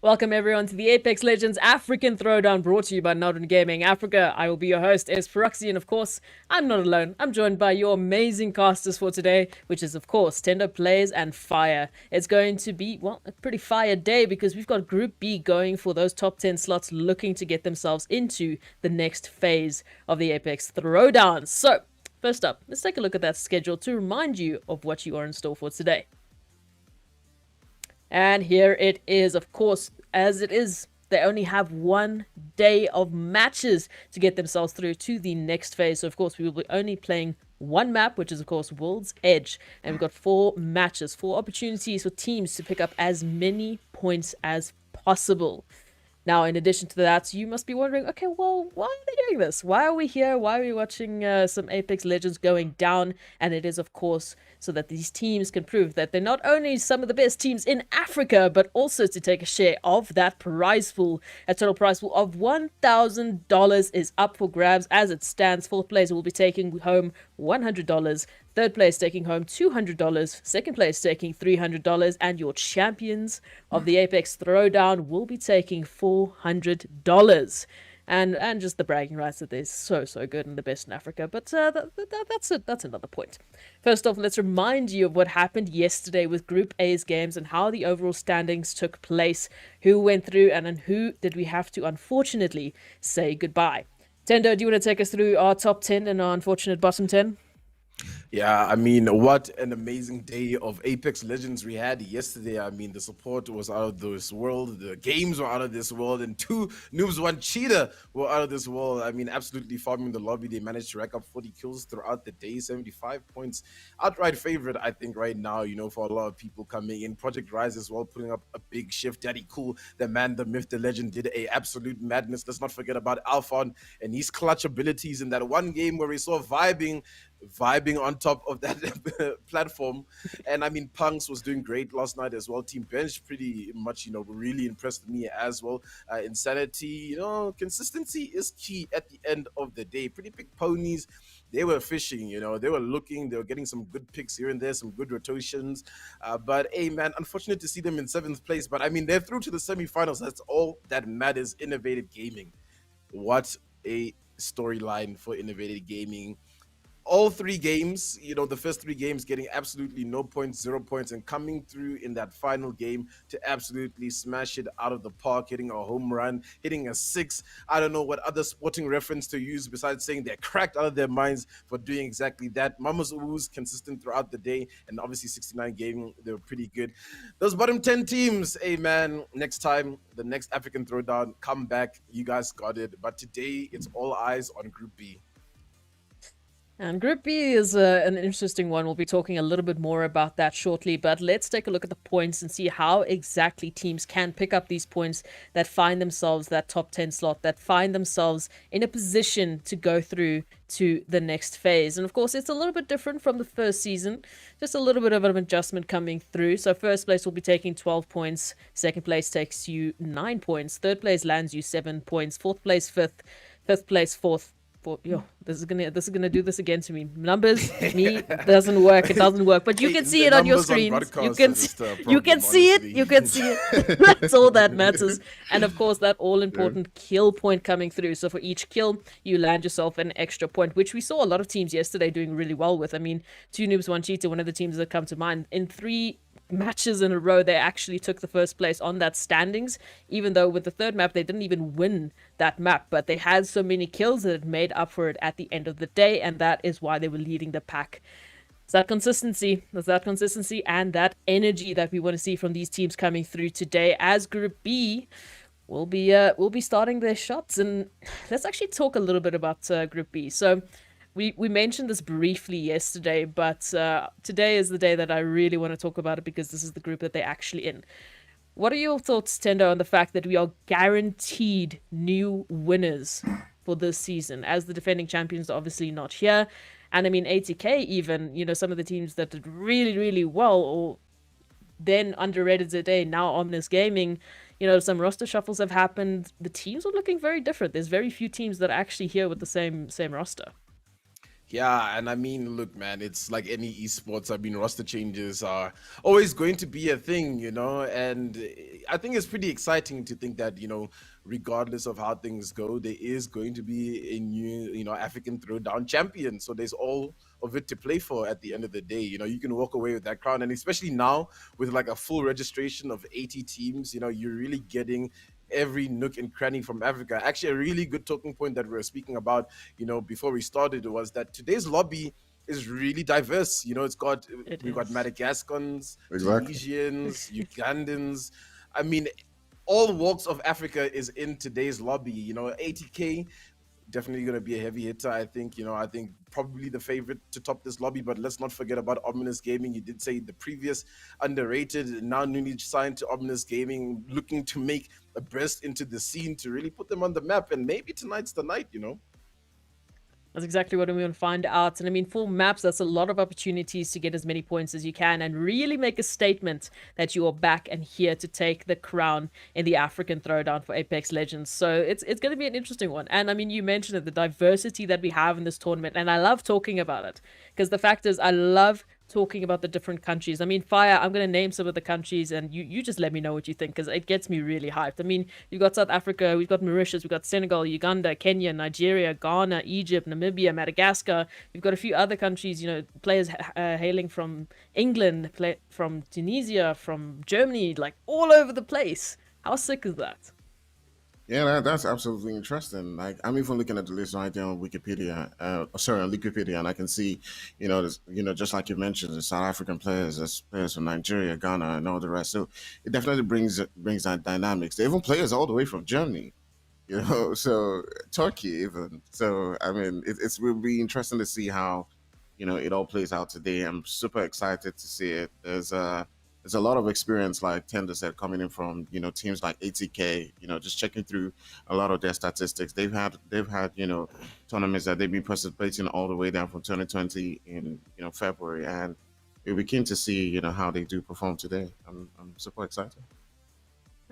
Welcome everyone to the Apex Legends African Throwdown, brought to you by NODWIN Gaming Africa. I will be your host, Esperoxy, and of course, I'm not alone. I'm joined by your amazing casters for today, which is of course Tendo Plays and Fire. It's going to be, well, a pretty fire day because we've got Group B going for those top 10 slots, looking to get themselves into the next phase of the Apex Throwdown. So, first up, let's take a look at that schedule to remind you of what you are in store for today. And here it is, of course, as it is, they only have 1 day of matches to get themselves through to the next phase. So, of course, we will be only playing one map, which is, of course, World's Edge. And we've got 4 matches, 4 opportunities for teams to pick up as many points as possible. Now, in addition to that, you must be wondering, okay, well, why are they doing this? Why are we here? Why are we watching some Apex Legends going down? And it is, of course, so that these teams can prove that they're not only some of the best teams in Africa, but also to take a share of that prize pool. A total prize pool of $1,000 is up for grabs as it stands. Fourth place will be taking home $100. Third place taking home $200, second place taking $300, and your champions of the Apex Throwdown will be taking $400. And just the bragging rights that they're so good and the best in Africa. But that's another point. First off, let's remind you of what happened yesterday with Group A's games and how the overall standings took place, who went through, and then who did we have to unfortunately say goodbye. Tendo, do you want to take us through our top 10 and our unfortunate bottom 10? Yeah, I mean, what an amazing day of Apex Legends we had yesterday. I mean, the support was out of this world, the games were out of this world, and 2 noobs, 1 cheater were out of this world. I mean, absolutely farming the lobby. They managed to rack up 40 kills throughout the day, 75 points. Outright favorite, I think, right now, for a lot of people coming in. Project Rise as well, putting up a big shift. Daddy Cool, the man, the myth, the legend, did a absolute madness. Let's not forget about Alphon and his clutch abilities in that one game where we saw vibing on top of that platform. And I mean, Punks was doing great last night as well. Team Bench pretty much, really impressed me as well. Insanity, consistency is key at the end of the day. Pretty big ponies. They were fishing, they were looking, they were getting some good picks here and there, some good rotations. But hey, man, unfortunate to see them in 7th place. But I mean, they're through to the semifinals. That's all that matters. Innovative Gaming. What a storyline for Innovative Gaming. All 3 games, the first 3 games getting absolutely no points, 0 points, and coming through in that final game to absolutely smash it out of the park, hitting a home run, hitting a 6. I don't know what other sporting reference to use besides saying they're cracked out of their minds for doing exactly that. Mama's Uwu's consistent throughout the day, and obviously 69 Gaming, they were pretty good. Those bottom 10 teams, hey man, next time, the next African Throwdown, come back, you guys got it. But today, it's all eyes on Group B. And Group B is an interesting one. We'll be talking a little bit more about that shortly, but let's take a look at the points and see how exactly teams can pick up these points that find themselves that top 10 slot, that find themselves in a position to go through to the next phase. And of course, it's a little bit different from the first season, just a little bit of an adjustment coming through. So first place will be taking 12 points, second place takes you 9 points, third place lands you 7 points, fourth place 5th, fifth place 4th. This is gonna do this again to me. Numbers, doesn't work. It doesn't work. But you can see it on your screens. You can see it. That's all that matters. And of course, that all-important kill point coming through. So for each kill, you land yourself an extra point, which we saw a lot of teams yesterday doing really well with. I mean, 2 noobs, 1 cheater, one of the teams that come to mind. In 3 matches in a row, they actually took the first place on that standings, even though with the third map they didn't even win that map, but they had so many kills that it made up for it at the end of the day, and that is why they were leading the pack. It's that consistency, and that energy that we want to see from these teams coming through today, as Group B will be starting their shots. And let's actually talk a little bit about Group B. So we mentioned this briefly yesterday, but today is the day that I really want to talk about it because this is the group that they're actually in. What are your thoughts, Tendo, on the fact that we are guaranteed new winners for this season, as the defending champions are obviously not here? And I mean, ATK even, some of the teams that did really, really well, or then underrated today, now Omnis Gaming, some roster shuffles have happened. The teams are looking very different. There's very few teams that are actually here with the same roster. Yeah, and I mean, look, man, it's like any esports. I mean, roster changes are always going to be a thing, and I think it's pretty exciting to think that, regardless of how things go, there is going to be a new, African Throwdown champion. So there's all of it to play for at the end of the day. You can walk away with that crown, and especially now with like a full registration of 80 teams, you're really getting every nook and cranny from Africa. Actually, a really good talking point that we were speaking about, before we started was that today's lobby is really diverse. It We've got is. Madagascans, Exactly. Tunisians, Ugandans. I mean, all walks of Africa is in today's lobby. 80K definitely going to be a heavy hitter. I think probably the favorite to top this lobby, but let's not forget about Ominous Gaming. You did say the previous underrated, now newly signed to Ominous Gaming, looking to make a burst into the scene to really put them on the map, and maybe tonight's the night. That's exactly what we want to find out. And I mean, for maps, that's a lot of opportunities to get as many points as you can and really make a statement that you are back and here to take the crown in the African Throwdown for Apex Legends. So it's going to be an interesting one. And I mean, you mentioned it, the diversity that we have in this tournament. And I love talking about it because the fact is, I love talking about the different countries. I mean, Fire, I'm going to name some of the countries and you just let me know what you think because it gets me really hyped. I mean, you've got South Africa, we've got Mauritius, we've got Senegal, Uganda, Kenya, Nigeria, Ghana, Egypt, Namibia, Madagascar. We've got a few other countries, players hailing from England, from Tunisia, from Germany, like all over the place. How sick is that? Yeah, that's absolutely interesting. Like, I'm even looking at the list right there on Wikipedia. Sorry, on Wikipedia, and I can see, just like you mentioned, the South African players, there's players from Nigeria, Ghana, and all the rest. So it definitely brings that dynamics. They even players all the way from Germany, so Turkey even. So I mean, it's will be interesting to see how it all plays out today. I'm super excited to see it. There's a lot of experience, like Tender said, coming in from teams like ATK. Just checking through a lot of their statistics. They've had tournaments that they've been participating all the way down from 2020 in February, and it'll be keen to see how they do perform today. I'm super excited.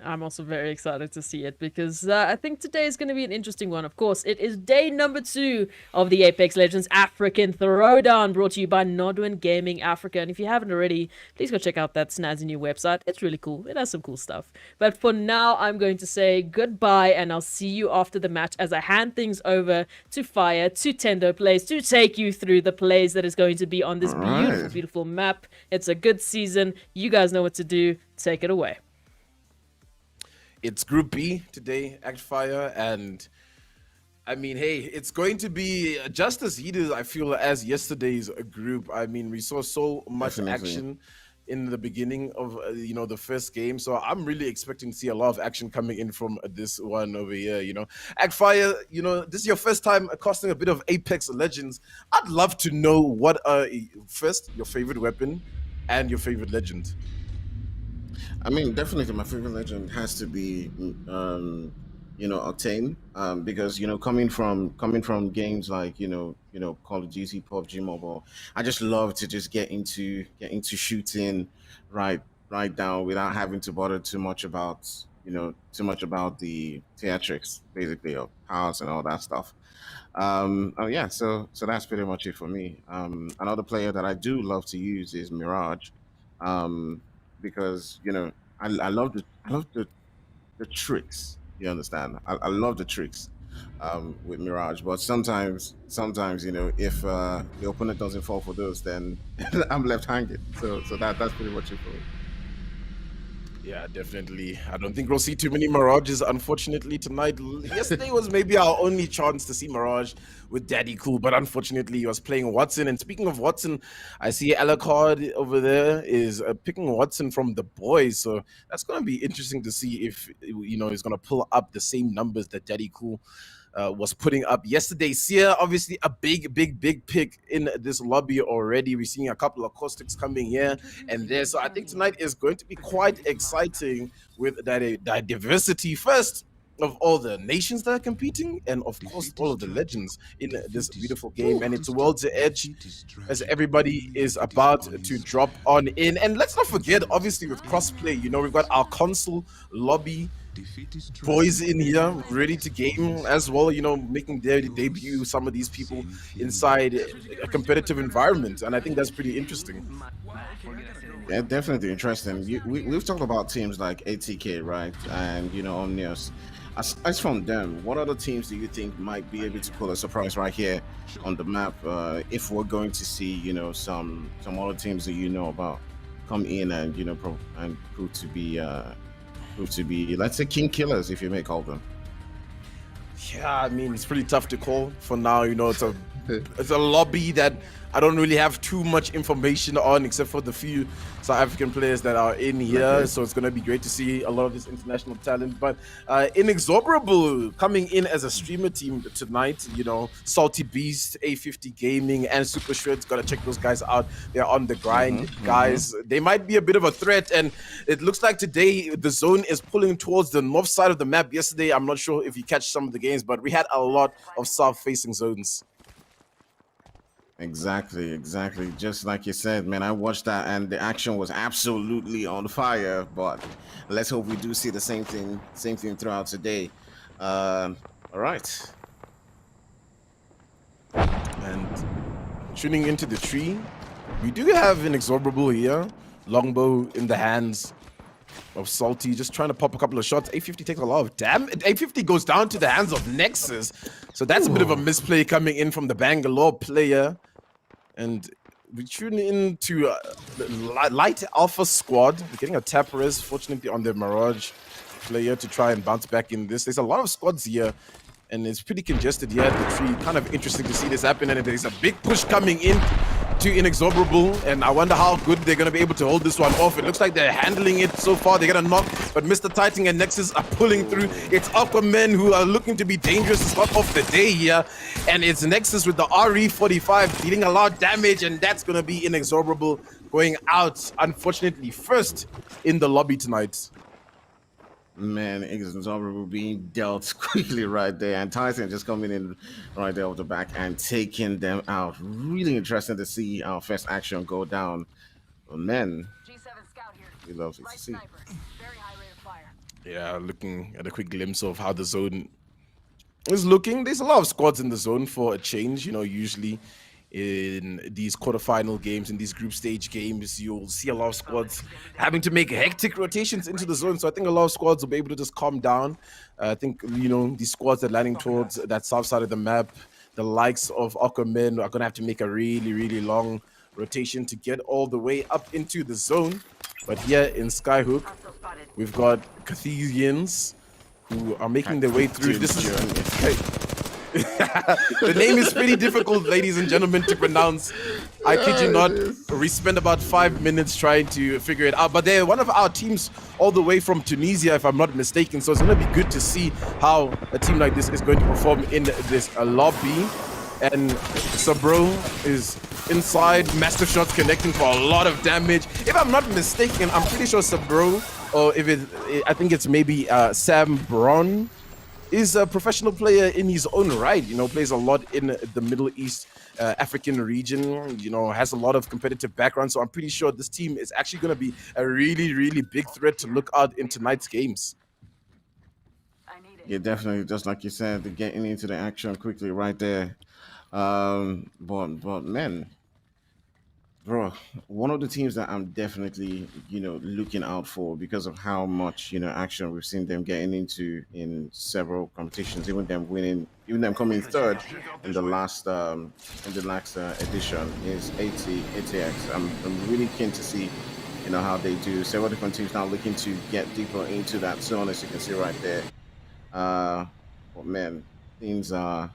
I'm also very excited to see it because I think today is going to be an interesting one. Of course, it is day number 2 of the Apex Legends African Throwdown, brought to you by NODWIN Gaming Africa. And if you haven't already, please go check out that snazzy new website. It's really cool. It has some cool stuff. But for now, I'm going to say goodbye, and I'll see you after the match as I hand things over to Fire, to Tendo Plays, to take you through the plays that is going to be on this All beautiful, right. beautiful map. It's a good season. You guys know what to do. Take it away. It's Group B today, Act Fire, and I mean, hey, it's going to be just as heated, I feel, as yesterday's group. I mean, we saw so much Definitely. action in the beginning of the first game, so I'm really expecting to see a lot of action coming in from this one over here. Act Fire, this is your first time accosting a bit of Apex Legends. I'd love to know what first your favorite weapon and your favorite legend. I mean, definitely my favorite legend has to be, Octane, because coming from games like Call of Duty, PUBG Mobile, I just love to just get into shooting, right right down without having to bother too much about the theatrics, basically, of powers and all that stuff. Oh yeah, so that's pretty much it for me. Another player that I do love to use is Mirage, um, because I love the tricks. You understand? I love the tricks with Mirage, but sometimes if the opponent doesn't fall for those, then I'm left hanging. So that's pretty much it for me. Yeah, definitely. I don't think we'll see too many Mirages, unfortunately, tonight. Yesterday was maybe our only chance to see Mirage with Daddy Cool, but unfortunately, he was playing Watson. And speaking of Watson, I see Alucard over there is picking Watson from the boys. So that's going to be interesting to see if, he's going to pull up the same numbers that Daddy Cool was putting up yesterday. Sia, obviously a big, big, big pick in this lobby already. We're seeing a couple of caustics coming here and there. So I think tonight is going to be quite exciting with that diversity first of all the nations that are competing, and of course all of the legends in this beautiful game. And it's World's Edge as everybody is about to drop on in. And let's not forget, obviously, with crossplay, we've got our console lobby boys in here ready to game as well, you know, making their debut, some of these people inside a competitive environment, and I think that's pretty interesting. Yeah, definitely interesting. We've talked about teams like ATK, right? And, Omnius. Aside from them, what other teams do you think might be able to pull a surprise right here on the map? If we're going to see, some other teams that you know about come in and, and prove to be, let's say, king killers, if you may call them. Yeah, I mean, it's pretty tough to call for now. You know, it's a lobby that I don't really have too much information on, except for the few South African players that are in here. Okay. So it's going to be great to see a lot of this international talent. But Inexorable coming in as a streamer team tonight, you know, Salty Beast, A50 Gaming, and Super Shreds. Got to check those guys out. They're on the grind, guys. They might be a bit of a threat. And it looks like today the zone is pulling towards the north side of the map. Yesterday, I'm not sure if you catch some of the games, but we had a lot of south-facing zones. Exactly. Just like you said, man, I watched that and the action was absolutely on fire. But let's hope we do see the same thing throughout today. All right. And tuning into the tree, we do have Inexorable here. Longbow in the hands of Salty, just trying to pop a couple of shots. A50 takes a lot of damage. A50 goes down to the hands of Nexus. So that's a bit of a misplay coming in from the Bangalore player. And we tune into the Light Alpha squad. We're getting a tap res, fortunately, on the Mirage player to try and bounce back in this. There's a lot of squads here, and it's pretty congested here at the tree. Kind of interesting to see this happen, and there's a big push coming in to Inexorable, and I wonder how good they're going to be able to hold this one off. It looks like they're handling it so far. They're going to knock, but Mr. Titan and Nexus are pulling through. It's Aquaman who are looking to be dangerous to start off the day here, and it's Nexus with the RE45 dealing a lot of damage, and that's going to be Inexorable going out, unfortunately, first in the lobby tonight. Man, Inexorable being dealt quickly right there, and Tyson just coming in right there off the back and taking them out. Really interesting to see our first action go down. But man, we love it to see. Yeah, looking at a quick glimpse of how the zone is looking. There's a lot of squads in the zone for a change. You know, usually in these quarterfinal games, in these group stage games, you'll see a lot of squads having to make hectic rotations into the zone. So I think a lot of squads will be able to just calm down. I think, you know, these squads that are landing towards that south side of the map, the likes of Aquaman are going to have to make a really, really long rotation to get all the way up into the zone. But here in Skyhook, we've got Cartesians who are making their way through. This is... The name is pretty difficult, ladies and gentlemen, to pronounce. I kid you not. We spent about 5 minutes trying to figure it out. But they're one of our teams all the way from Tunisia, if I'm not mistaken. So it's going to be good to see how a team like this is going to perform in this lobby. And Sabro is inside. Master shots connecting for a lot of damage. If I'm not mistaken, I'm pretty sure Sabro, or I think it's maybe Sam Braun, is a professional player in his own right. You know, plays a lot in the Middle East African region, you know, has a lot of competitive background. So I'm pretty sure this team is actually going to be a really, really big threat to look out in tonight's games. Yeah, definitely. Just like you said, they're getting into the action quickly right there. But man, bro, one of the teams that I'm definitely, looking out for because of how much, action we've seen them getting into in several competitions, even them coming third in the last edition is ATX. I'm really keen to see, how they do. Several different teams now looking to get deeper into that zone, as you can see right there. But man, things are.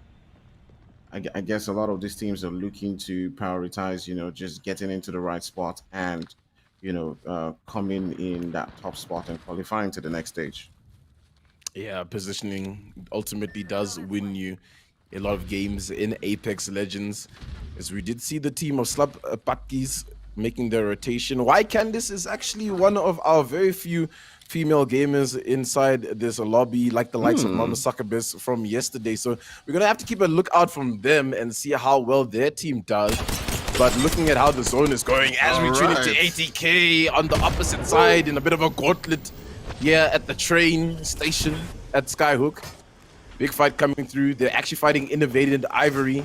I guess a lot of these teams are looking to prioritize, just getting into the right spot and, coming in that top spot and qualifying to the next stage. Yeah, positioning ultimately does win you a lot of games in Apex Legends. As we did see the team of Slap Patkis making their rotation. Why Candice is actually one of our very few female gamers inside this lobby, like the likes of Mama Succubus from yesterday. So we're going to have to keep a lookout from them and see how well their team does. But looking at how the zone is going, as we tune into ATK on the opposite side in a bit of a gauntlet here at the train station at Skyhook. Big fight coming through. They're actually fighting Innovated Ivory,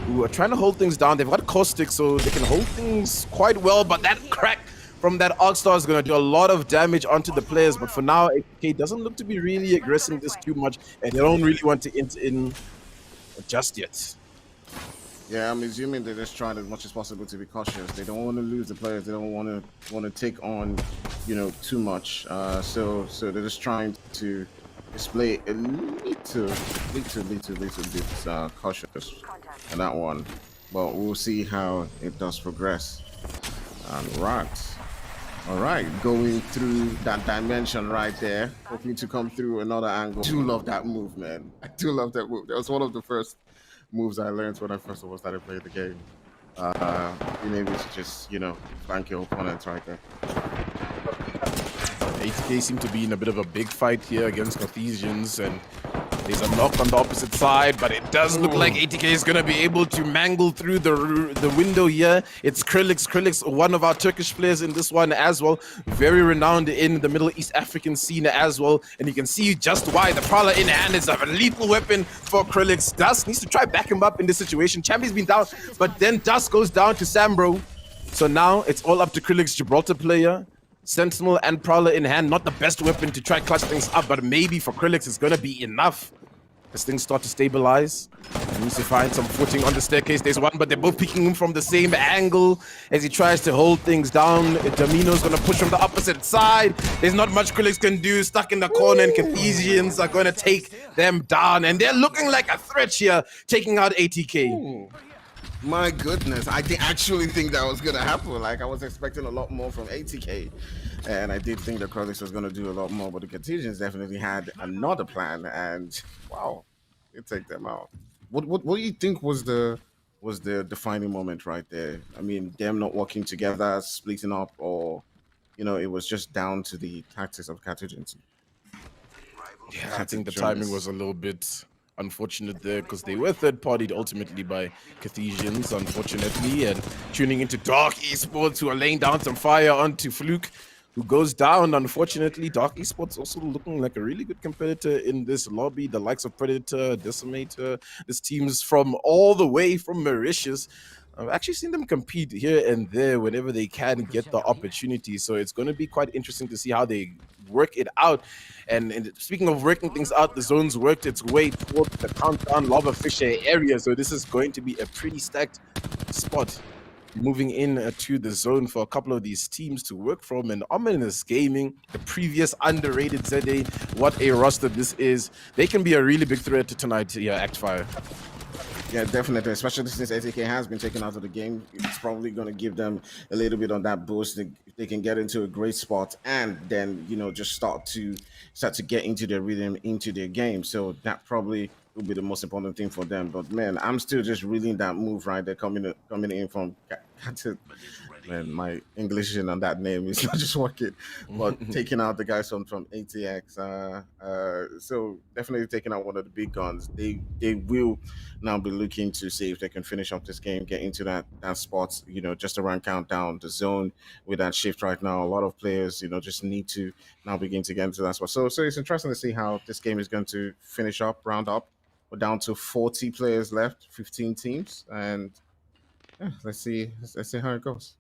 who are trying to hold things down. They've got Caustic, so they can hold things quite well, but that crack from that Arcstar is going to do a lot of damage onto the players. But for now, AK doesn't look to be really aggressing this too much, and they don't really want to enter in just yet. Yeah, I'm assuming they're just trying as much as possible to be cautious. They don't want to lose the players. They don't want to take on, too much. So they're just trying to display a little bit cautious in that one. But we'll see how it does progress. All right, going through that dimension right there, hoping to come through another angle. I do love that move, man. I do love that move. That was one of the first moves I learned when I first of all started playing the game. Being able to just, flank your opponents right there. ATK seem to be in a bit of a big fight here against Cartesians, and there's a knock on the opposite side, but it does look like ATK is going to be able to mangle through the window here. It's Krillix, one of our Turkish players in this one as well. Very renowned in the Middle East African scene as well. And you can see just why the Prowler in hand is a lethal weapon for Krillix. Dusk needs to try back him up in this situation. Champion's been down, but then Dusk goes down to Sambro. So now it's all up to Krillix, Gibraltar player. Sentinel and Prowler in hand, not the best weapon to try clutch things up, but maybe for Krillix it's gonna be enough. As things start to stabilize, he needs to find some footing on the staircase. There's one, but they're both picking him from the same angle as he tries to hold things down. Domino's gonna push from the opposite side. There's not much Krillix can do, stuck in the corner, and Cartesians are gonna take them down. And they're looking like a threat here, taking out ATK. Ooh. My goodness, I actually think that was going to happen. Like, I was expecting a lot more from ATK, and I did think the Krillix was going to do a lot more, but the Cartesians definitely had another plan, and wow, it take them out. What do you think was the defining moment right there? I mean, them not working together, splitting up, or it was just down to the tactics of Cartesians? Yeah, I think the timing was a little bit unfortunate there, because they were third-partied ultimately by Cartesians, unfortunately, and tuning into Dark Esports, who are laying down some fire onto Fluke, who goes down. Unfortunately, Dark Esports also looking like a really good competitor in this lobby. The likes of Predator, Decimator, this team's from all the way from Mauritius. I've actually seen them compete here and there whenever they can get the opportunity. So it's going to be quite interesting to see how they work it out. And speaking of working things out, the zone's worked its way towards the countdown lava fisher area. So this is going to be a pretty stacked spot moving in to the zone for a couple of these teams to work from. And Ominous Gaming, the previous underrated ZA, what a roster this is. They can be a really big threat to tonight here, Actfire. Yeah, definitely, especially since ATK has been taken out of the game. It's probably going to give them a little bit on that boost. They can get into a great spot and then, just start to get into their rhythm, into their game. So that probably will be the most important thing for them. But man, I'm still just reeling that move right there coming in from man, my English on that name is not just working, but taking out the guys from ATX. So definitely taking out one of the big guns. They will now be looking to see if they can finish up this game, get into that spot, just around countdown, the zone with that shift right now. A lot of players, just need to now begin to get into that spot. So it's interesting to see how this game is going to finish up, round up. We're down to 40 players left, 15 teams, and yeah, let's see how it goes.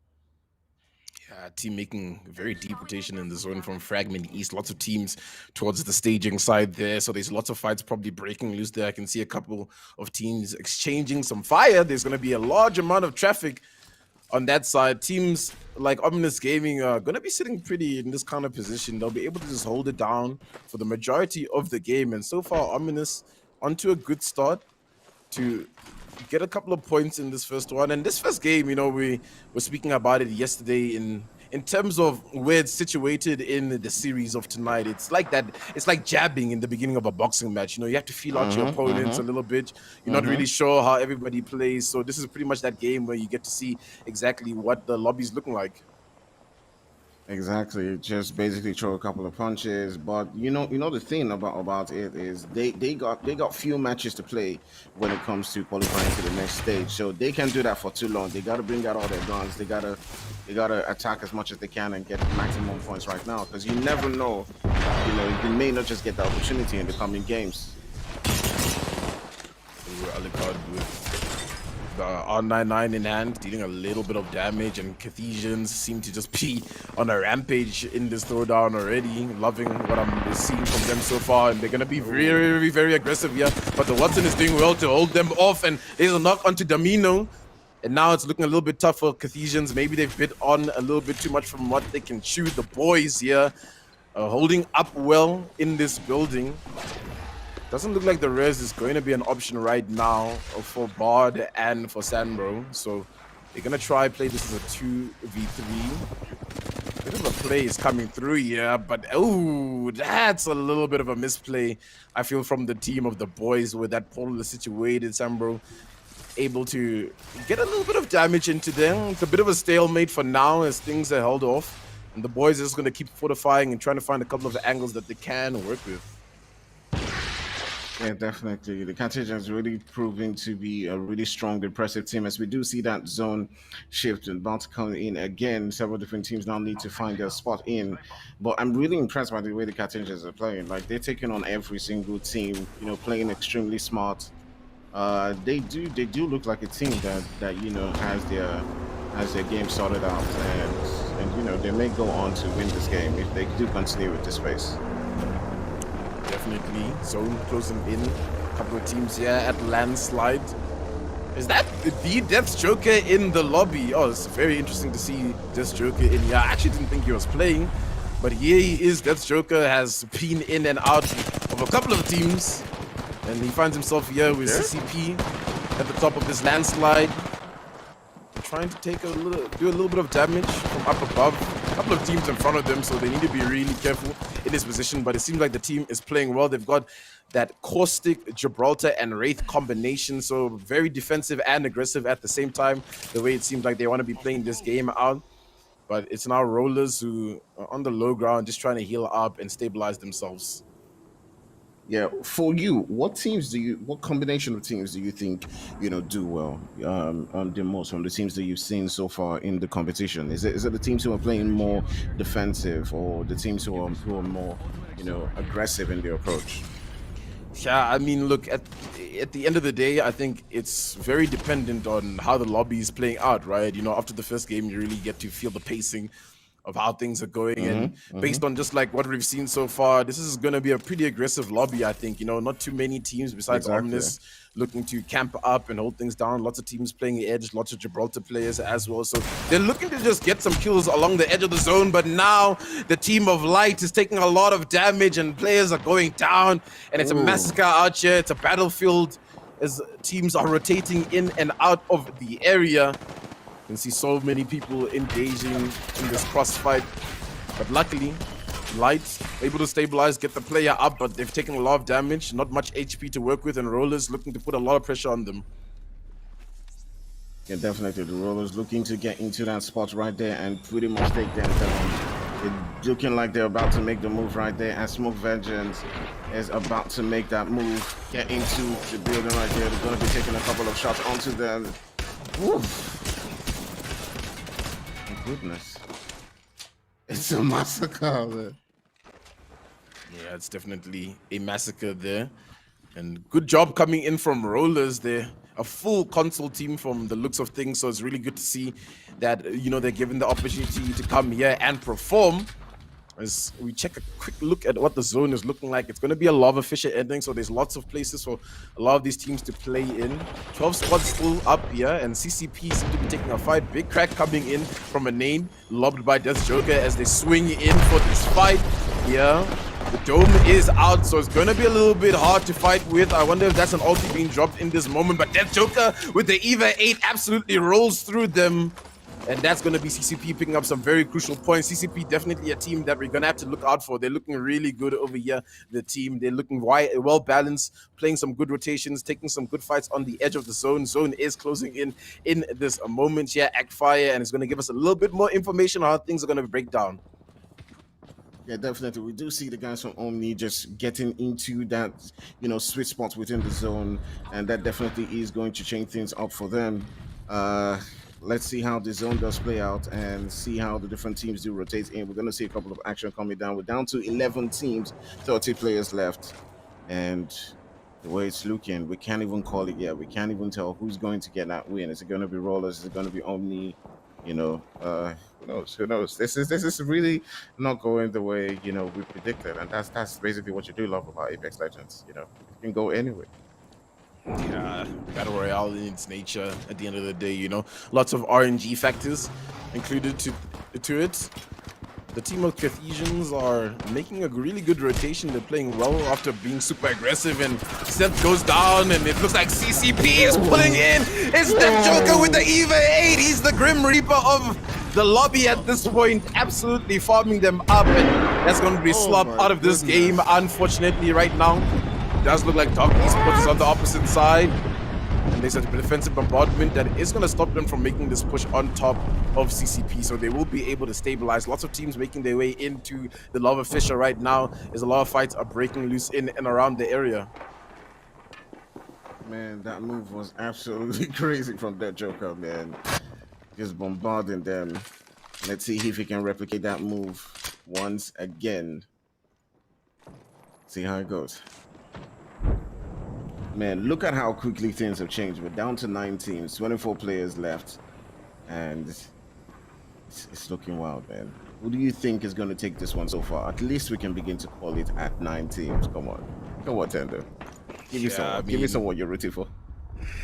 Team making a very deep rotation in the zone from Fragment East. Lots of teams towards the staging side there. So there's lots of fights probably breaking loose there. I can see a couple of teams exchanging some fire. There's going to be a large amount of traffic on that side. Teams like Ominous Gaming are going to be sitting pretty in this kind of position. They'll be able to just hold it down for the majority of the game. And so far, Ominous onto a good start to get a couple of points in this first one. And this first game, we were speaking about it yesterday in terms of where it's situated in the series of tonight. It's like that. It's like jabbing in the beginning of a boxing match. You have to feel out your opponents a little bit. You're not really sure how everybody plays. So this is pretty much that game where you get to see exactly what the lobby's looking like. Exactly. Just basically throw a couple of punches. But the thing about it is they got few matches to play when it comes to qualifying to the next stage. So they can't do that for too long. They gotta bring out all their guns. They gotta attack as much as they can and get maximum points right now. Because you never know. You may not just get the opportunity in the coming games. Alucard with the R99 in hand, dealing a little bit of damage, and Cartesians seem to just be on a rampage in this throwdown already. Loving what I'm seeing from them so far, and they're gonna be very, very aggressive here. But the Watson is doing well to hold them off, and there's a knock onto Domino. And now it's looking a little bit tough for Cartesians. Maybe they've bit on a little bit too much from what they can chew. The boys here holding up well in this building. Doesn't look like the res is going to be an option right now for Bard and for Sandbro. So they're going to try play this as a 2v3. Bit of a play is coming through here, but oh, that's a little bit of a misplay, I feel, from the team of the boys with that polarly situated Sandbro able to get a little bit of damage into them. It's a bit of a stalemate for now as things are held off. And the boys are just going to keep fortifying and trying to find a couple of angles that they can work with. Yeah, definitely. The Cartesians really proving to be a really strong, impressive team as we do see that zone shift and about to come in again. Several different teams now need to find their spot in. But I'm really impressed by the way the Cartesians are playing. Like, they're taking on every single team, playing extremely smart. They do look like a team that has their game sorted out, and they may go on to win this game if they do continue with this pace. Definitely. Zone closing in. A couple of teams here at landslide. Is that the Deathstroker in the lobby? Oh, it's very interesting to see Deathstroker in here. I actually didn't think he was playing, but here he is. Deathstroker has been in and out of a couple of teams, and he finds himself here with CCP at the top of this landslide, trying to do a little bit of damage from up above. A couple of teams in front of them, so they need to be really careful in this position. But it seems like the team is playing well. They've got that Caustic, Gibraltar, and Wraith combination, so very defensive and aggressive at the same time, the way it seems like they want to be playing this game out. But it's now Rollers who are on the low ground, just trying to heal up and stabilize themselves. Yeah, for you, what combination of teams do you think do well the most from the teams that you've seen so far in the competition? Is it the teams who are playing more defensive, or the teams who are more aggressive in their approach? Yeah, I mean, look, at the end of the day, I think it's very dependent on how the lobby is playing out, right? After the first game, you really get to feel the pacing of how things are going, and based on just like what we've seen so far, this is going to be a pretty aggressive lobby, I think. Not too many teams besides Omnis looking to camp up and hold things down. Lots of teams playing the edge, lots of Gibraltar players as well, so they're looking to just get some kills along the edge of the zone. But now the team of Light is taking a lot of damage and players are going down, and it's a massacre out here. It's a battlefield as teams are rotating in and out of the area. You can see so many people engaging in this crossfight, but luckily, Light able to stabilize, get the player up, but they've taken a lot of damage, not much HP to work with, and Rollers looking to put a lot of pressure on them. Yeah, definitely. The Rollers looking to get into that spot right there and pretty much take them down. They're looking like they're about to make the move right there, and Smoke Vengeance is about to make that move, get into the building right there. They're going to be taking a couple of shots onto them. Oof. Goodness, it's a massacre there. Yeah, it's definitely a massacre there, and good job coming in from Rollers there. A full console team from the looks of things, so it's really good to see that they're given the opportunity to come here and perform. As we check a quick look at what the zone is looking like, it's going to be a Lava Fisher ending, so there's lots of places for a lot of these teams to play in. 12 squads still up here, and CCP seem to be taking a fight. Big crack coming in from a nade, lobbed by Deathstroker as they swing in for this fight. Yeah, the dome is out, so it's going to be a little bit hard to fight with. I wonder if that's an ulti being dropped in this moment, but Deathstroker with the EVA 8 absolutely rolls through them. And that's going to be CCP picking up some very crucial points. CCP definitely a team that we're going to have to look out for. They're looking really good over here, the team. They're looking well balanced, playing some good rotations, taking some good fights on the edge of the zone. Zone is closing in this moment here, Act Fire, and it's going to give us a little bit more information on how things are going to break down. Yeah, definitely. We do see the guys from Omni just getting into that, sweet spot within the zone, and that definitely is going to change things up for them. Uh, let's see how the zone does play out and see how the different teams do rotate in. We're going to see a couple of action coming down. We're down to 11 teams, 30 players left, and the way it's looking, we can't even call it yet. We can't even tell who's going to get that win. Is it going to be Rollers? Is it going to be Omni? Who knows? Who knows? This is really not going the way we predicted, and that's basically what you do love about Apex Legends. It can go anywhere. Yeah, battle royale in its nature. At the end of the day, lots of RNG factors included to it. The team of Cartesians are making a really good rotation. They're playing well after being super aggressive, and Seth goes down, and it looks like CCP is pulling in. It's the Joker with the EVA 8. He's the Grim Reaper of the lobby at this point, absolutely farming them up, and that's going to be slop out of this game, unfortunately, right now. It does look like Dark Esports is on the opposite side. And there's a defensive bombardment that is going to stop them from making this push on top of CCP, so they will be able to stabilize. Lots of teams making their way into the Lava Fissure right now, as a lot of fights are breaking loose in and around the area. Man, that move was absolutely crazy from that Joker, man. Just bombarding them. Let's see if he can replicate that move once again. See how it goes. Man, look at how quickly things have changed. We're down to 9 teams, 24 players left, and it's looking wild, man. Who do you think is going to take this one so far? At least we can begin to call it at 9 teams. Come on, Tender. Give me someone you're rooting for.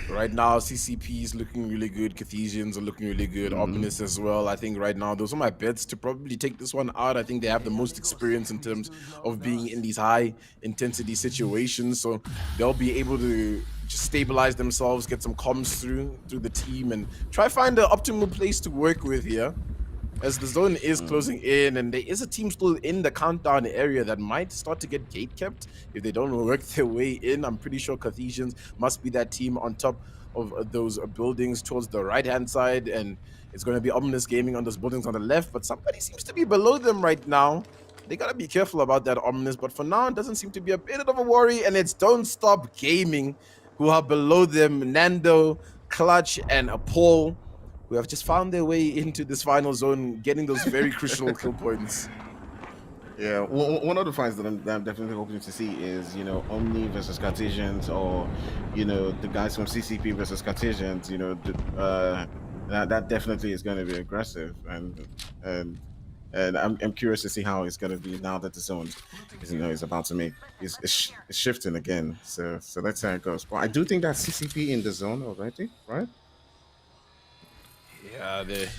Right now, CCP is looking really good. Cartesians are looking really good. Ominous as well. I think right now, those are my bets to probably take this one out. I think they have the most experience in terms of being in these high-intensity situations. So they'll be able to just stabilize themselves, get some comms through the team, and try find the optimal place to work with here. As the zone is closing in, and there is a team still in the countdown area that might start to get gate kept if they don't work their way in. I'm pretty sure Cartesians must be that team on top of those buildings towards the right-hand side, and it's going to be Ominous Gaming on those buildings on the left, but somebody seems to be below them right now. They got to be careful about that Ominous, but for now, it doesn't seem to be a bit of a worry, and it's Don't Stop Gaming who are below them. Nando, Clutch, and Paul, who have just found their way into this final zone, getting those very crucial kill points. Yeah, one of the fights that I'm definitely hoping to see is, Omni versus Cartesians, or, the guys from CCP versus Cartesians. That definitely is going to be aggressive, and I'm curious to see how it's going to be now that the zone is about to make is shifting again. So let's see how it goes. But I do think that CCP in the zone already, right? Yeah, they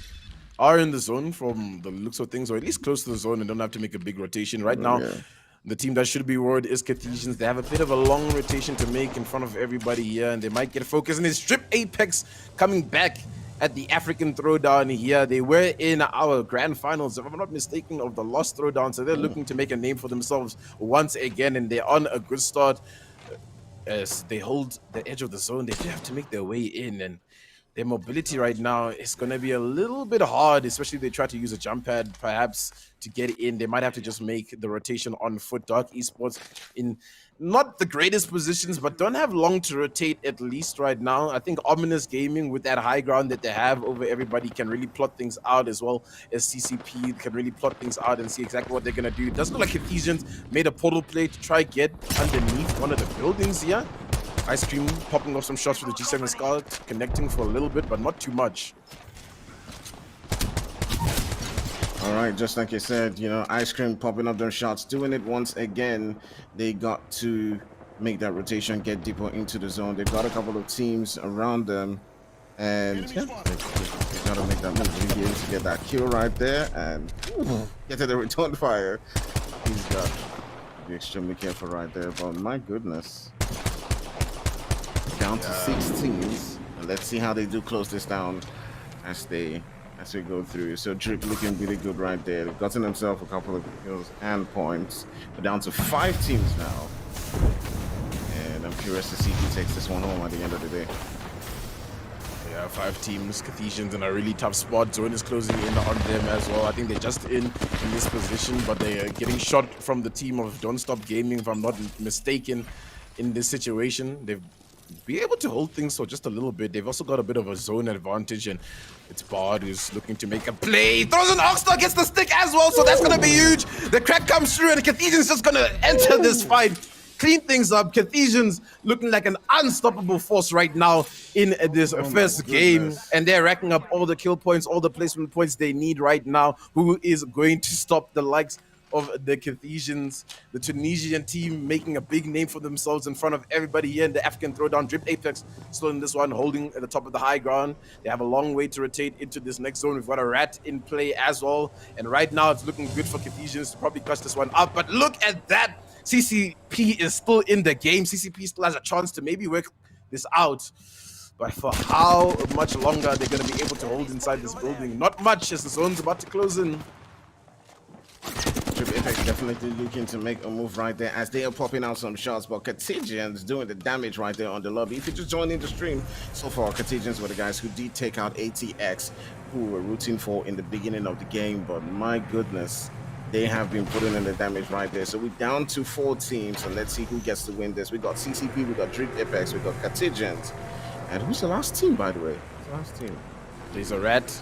are in the zone from the looks of things, or at least close to the zone, and don't have to make a big rotation. Right now, the team that should be worried is Cartesians. They have a bit of a long rotation to make in front of everybody here, and they might get focused. And it's Strip Apex coming back at the African Throwdown here. They were in our grand finals, if I'm not mistaken, of the Lost Throwdown, so they're looking to make a name for themselves once again, and they're on a good start. As they hold the edge of the zone, they do have to make their way in, and their mobility right now is going to be a little bit hard, especially if they try to use a jump pad, perhaps, to get in. They might have to just make the rotation on foot. Dark Esports in not the greatest positions, but don't have long to rotate, at least right now. I think Ominous Gaming, with that high ground that they have over everybody, can really plot things out, as well as CCP can really plot things out and see exactly what they're going to do. It does look like Cartesians made a portal play to try get underneath one of the buildings here. Ice Cream popping off some shots with the G7 Scarlet, connecting for a little bit, but not too much. All right, just like you said, Ice Cream popping up their shots, doing it once again. They got to make that rotation, get deeper into the zone. They've got a couple of teams around them, and they got to make that move. He's able to get that kill right there and get to the return fire. He's got to be extremely careful right there, but my goodness. Down to 6 teams. And let's see how they do close this down as we go through. So Drip looking really good right there. They've gotten themselves a couple of kills and points. We're down to 5 teams now. And I'm curious to see who takes this one home at the end of the day. Yeah, 5 teams. Cartesians in a really tough spot. Zone is closing in on them as well. I think they're just in this position, but they are getting shot from the team of Don't Stop Gaming, if I'm not mistaken, in this situation. They've be able to hold things for just a little bit. They've also got a bit of a zone advantage, and it's Bard who's looking to make a play. Throws an Oxstar, gets the stick as well, so that's gonna be huge. The crack comes through, and Cartesian's just gonna enter this fight, clean things up. Cartesians looking like an unstoppable force right now in this first game, and they're racking up all the kill points, all the placement points they need right now. Who is going to stop the likes of the Cartesians, the Tunisian team making a big name for themselves in front of everybody here in the African Throwdown? Drip Apex still in this one, holding at the top of the high ground. They have a long way to rotate into this next zone. We've got a rat in play as well, and right now it's looking good for Cartesians to probably clutch this one up. But look at that, CCP is still in the game. CCP still has a chance to maybe work this out. But for how much longer they're going to be able to hold inside this building? Not much, as the zone's about to close in. Apex definitely looking to make a move right there as they are popping out some shots, but Cartesians doing the damage right there on the lobby. If you just joined in the stream, so far Cartesians were the guys who did take out ATX, who were rooting for in the beginning of the game, but my goodness, they have been putting in the damage right there. So we're down to 4 teams, and let's see who gets to win this. We got CCP, we got Drip Apex, we got Cartesians, and who's the last team, by the way? Who's the last team? There's a rat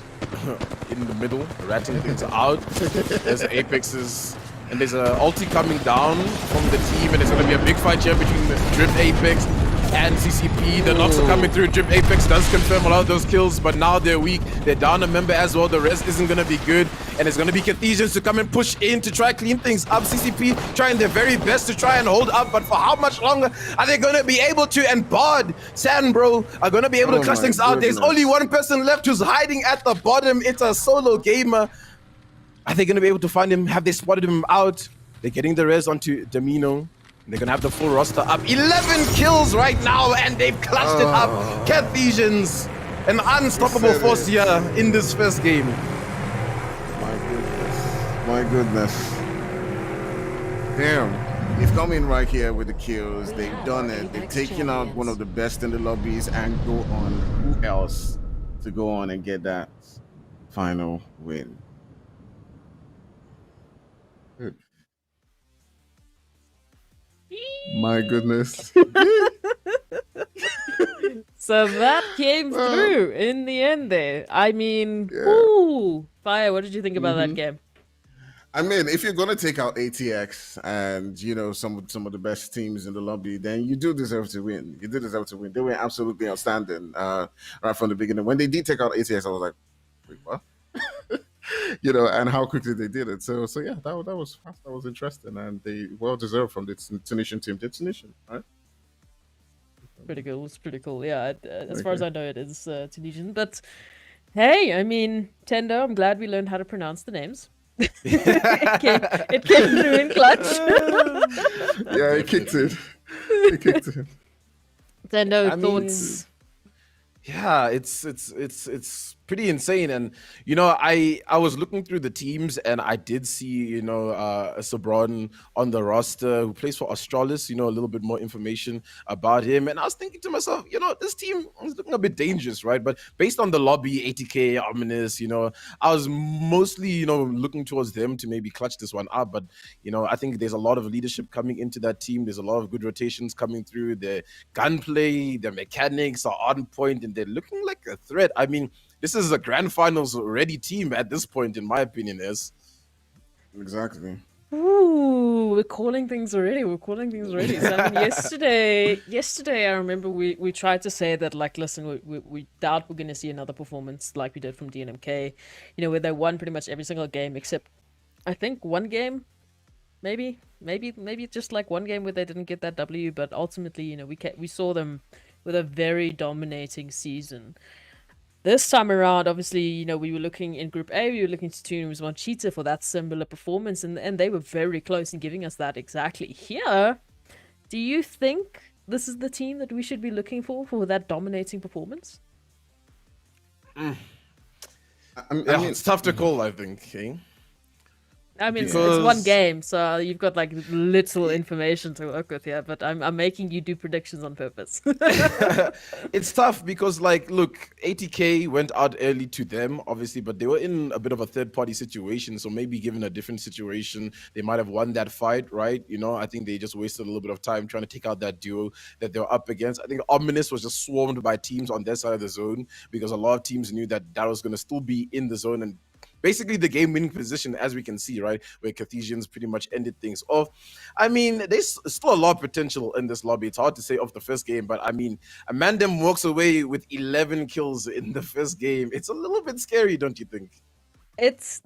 in the middle, ratting things out. There's Apex's, and there's a ulti coming down from the team, and it's going to be a big fight here between Drip Apex and CCP. The knocks are coming through. Drip Apex does confirm a lot of those kills, but now they're weak. They're down a member as well. The rest isn't going to be good, and it's going to be Cartesians to come and push in to try clean things up. CCP trying their very best to try and hold up, but for how much longer are they going to be able to? And Bard, Sandbro are going to be able to clutch things out. There's only one person left who's hiding at the bottom. It's a solo gamer. Are they going to be able to find him? Have they spotted him out? They're getting the res onto Domino. They're gonna have the full roster up. 11 kills right now, and they've clutched it up. Cartesians, an unstoppable force here in this first game. My goodness. My goodness. Damn. They've come in right here with the kills. They've done it. They've taken out one of the best in the lobbies and go on. Who else to go on and get that final win? Good. My goodness. So that came through in the end there. I mean, ooh, Fire, what did you think about that game? I mean, if you're gonna take out ATX and you know some of the best teams in the lobby, then you do deserve to win. You do deserve to win. They were absolutely outstanding right from the beginning. When they did take out ATX, I was like, wait, what? You know, and how quickly they did it. So yeah, that was fast. That was interesting, and they well deserved from the Tunisian team. The Tunisian, right? Pretty cool. It's pretty cool. Yeah, as far as I know, it is Tunisian. But hey, I mean, Tendo, I'm glad we learned how to pronounce the names. it came through in clutch. Yeah, it kicked in. It kicked in. Tendo, thoughts? Yeah, it's pretty insane. And you know, I was looking through the teams, and I did see, you know, a Sabron on the roster who plays for Australis. You know, a little bit more information about him, and I was thinking to myself, you know, this team is looking a bit dangerous, right? But based on the lobby, 80k, ominous, you know, I was mostly, you know, looking towards them to maybe clutch this one up. But you know, I think there's a lot of leadership coming into that team. There's a lot of good rotations coming through. Their gunplay, their mechanics are on point, and they're looking like a threat. I mean, this is a grand finals ready team at this point, in my opinion. Is exactly. Ooh, we're calling things already. So, I mean, yesterday, I remember we tried to say that, like, listen, we doubt we're going to see another performance like we did from DNMK, you know, where they won pretty much every single game except, I think, one game, maybe just like one game where they didn't get that W. But ultimately, you know, we saw them with a very dominating season. This time around, obviously, you know, we were looking in Group A, we were looking to Tunis One Cheetah for that similar performance, and they were very close in giving us that exactly. Here, do you think this is the team that we should be looking for that dominating performance? I mean, it's tough to call, I think. Okay? I mean, it's one because game, so you've got like little information to work with here. But I'm making you do predictions on purpose. it's tough because, like, look, 80K went out early to them, obviously, but they were in a bit of a third party situation. So maybe given a different situation, they might have won that fight, right? You know, I think they just wasted a little bit of time trying to take out that duo that they were up against. I think Ominous was just swarmed by teams on their side of the zone because a lot of teams knew that that was going to still be in the zone and basically the game winning position, as we can see, right, where Cartesians pretty much ended things off. I mean, there's still a lot of potential in this lobby. It's hard to say off the first game, but I mean, Amandem walks away with 11 kills in the first game. It's a little bit scary, don't you think? It's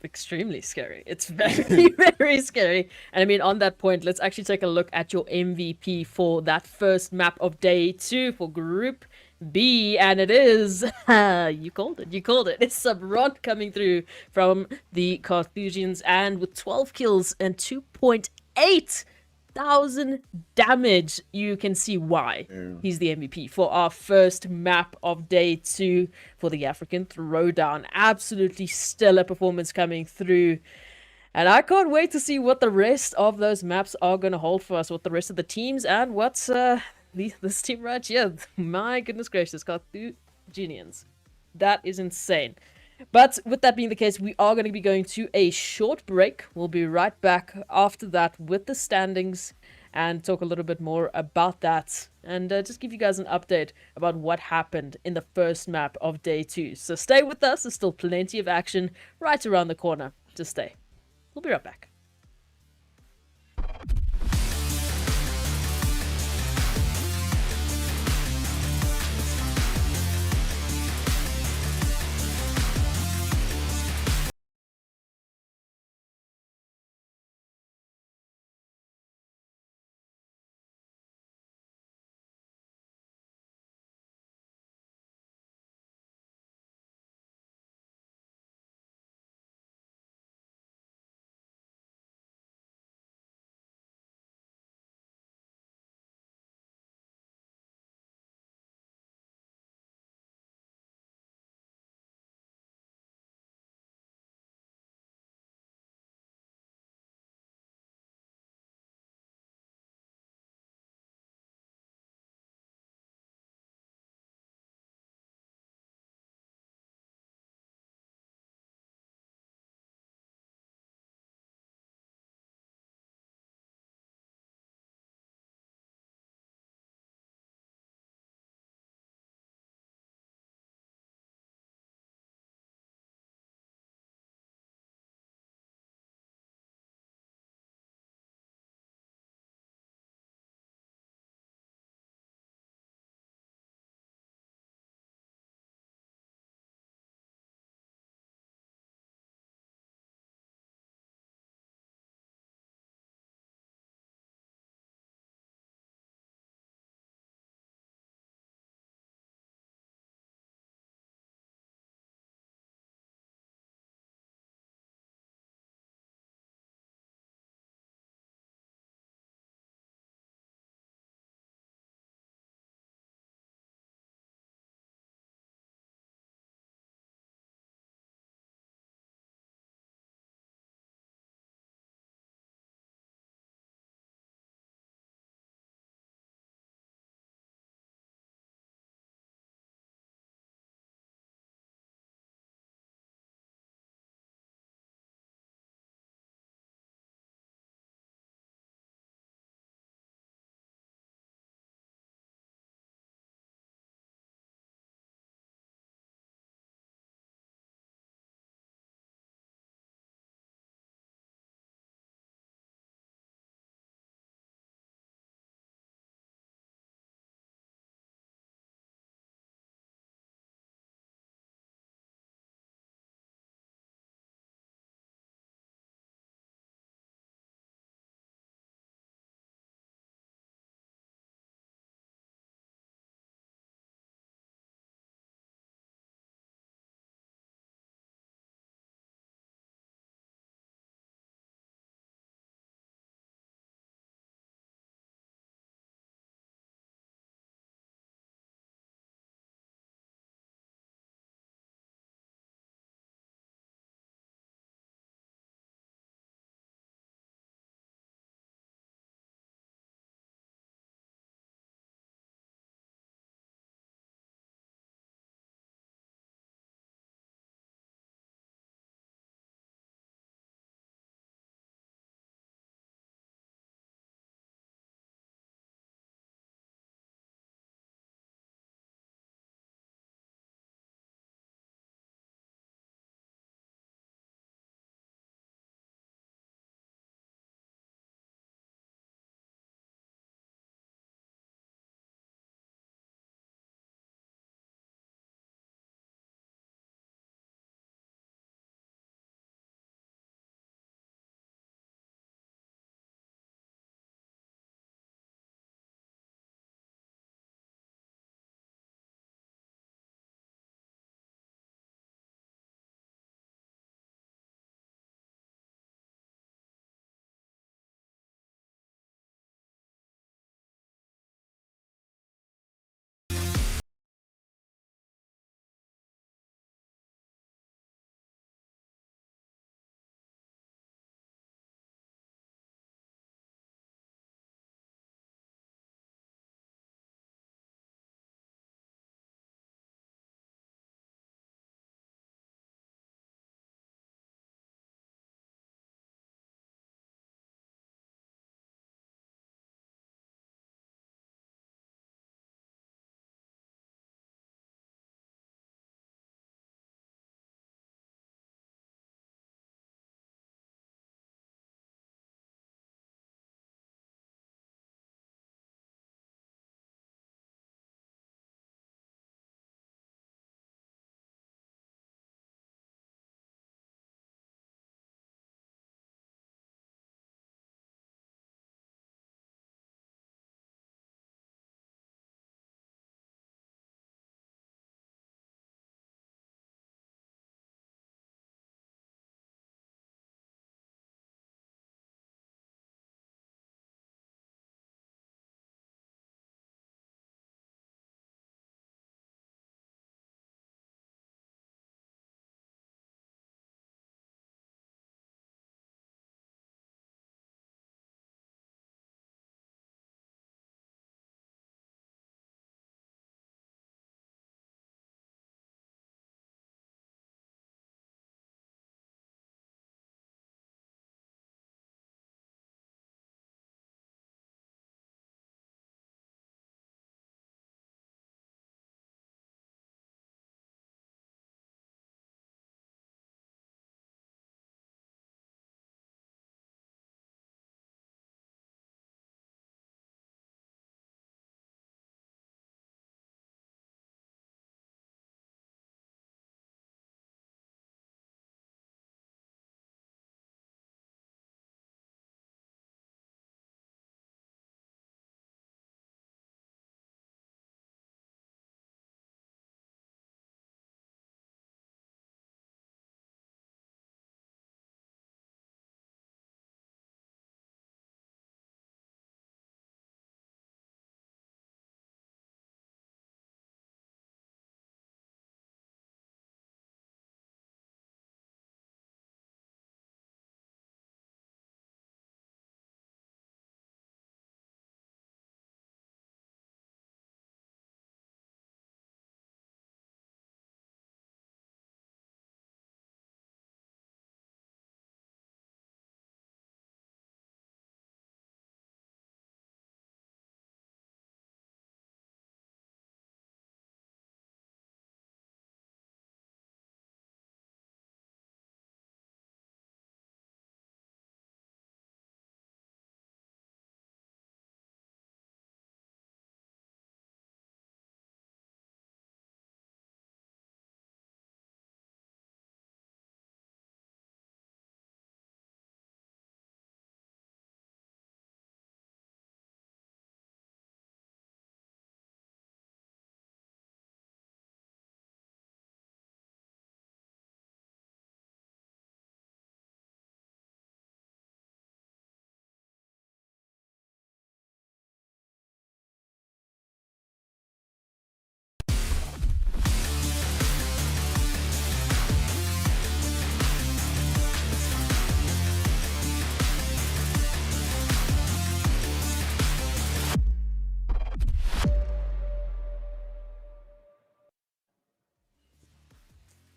extremely scary. It's very very scary. And I mean, on that point, let's actually take a look at your MVP for that first map of day 2 for Group B, and it is you called it. You called it. It's Subron coming through from the Carthusians, and with 12 kills and 2.8 thousand damage, you can see why he's the MVP for our first map of day 2 for the African Throwdown. Absolutely stellar performance coming through. And I can't wait to see what the rest of those maps are going to hold for us, what the rest of the teams, and what's this team right here. My goodness gracious, Carthaginians. That is insane. But with that being the case, we are going to be going to a short break. We'll be right back after that with the standings and talk a little bit more about that. And just give you guys an update about what happened in the first map of day 2. So stay with us. There's still plenty of action right around the corner. Just stay. We'll be right back.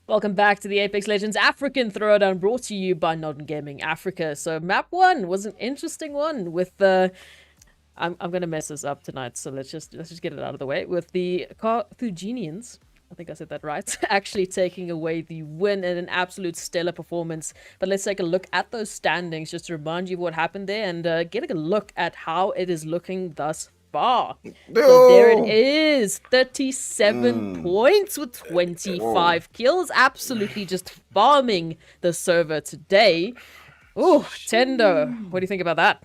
Welcome back to the Apex Legends African Throwdown, brought to you by NODWIN Gaming Africa. So map 1 was an interesting one with the... I'm gonna mess this up tonight, so let's just get it out of the way. With the Carthaginians, I think I said that right, actually taking away the win in an absolute stellar performance. But let's take a look at those standings just to remind you what happened there and getting a look at how it is looking thus far. So there it is, 37 points with 25 kills. Absolutely just farming the server today. Oh, Tendo, what do you think about that?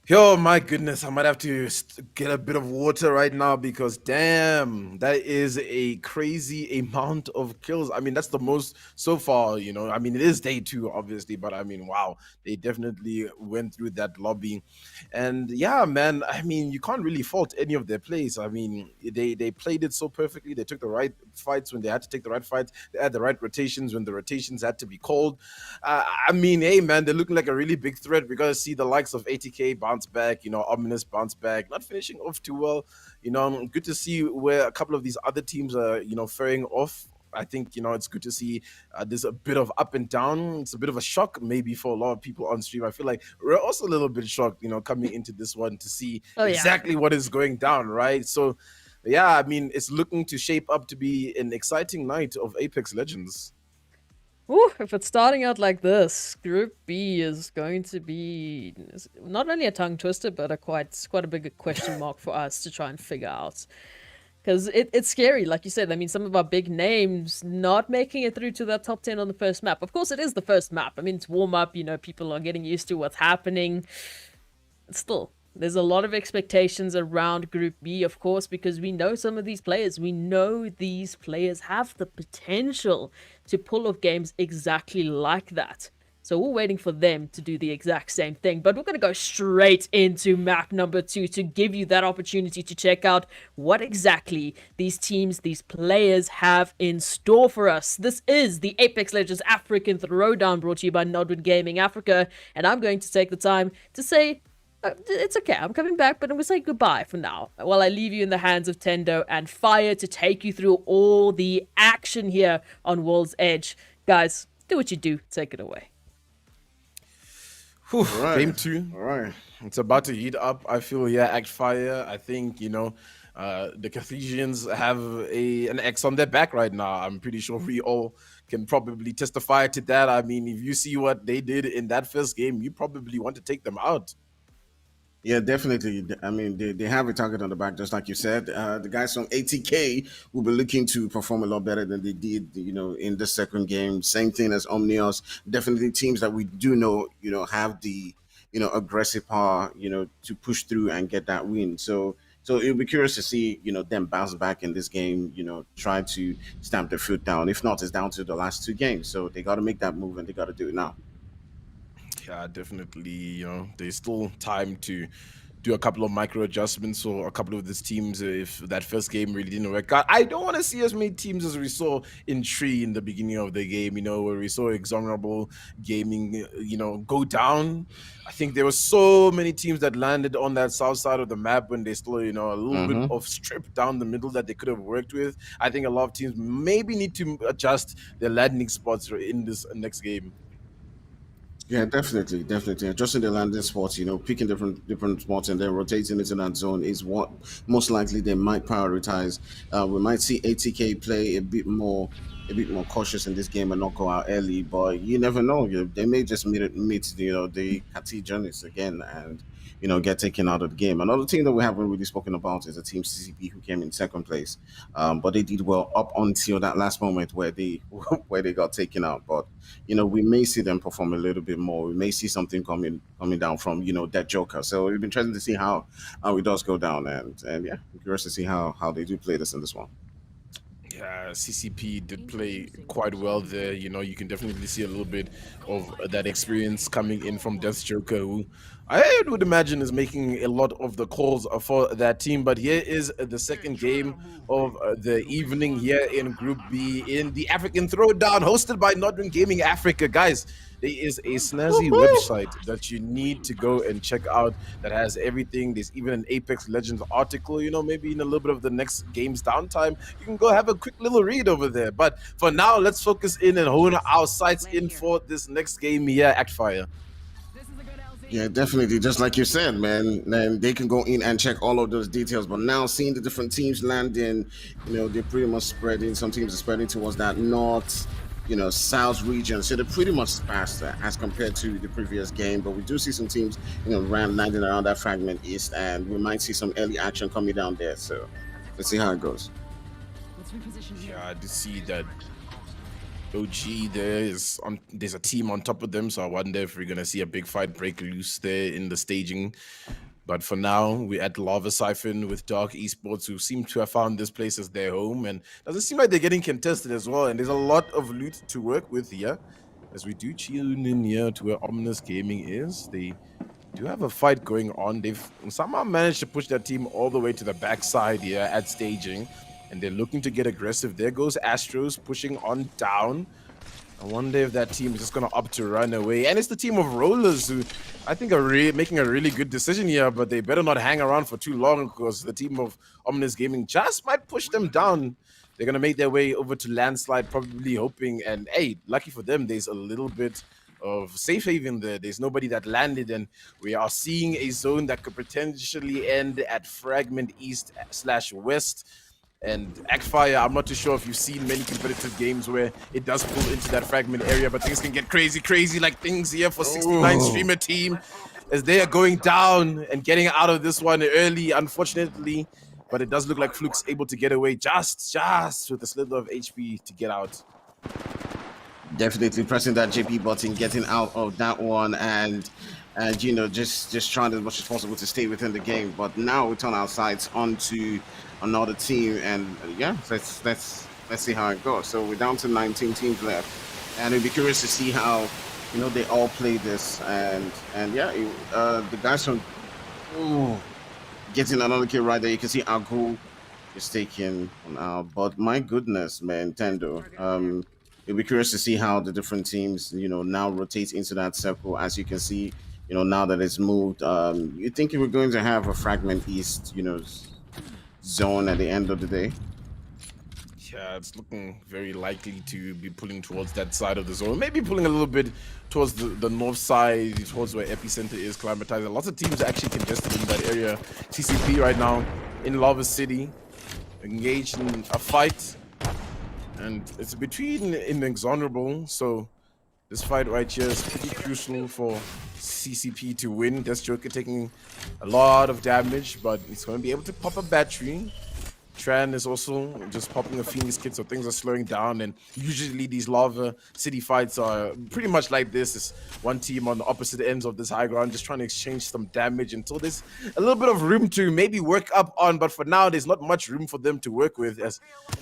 Yo, my goodness, I might have to get a bit of water right now because damn, that is a crazy amount of kills. I mean, that's the most so far, you know. I mean, it is day 2, obviously, but I mean, wow, they definitely went through that lobby. And yeah, man, I mean, you can't really fault any of their plays. I mean, they played it so perfectly. They took the right fights when they had to take the right fights. They had the right rotations when the rotations had to be called. I mean, hey, man, they're looking like a really big threat. We're going to see the likes of ATK bounce back, you know, Ominous bounce back, not finishing off too well. You know, good to see where a couple of these other teams are, you know, faring off. I think, you know, it's good to see there's a bit of up and down. It's a bit of a shock maybe for a lot of people on stream. I feel like we're also a little bit shocked, you know, coming into this one to see exactly what is going down, right? So, yeah, I mean, it's looking to shape up to be an exciting night of Apex Legends. Ooh, if it's starting out like this, Group B is going to be not only a tongue twister, but quite a big question mark for us to try and figure out. Because it's scary, like you said. I mean, some of our big names not making it through to that top 10 on the first map. Of course, it is the first map. I mean, it's warm up, you know, people are getting used to what's happening. Still, there's a lot of expectations around Group B, of course, because we know some of these players. We know these players have the potential to pull off games exactly like that. So we're waiting for them to do the exact same thing. But we're going to go straight into map number 2 to give you that opportunity to check out what exactly these teams, these players have in store for us. This is the Apex Legends African Throwdown, brought to you by NODWIN Gaming Africa. And I'm going to take the time to say... it's okay, I'm coming back, but I'm going to say goodbye for now, while I leave you in the hands of Tendo and Fire to take you through all the action here on World's Edge. Guys, do what you do. Take it away. Whew, right. Game 2. All right. It's about to heat up. I feel, yeah, Act Fire. I think, you know, the Carthaginians have an X on their back right now. I'm pretty sure we all can probably testify to that. I mean, if you see what they did in that first game, you probably want to take them out. Yeah, definitely. I mean, they have a target on the back, just like you said. The guys from ATK will be looking to perform a lot better than they did, you know, in the second game. Same thing as Omnios. Definitely teams that we do know, you know, have the, you know, aggressive power, you know, to push through and get that win. So it'll be curious to see, you know, them bounce back in this game, you know, try to stamp their foot down. If not, it's down to the last 2 games. So they got to make that move and they got to do it now. Yeah, definitely. You know, there's still time to do a couple of micro adjustments for a couple of these teams if that first game really didn't work out. I don't want to see as many teams as we saw in Tree in the beginning of the game, you know, where we saw Exhonorable Gaming, you know, go down. I think there were so many teams that landed on that south side of the map when they still, you know, a little bit of strip down the middle that they could have worked with. I think a lot of teams maybe need to adjust their landing spots in this next game. Yeah, definitely. Adjusting the landing spots, you know, picking different spots and then rotating into that zone is what most likely they might prioritize. We might see ATK play a bit more cautious in this game and not go out early, but you never know. They may just meet you know, the Carthaginians again and, you know, get taken out of the game. Another team that we haven't really spoken about is the team CCP, who came in second place, but they did well up until that last moment where they got taken out. But you know, we may see them perform a little bit more. We may see something coming down from, you know, that Joker. So it'll be interesting to see how it does go down, and yeah, I'm curious to see how they do play this in this one. Yeah, CCP did play quite well there. You know, you can definitely see a little bit of that experience coming in from Death Joker, who I would imagine is making a lot of the calls for that team. But here is the second game of the evening here in Group B in the African Throwdown, hosted by NODWIN Gaming Africa. Guys, there is a snazzy website that you need to go and check out that has everything. There's even an Apex Legends article, maybe in a little bit of the next game's downtime. You can go have a quick little read over there. But for now, let's focus in and hone our sights in for this next game here, Actfire. Yeah, definitely. Just like you said, man, then they can go in and check all of those details. But now seeing the different teams landing, they're pretty much spreading. Some teams are spreading towards that north, south region. So they're pretty much sparse as compared to the previous game. But we do see some teams, landing around that fragment east, and we might see some early action coming down there. So let's see how it goes. Yeah, I do see that OG there's a team on top of them, so I wonder if we're gonna see a big fight break loose there in the staging. But for now, we're at Lava Siphon with Dark Esports, who seem to have found this place as their home, and doesn't seem like they're getting contested as well. And there's a lot of loot to work with here, as we do tune in here to where NODWIN Gaming is. They do have a fight going on. They've somehow managed to push their team all the way to the backside here at staging, and they're looking to get aggressive. There goes Astros pushing on down. I wonder if that team is just going to opt to run away. And it's the team of Rollers who I think are making a really good decision here, but they better not hang around for too long because the team of NODWIN Gaming just might push them down. They're going to make their way over to Landslide, probably hoping, and hey, lucky for them, there's a little bit of safe haven there. There's nobody that landed, and we are seeing a zone that could potentially end at Fragment East/West. And Actfire, I'm not too sure if you've seen many competitive games where it does pull into that fragment area, but things can get crazy like things here for 69 streamer team as they are going down and getting out of this one early, unfortunately. But it does look like Fluke's able to get away just with a slither of HP to get out. Definitely pressing that JP button, getting out of that one, and just trying as much as possible to stay within the game. But now we turn our sights onto another team, and yeah, let's see how it goes. So we're down to 19 teams left, and it'll be curious to see how they all play this. And yeah, the guys from getting another kill right there. You can see Agu is taking one out, but my goodness, man, Tendo. It'll be curious to see how the different teams, now rotate into that circle. As you can see, now that it's moved, you think we're going to have a Fragment East, zone at the end of the day? Yeah, it's looking very likely to be pulling towards that side of the zone. Maybe pulling a little bit towards the north side, towards where Epicenter is, Climatizer. Lots of teams are actually congested in that area. CCP right now in Lava City, engaged in a fight. And it's between Inexorable, so this fight right here is pretty crucial for CCP to win. Death Joker taking a lot of damage, but he's going to be able to pop a battery. Tran is also just popping a Phoenix kit, so things are slowing down. And usually these Lava City fights are pretty much like this. It's one team on the opposite ends of this high ground just trying to exchange some damage until there's a little bit of room to maybe work up on. But for now, there's not much room for them to work with, as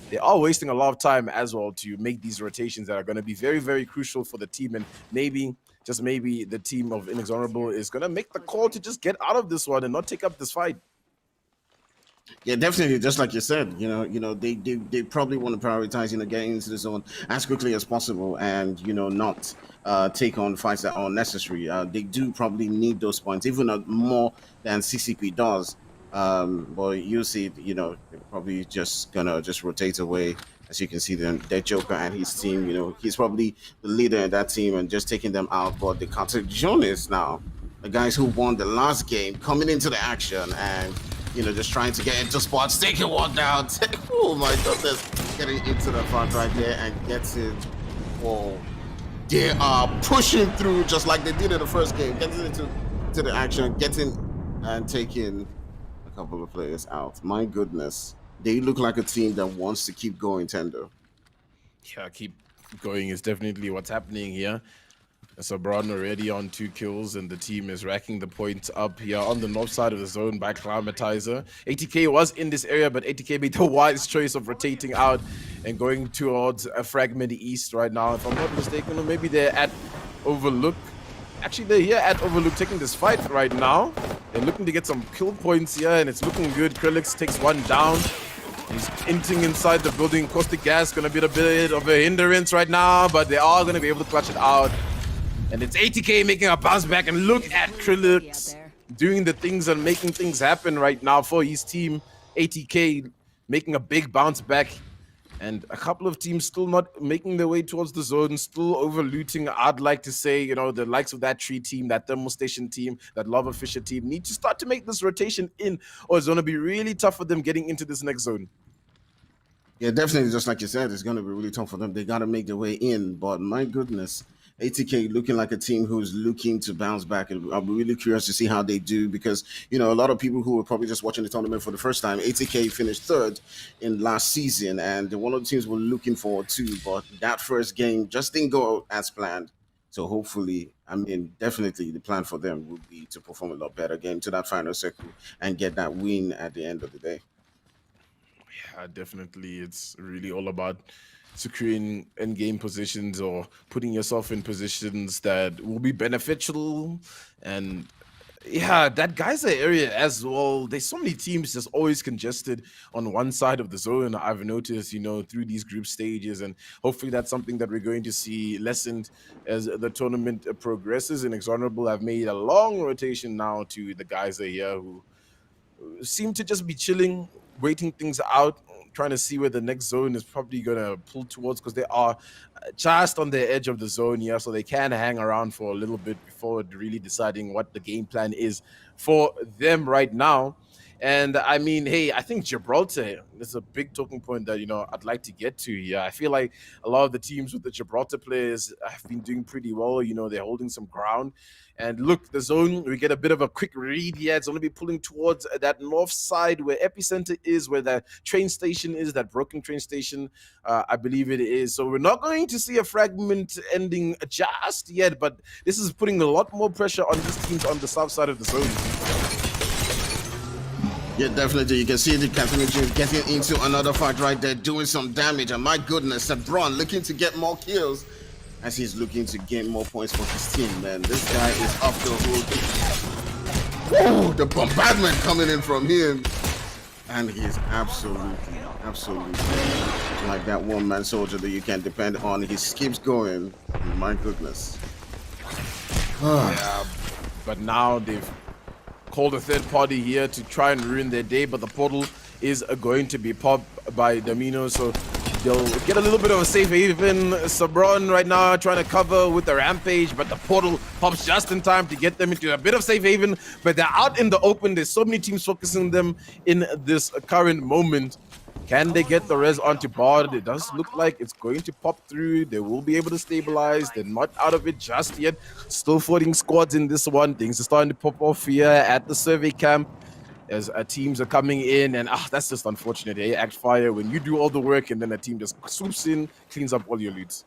they are wasting a lot of time as well to make these rotations that are going to be very, very crucial for the team. And maybe, just maybe, the team of Inexorable is going to make the call to just get out of this one and not take up this fight. Yeah, definitely. Just like you said, they probably want to prioritize, getting into the zone as quickly as possible, and not take on fights that are unnecessary. They do probably need those points, even more than CCP does. But you see, they're probably just gonna rotate away. As you can see, their Joker and his team, he's probably the leader in that team and just taking them out. But the Cartagonis now, the guys who won the last game, coming into the action and just trying to get into spots, taking one down. Oh my goodness, getting into the front right there and getting. Whoa, they are pushing through just like they did in the first game, getting into the action, getting and taking a couple of players out. My goodness, they look like a team that wants to keep going, Tendo. Yeah, keep going is definitely what's happening here. So Brown already on 2 kills, and the team is racking the points up here on the north side of the zone by Climatizer. ATK was in this area, but ATK made the wise choice of rotating out and going towards a Fragment East right now. If I'm not mistaken, or maybe they're at Overlook. Actually, they're here at Overlook taking this fight right now. They're looking to get some kill points here, and it's looking good. Krillix takes one down. He's inting inside the building. Caustic Gas going to be a bit of a hindrance right now, but they are going to be able to clutch it out. And it's ATK making a bounce back, and look at Krillix doing the things and making things happen right now for his team. ATK making a big bounce back, and a couple of teams still not making their way towards the zone, still over looting. I'd like to say, you know, the likes of that Tree team, that Thermal Station team, that Lava Fisher team need to start to make this rotation in, or it's going to be really tough for them getting into this next zone. Yeah, definitely. Just like you said, it's going to be really tough for them. They got to make their way in. But my goodness, ATK looking like a team who's looking to bounce back. And I'm really curious to see how they do because, you know, a lot of people who were probably just watching the tournament for the first time, ATK finished third in last season. And one of the teams we're looking forward to. But that first game just didn't go as planned. So hopefully, I mean, definitely the plan for them would be to perform a lot better, get into that final circle and get that win at the end of the day. Yeah, definitely. It's really all about securing end-game positions or putting yourself in positions that will be beneficial. And yeah, that Geyser area as well. There's so many teams just always congested on one side of the zone. I've noticed, you know, through these group stages, and hopefully that's something that we're going to see lessened as the tournament progresses. And Exonerable have made a long rotation now to the Geyser here, who seem to just be chilling, waiting things out, trying to see where the next zone is probably going to pull towards, because they are just on the edge of the zone here, so they can hang around for a little bit before really deciding what the game plan is for them right now. And I mean, hey, I think Gibraltar is a big talking point that, you know, I'd like to get to here. I feel like a lot of the teams with the Gibraltar players have been doing pretty well. You know, they're holding some ground. And look, the zone, we get a bit of a quick read here. It's going to be pulling towards that north side where Epicenter is, where that train station is, that broken train station, I believe it is. So we're not going to see a fragment ending just yet, but this is putting a lot more pressure on these teams on the south side of the zone. Yeah, definitely. You can see the Captain getting into another fight right there, doing some damage. And my goodness, Sebron looking to get more kills as he's looking to gain more points for his team, man. This guy is off the hook. Whoa, the bombardment coming in from him. And he is absolutely like that one-man soldier that you can depend on. He keeps going. My goodness. Yeah, but now they've called a third party here to try and ruin their day, but the portal is going to be popped by Domino, so they'll get a little bit of a safe haven. Sabron right now trying to cover with the rampage, but the portal pops just in time to get them into a bit of safe haven, but they're out in the open. There's so many teams focusing them in this current moment. Can they get the res onto Bard? It does look like it's going to pop through. They will be able to stabilize. They're not out of it just yet. Still 14 squads in this one. Things are starting to pop off here at the survey camp as teams are coming in. And that's just unfortunate. Hey, Act Fire, when you do all the work and then a team just swoops in, cleans up all your loot.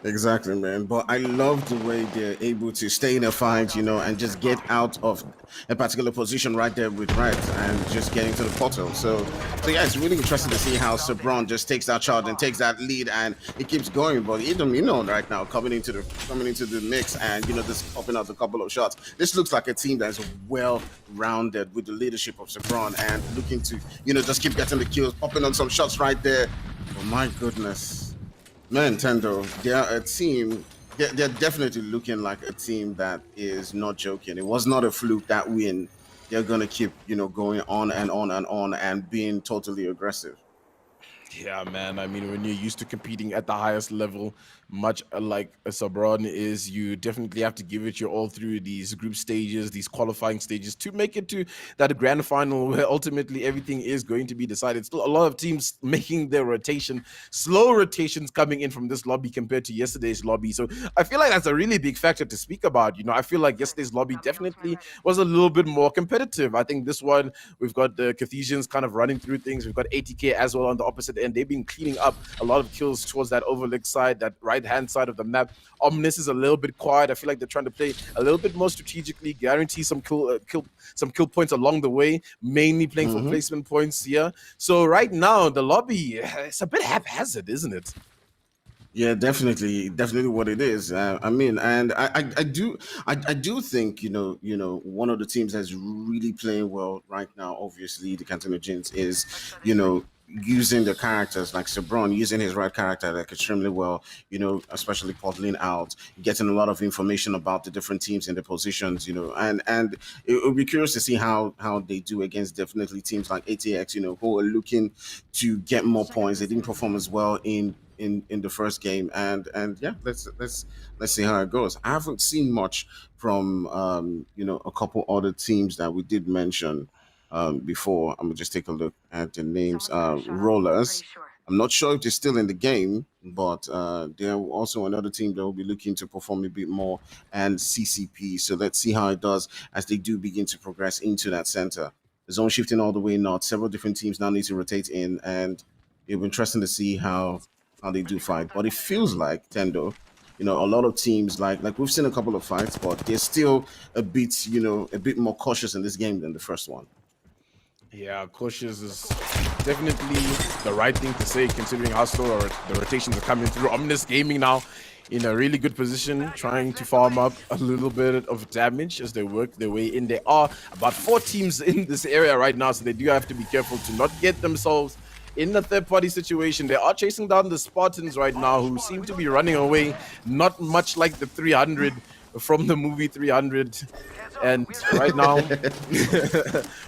Exactly, man. But I love the way they're able to stay in a fight, you know, and just get out of a particular position right there with Red and just get into the portal. So yeah, it's really interesting to see how Sebron just takes that charge and takes that lead, and it keeps going. But even, you know, right now coming into the mix and, you know, just popping out a couple of shots. This looks like a team that's well-rounded with the leadership of Sebron and looking to, you know, just keep getting the kills, popping on some shots right there. Oh my goodness. Man, Nintendo, they're a team. They're definitely looking like a team that is not joking. It was not a fluke, that win. They're gonna keep, you know, going on and on and on and being totally aggressive. Yeah, man. I mean, when you're used to competing at the highest level, much like a Sabron is, you definitely have to give it your all through these group stages, these qualifying stages, to make it to that grand final where ultimately everything is going to be decided. Still a lot of teams making their rotation, slow rotations coming in from this lobby compared to yesterday's lobby. So I feel like that's a really big factor to speak about. You know, I feel like yesterday's lobby definitely was a little bit more competitive. I think this one, we've got the Cartesians kind of running through things. We've got ATK as well on the opposite end. They've been cleaning up a lot of kills towards that overlook side, that right-hand side of the map. Omnis is a little bit quiet. I feel like they're trying to play a little bit more strategically, guarantee some kill points along the way, mainly playing for placement points here. So right now, the lobby, it's a bit haphazard, isn't it? Yeah, definitely what it is. I mean, and I do think, you know, one of the teams that's really playing well right now, obviously the Cartesians, is, you know, using the characters like Sebron, using his right character like extremely well, especially Portland out, getting a lot of information about the different teams and the positions, and it will be curious to see how they do against definitely teams like ATX, who are looking to get more points. They didn't perform as well in the first game, and yeah, let's see how it goes. I haven't seen much from a couple other teams that we did mention before. I'm gonna just take a look at the names. Rollers. I'm not sure if they're still in the game, but they're also another team that will be looking to perform a bit more, and CCP. So let's see how it does as they do begin to progress into that center. The zone shifting all the way north. Several different teams now need to rotate in, and it'll be interesting to see how they do fight. But it feels like Tendo, a lot of teams like we've seen a couple of fights, but they're still a bit more cautious in this game than the first one. Yeah, cautious is definitely the right thing to say, considering how slow the rotations are coming through. Ominous Gaming now in a really good position, trying to farm up a little bit of damage as they work their way in. There are about 4 teams in this area right now, so they do have to be careful to not get themselves in a third-party situation. They are chasing down the Spartans right now, who seem to be running away, not much like the 300 from the movie 300. And right now,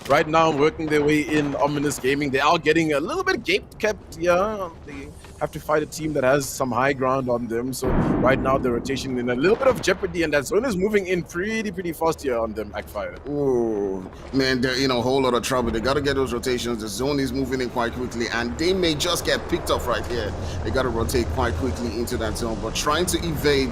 right now, working their way in Ominous Gaming, they are getting a little bit gate kept. Yeah, they have to fight a team that has some high ground on them. So right now, the rotation in a little bit of jeopardy, and that zone is moving in pretty fast here on them. Backfire. Oh man, they're in a whole lot of trouble. They got to get those rotations. The zone is moving in quite quickly, and they may just get picked off right here. They got to rotate quite quickly into that zone, but trying to evade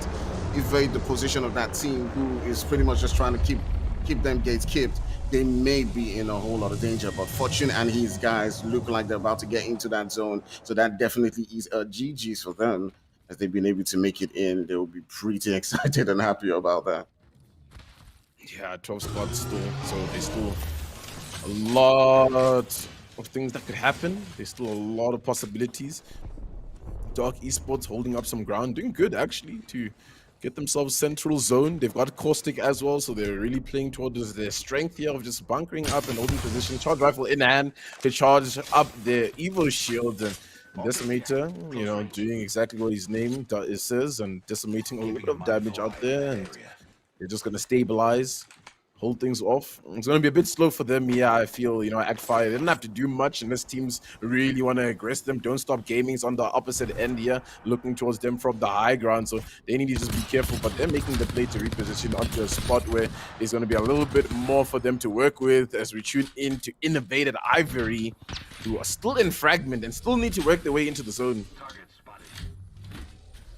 the position of that team who is pretty much just trying to keep them gates kept. They may be in a whole lot of danger, but Fortune and his guys look like they're about to get into that zone, so that definitely is a GG's for them. As they've been able to make it in, they will be pretty excited and happy about that. Yeah, 12 spots still, so there's still a lot of things that could happen. There's still a lot of possibilities. Dark Esports holding up some ground, doing good actually to get themselves central zone. They've got Caustic as well, so they're really playing towards their strength here of just bunkering up and holding position. Charge rifle in hand to charge up their Evo shield. And Decimator, doing exactly what his name says, and decimating a little bit of damage out there. And they're just going to stabilize, hold things off. It's going to be a bit slow for them. Yeah, I feel, Act Fire, they don't have to do much unless teams really want to aggress them. Don't Stop Gaming's on the opposite end here, looking towards them from the high ground. So they need to just be careful, but they're making the play to reposition onto a spot where there's going to be a little bit more for them to work with as we tune into Innovated Ivory, who are still in Fragment and still need to work their way into the zone.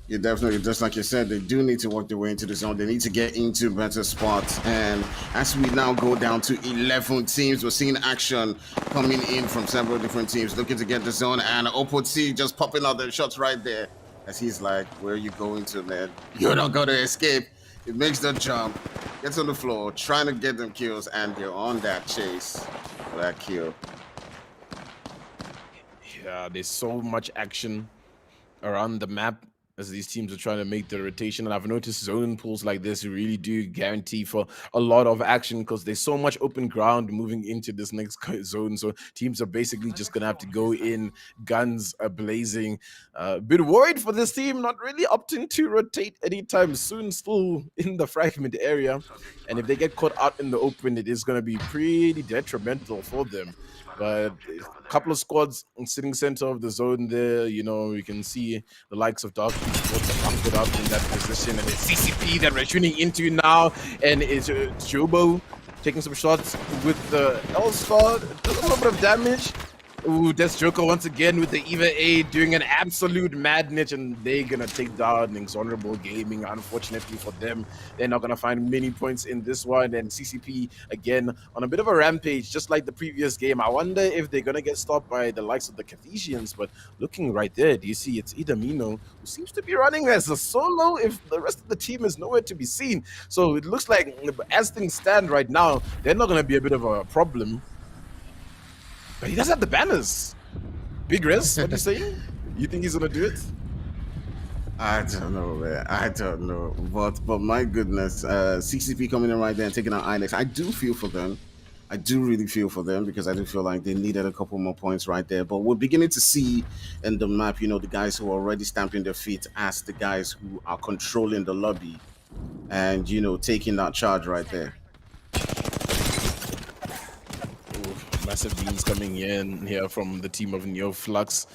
Yeah, definitely. Just like you said, they do need to work their way into the zone. They need to get into better spots. And as we now go down to 11 teams, we're seeing action coming in from several different teams looking to get the zone. And Opoti just popping out their shots right there. As he's like, where are you going to, man? You're not going to escape. It makes the jump, gets on the floor, trying to get them kills. And they're on that chase for that kill. Yeah, there's so much action around the map as these teams are trying to make the rotation. And I've noticed zone pools like this really do guarantee for a lot of action because there's so much open ground moving into this next zone. So teams are basically just going to have to go in guns blazing. A bit worried for this team, not really opting to rotate anytime soon, still in the fragment area. And if they get caught out in the open, it is going to be pretty detrimental for them. But a couple of squads sitting center of the zone there, you can see the likes of Dark Esports are bunkered up in that position. And it's CCP that we're tuning into now. And it's Jobo taking some shots with the L-Star. Does a little bit of damage. Ooh, Death Joker once again with the Eva A doing an absolute madness, and they're gonna take down NODWIN Gaming. Unfortunately for them, they're not gonna find many points in this one. And CCP again on a bit of a rampage, just like the previous game. I wonder if they're gonna get stopped by the likes of the Cartesians. But looking right there, do you see it's Idamino who seems to be running as a solo if the rest of the team is nowhere to be seen. So it looks like as things stand right now, they're not gonna be a bit of a problem. But he doesn't have the banners. Big Riz, what are you saying? You think he's gonna do it? I don't know, man. I don't know. But my goodness, CCP coming in right there and taking out Inex. I do feel for them. I do really feel for them because I do feel like they needed a couple more points right there. But we're beginning to see in the map, you know, the guys who are already stamping their feet as the guys who are controlling the lobby and, you know, taking that charge right there. Massive beams coming in here from the team of NeoFlux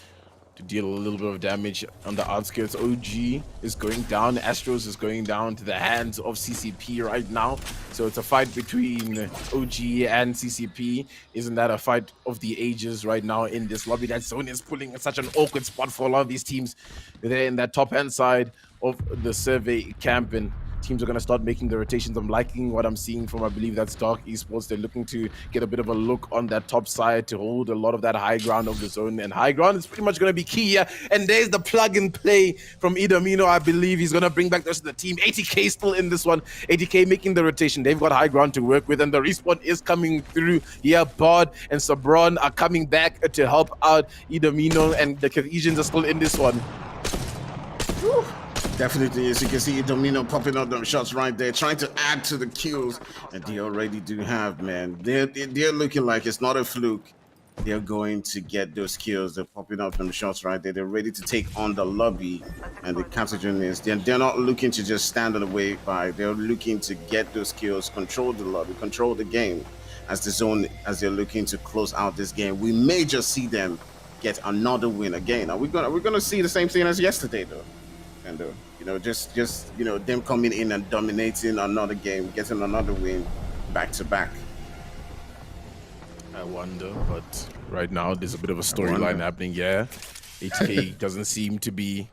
to deal a little bit of damage on the outskirts. OG is going down. Astros is going down to the hands of CCP right now. So it's a fight between OG and CCP. Isn't that a fight of the ages right now in this lobby? That zone is pulling in such an awkward spot for a lot of these teams. They're in that top hand side of the survey camp, and teams are going to start making the rotations. I'm liking what I'm seeing from, I believe that's Dark Esports. They're looking to get a bit of a look on that top side to hold a lot of that high ground of the zone. And high ground is pretty much going to be key here. And there's the plug and play from Idamino. I believe he's going to bring back the rest of the team. 80K still in this one. 80K making the rotation. They've got high ground to work with. And the respawn is coming through. Yeah, Bod and Sabron are coming back to help out Idamino. And the Cartesians are still in this one. Whew. Definitely, as you can see, Domino popping up them shots right there, trying to add to the kills that they already do have, man. They're looking like it's not a fluke. They're going to get those kills. They're popping up them shots right there. They're ready to take on the lobby and the Cartesians. They're not looking to just stand on the way by. They're looking to get those kills, control the lobby, control the game as the zone, as they're looking to close out this game. We may just see them get another win again. Are we gonna see the same thing as yesterday though? And you know, just you know, them coming in and dominating another game, getting another win back to back. I wonder, but right now there's a bit of a storyline happening. Yeah, HK doesn't seem to be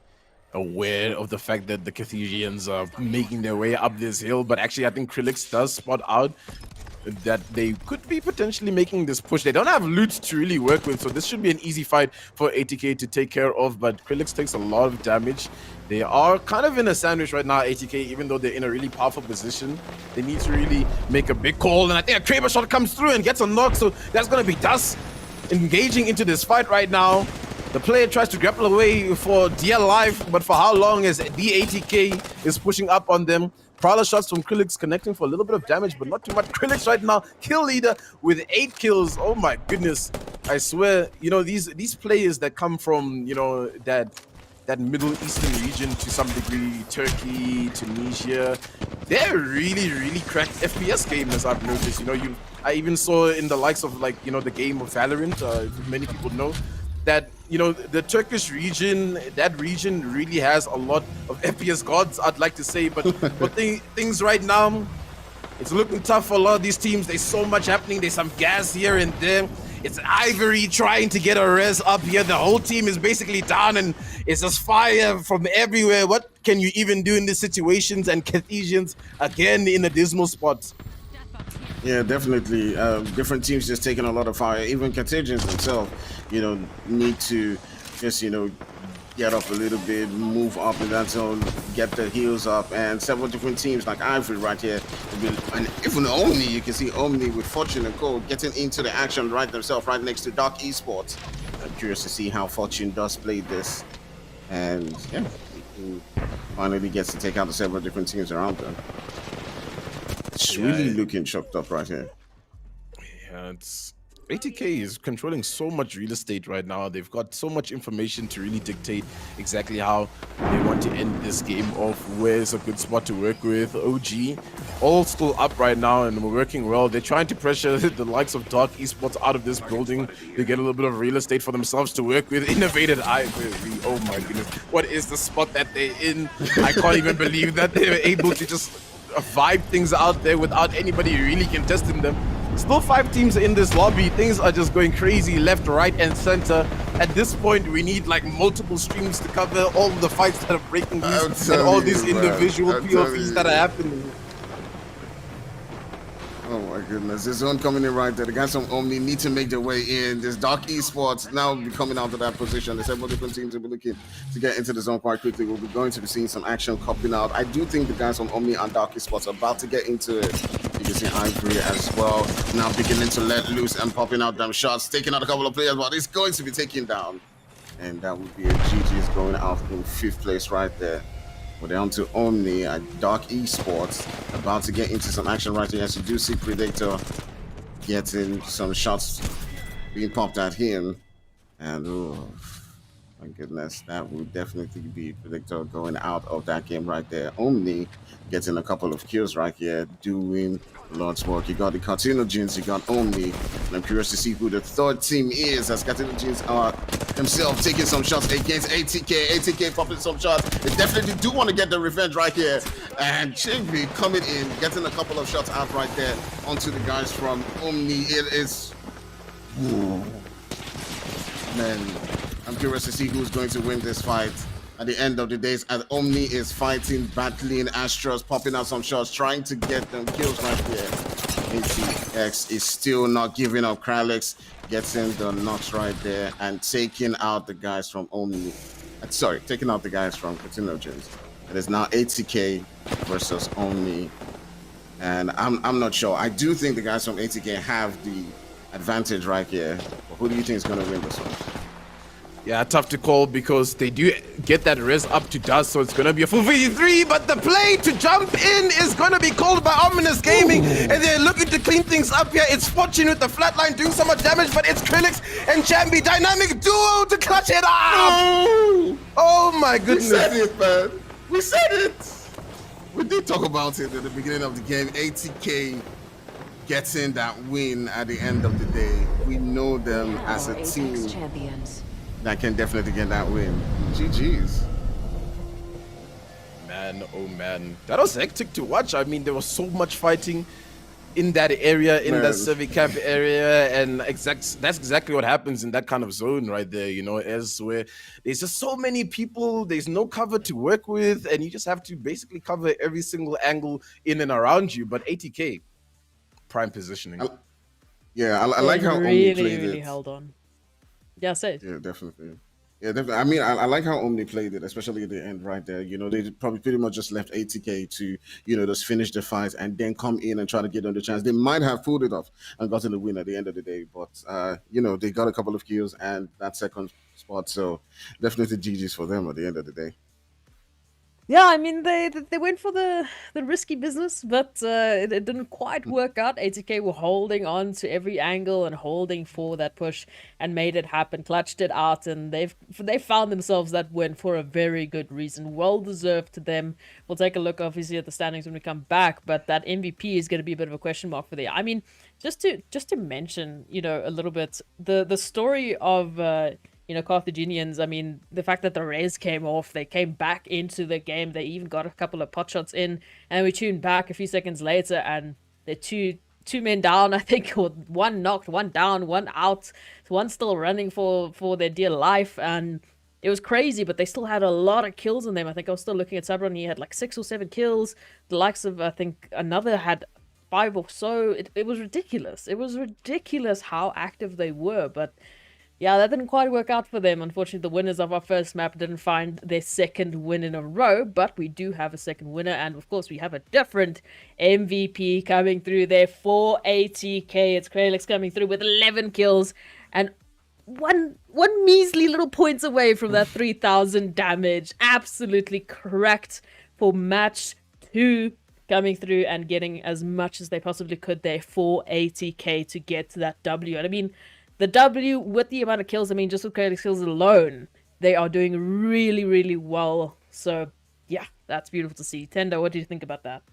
aware of the fact that the Cartesians are making their way up this hill, but actually I think Krillix does spot out that they could be potentially making this push. They don't have loot to really work with, so this should be an easy fight for ATK to take care of, but Krillix takes a lot of damage. They are kind of in a sandwich right now, ATK, even though they're in a really powerful position. They need to really make a big call, and I think a Kraber shot comes through and gets a knock, so that's going to be Dust engaging into this fight right now. The player tries to grapple away for dear life, but for how long as the ATK is pushing up on them. Prowler shots from Krillix connecting for a little bit of damage, but not too much. Krillix right now, kill leader with 8 kills. Oh my goodness. I swear, you know, these players that come from, you know, that Middle Eastern region to some degree, Turkey, Tunisia, they're really cracked FPS gamers, I've noticed. You know, I even saw in the likes of, like, you know, the game of Valorant, many people know that, you know, the Turkish region, that region really has a lot of FPS gods, I'd like to say, but things right now, it's looking tough for a lot of these teams. There's so much happening. There's some gas here and there. It's Ivory trying to get a res up here. The whole team is basically down, and it's just fire from everywhere. What can you even do in these situations? And Cartesians again in a dismal spot. Yeah, definitely. Different teams just taking a lot of fire. Even Cartesians themselves, you know, need to just, you know, get up a little bit, move up in that zone, get the heels up, and several different teams like Ivory right here, and even Omni, you can see Omni with Fortune and Co getting into the action right themselves, right next to Dark Esports. I'm curious to see how Fortune does play this, and yeah, he finally gets to take out the several different teams around them. It's really looking choked up right here. Yeah, it's ATK is controlling so much real estate right now. They've got so much information to really dictate exactly how they want to end this game off. Where's a good spot to work with? OG, all still up right now and we're working well. They're trying to pressure the likes of Dark Esports out of this building to get a little bit of real estate for themselves to work with. Innovated Ivory. Oh my goodness. What is the spot that they're in? I can't even believe that they were able to just vibe things out there without anybody really contesting them. Still 5 teams in this lobby. Things are just going crazy left, right, and center. At this point, we need like multiple streams to cover all the fights that are breaking loose and all these individual POVs that are happening. Oh my goodness, there's one coming in right there. The guys from Omni need to make their way in. There's Dark Esports now be coming out of that position. There's several different teams will be looking to get into the zone quite quickly. We'll be going to be seeing some action popping out. I do think the guys from Omni and Dark Esports are about to get into it. You can see Ivory as well now beginning to let loose and popping out them shots, taking out a couple of players, but it's going to be taken down. And that would be a GG's going out in 5th place right there. We're down to Omni at Dark Esports, about to get into some action right here. As you do see Predator getting some shots being popped at him. And oh, my goodness, that would definitely be predictor going out of that game right there. Omni getting a couple of kills right here, doing lots of work. You got the Carcinogens, you got Omni. And I'm curious to see who the third team is, as Carcinogens are himself taking some shots against ATK. ATK popping some shots. They definitely do want to get the revenge right here. And Chingvi coming in, getting a couple of shots out right there onto the guys from Omni. It is... Ooh. Man, I'm curious to see who's going to win this fight at the end of the days. And Omni is fighting, battling Astros, popping out some shots, trying to get them kills right here. ATX is still not giving up. Kralex getting the knocks right there and taking out the guys from Omni. Sorry, taking out the guys from Carcinogens. It is now ATK versus Omni. And I'm not sure. I do think the guys from ATK have the advantage right here. But who do you think is going to win this one? Yeah, tough to call because they do get that res up to dust, so it's going to be a full 3, but the play to jump in is going to be called by Ominous Gaming, and they're looking to clean things up here. It's Fortune with the flatline doing so much damage, but it's Krillix and Jambi, dynamic duo to clutch it up! Oh my goodness. We said it, man. We said it. We did talk about it at the beginning of the game. ATK getting that win at the end of the day. We know them as a team champions that can definitely get that win. GG's. Man, oh man. That was hectic to watch. I mean, there was so much fighting in that area, in that survey camp area, and that's exactly what happens in that kind of zone right there, you know, as where there's just so many people, there's no cover to work with, and you just have to basically cover every single angle in and around you. But ATK, prime positioning. I like how Omni played really it. held on. Yeah, say it. Yeah, definitely. Yeah, definitely. I mean, I like how Omni played it, especially at the end right there. You know, they probably pretty much just left ATK to, you know, just finish the fight and then come in and try to get them the chance. They might have pulled it off and gotten the win at the end of the day, but, you know, they got a couple of kills and that second spot. So definitely GG's for them at the end of the day. Yeah, I mean, they went for the risky business, but it didn't quite work out. ATK were holding on to every angle and holding for that push and made it happen, clutched it out, and they found themselves that win for a very good reason. Well deserved to them. We'll take a look, obviously, at the standings when we come back, but that MVP is going to be a bit of a question mark for them. I mean, just to mention, you know, a little bit, the story of... you know, Carthaginians, I mean, the fact that the res came off, they came back into the game, they even got a couple of pot shots in, and we tuned back a few seconds later, and they're two men down, I think, or one knocked, one down, one out, one still running for their dear life, and it was crazy, but they still had a lot of kills on them. I think I was still looking at Sabron, he had like 6 or 7 kills, the likes of, I think, another had 5 or so. It was ridiculous. It was ridiculous how active they were, but... yeah, that didn't quite work out for them. Unfortunately, the winners of our first map didn't find their second win in a row, but we do have a second winner, and of course, we have a different MVP coming through there for ATK. It's Kralex coming through with 11 kills, and one measly little points away from that 3,000 damage. Absolutely correct for match 2. Coming through and getting as much as they possibly could there for ATK to get that W. And I mean... the W, with the amount of kills, I mean, just with Kralex kills alone, they are doing really, really well. So, yeah, that's beautiful to see. Tendo, what do you think about that?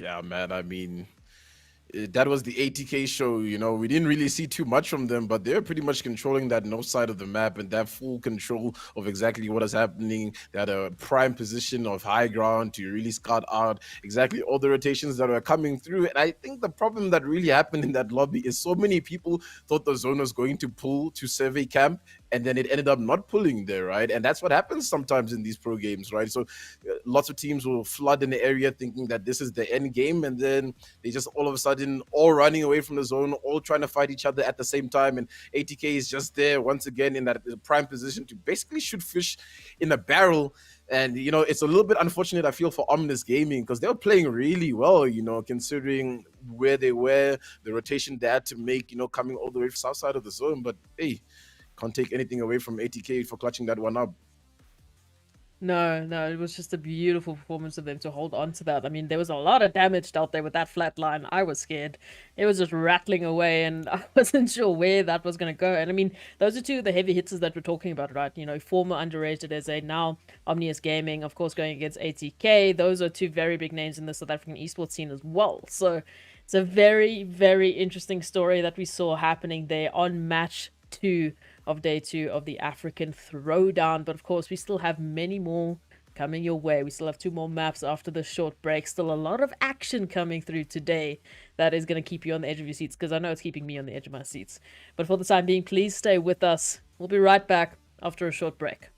Yeah, man, I mean... that was the ATK show, you know, we didn't really see too much from them, but they're pretty much controlling that north side of the map and that full control of exactly what is happening. They had a prime position of high ground to really scout out exactly all the rotations that are coming through. And I think the problem that really happened in that lobby is so many people thought the zone was going to pull to survey camp, and then it ended up not pulling there, right? And that's what happens sometimes in these pro games, right? So lots of teams will flood in the area thinking that this is the end game, and then they just all of a sudden all running away from the zone, all trying to fight each other at the same time, and ATK is just there once again in that prime position to basically shoot fish in a barrel. And, you know, it's a little bit unfortunate, I feel, for Ominous Gaming, because they were playing really well, you know, considering where they were, the rotation they had to make, you know, coming all the way from south side of the zone. But, hey, can't take anything away from ATK for clutching that one up. No, it was just a beautiful performance of them to hold on to that. I mean, there was a lot of damage dealt there with that flat line. I was scared. It was just rattling away, and I wasn't sure where that was going to go. And I mean, those are two of the heavy hitters that we're talking about, right? You know, former underrated as a now Omnius Gaming, of course, going against ATK. Those are two very big names in the South African esports scene as well. So it's a very, very interesting story that we saw happening there on match 2 of day 2 of the African Throwdown. But of course, we still have many more coming your way. We still have 2 more maps after this short break. Still a lot of action coming through today that is going to keep you on the edge of your seats, because I know it's keeping me on the edge of my seats. But for the time being, please stay with us. We'll be right back after a short break.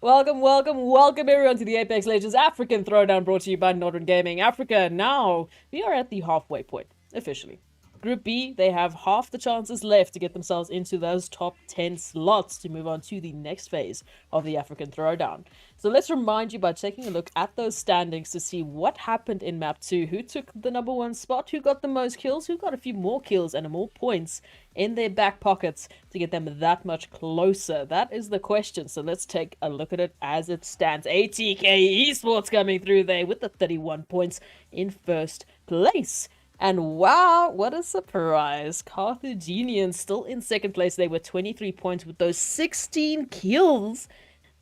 Welcome everyone to the Apex Legends African Throwdown, brought to you by NODWIN Gaming Africa. Now, we are at the halfway point, officially. Group B, they have half the chances left to get themselves into those top 10 slots to move on to the next phase of the African Throwdown. So let's remind you by taking a look at those standings to see what happened in map 2, who took the number 1 spot, who got the most kills, who got a few more kills and more points in their back pockets to get them that much closer. That is the question. So let's take a look at it as it stands. ATK Esports coming through there with the 31 points in first place. And wow, what a surprise. Carthaginians still in second place. They were 23 points with those 16 kills.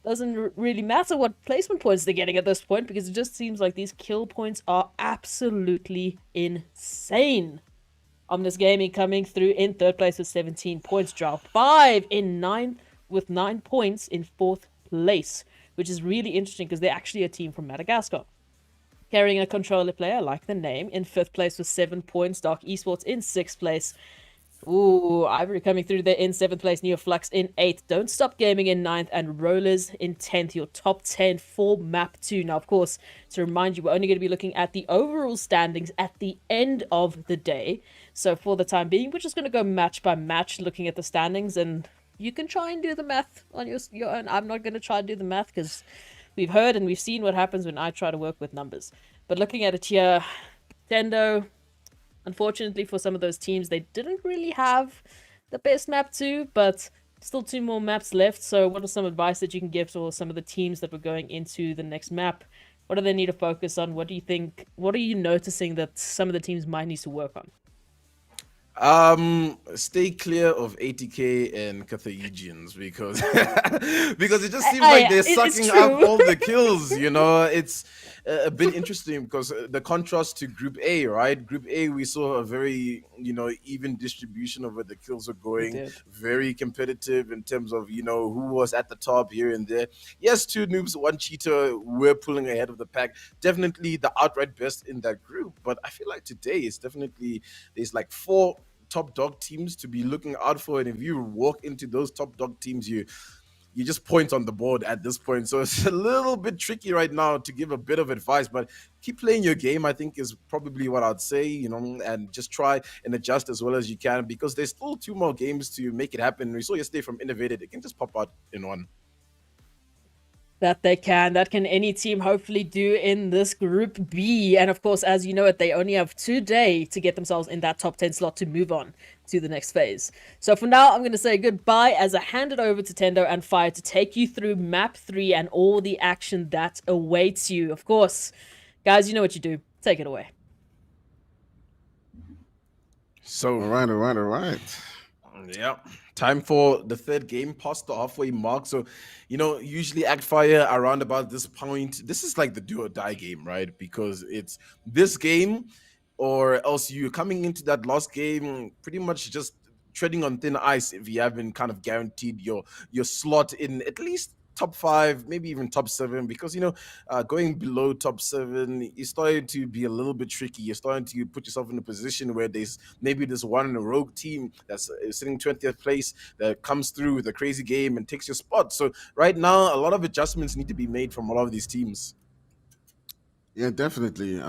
Doesn't really matter what placement points they're getting at this point, because it just seems like these kill points are absolutely insane. Omnis Gaming coming through in third place with 17 points. Draw 5 in 9 with 9 points in fourth place, which is really interesting because they're actually a team from Madagascar. Carrying a controller player, like the name, in 5th place with 7 points. Dark Esports in 6th place. Ooh, Ivory coming through there in 7th place. Neoflux in 8th. Don't Stop Gaming in 9th. And Rollers in 10th. Your top 10 for map 2. Now, of course, to remind you, we're only going to be looking at the overall standings at the end of the day. So for the time being, we're just going to go match by match looking at the standings. And you can try and do the math on your own. I'm not going to try and do the math because we've heard and we've seen what happens when I try to work with numbers. But looking at it here, Tendo, unfortunately for some of those teams, they didn't really have the best map 2, but still 2 more maps left. So what are some advice that you can give for some of the teams that were going into the next map? What do they need to focus on? What do you think? What are you noticing that some of the teams might need to work on? Stay clear of ATK and Carthaginians because because it just seems like they're sucking up all the kills. You know, it's a bit interesting because the contrast to Group A, right? Group A, we saw a very even distribution of where the kills are going, very competitive in terms of who was at the top here and there. Yes, 2 noobs, 1 cheater. We're pulling ahead of the pack. Definitely the outright best in that group. But I feel like today it's definitely there's like 4 top dog teams to be looking out for, and if you walk into those top dog teams, you just point on the board at this point. So it's a little bit tricky right now to give a bit of advice, but keep playing your game, I think, is probably what I'd say, and just try and adjust as well as you can, because there's still 2 more games to make it happen. We saw yesterday from Innovated, it can just pop out in one. That can any team hopefully do in this Group B. And of course, as you know it, they only have today to get themselves in that top 10 slot to move on to the next phase. So for now, I'm going to say goodbye as I hand it over to Tendo and Fire to take you through map 3 and all the action that awaits you. Of course, guys, you know what you do. Take it away. So, all right. Yeah. Time for the 3rd game past the halfway mark. So, usually Act Fire around about this point. This is like the do or die game, right? Because it's this game or else you're coming into that last game pretty much just treading on thin ice if you haven't kind of guaranteed your slot in at least top 5, maybe even top 7, because going below top 7 is starting to be a little bit tricky. You're starting to put yourself in a position where there's maybe this one rogue team that's sitting 20th place that comes through with a crazy game and takes your spot. So right now, a lot of adjustments need to be made from a lot of these teams. Yeah, definitely.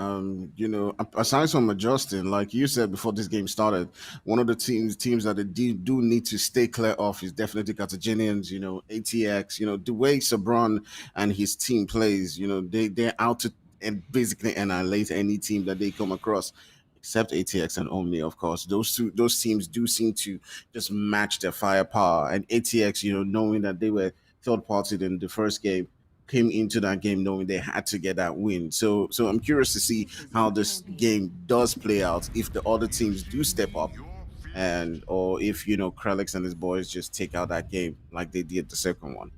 Aside from adjusting, like you said before this game started, one of the teams that they do need to stay clear of is definitely Carthaginians. ATX. The way Sabron and his team plays, they're out to and basically annihilate any team that they come across, except ATX and Omni, of course. Those teams do seem to just match their firepower. And ATX, knowing that they were third party in the first game, came into that game knowing they had to get that win. So I'm curious to see how this game does play out if the other teams do step up, or if Krelix and his boys just take out that game like they did the second one.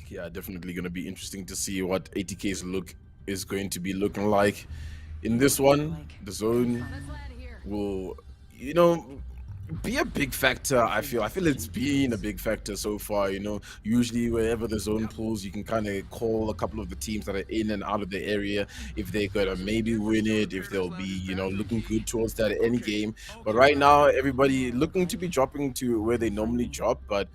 Yeah, definitely going to be interesting to see what ATK's look is going to be looking like in this one. The zone will be a big factor. I feel it's been a big factor so far. Usually wherever the zone pulls, you can kind of call a couple of the teams that are in and out of the area if they're gonna maybe win it, if they'll be looking good towards that any game. But right now, everybody looking to be dropping to where they normally drop. But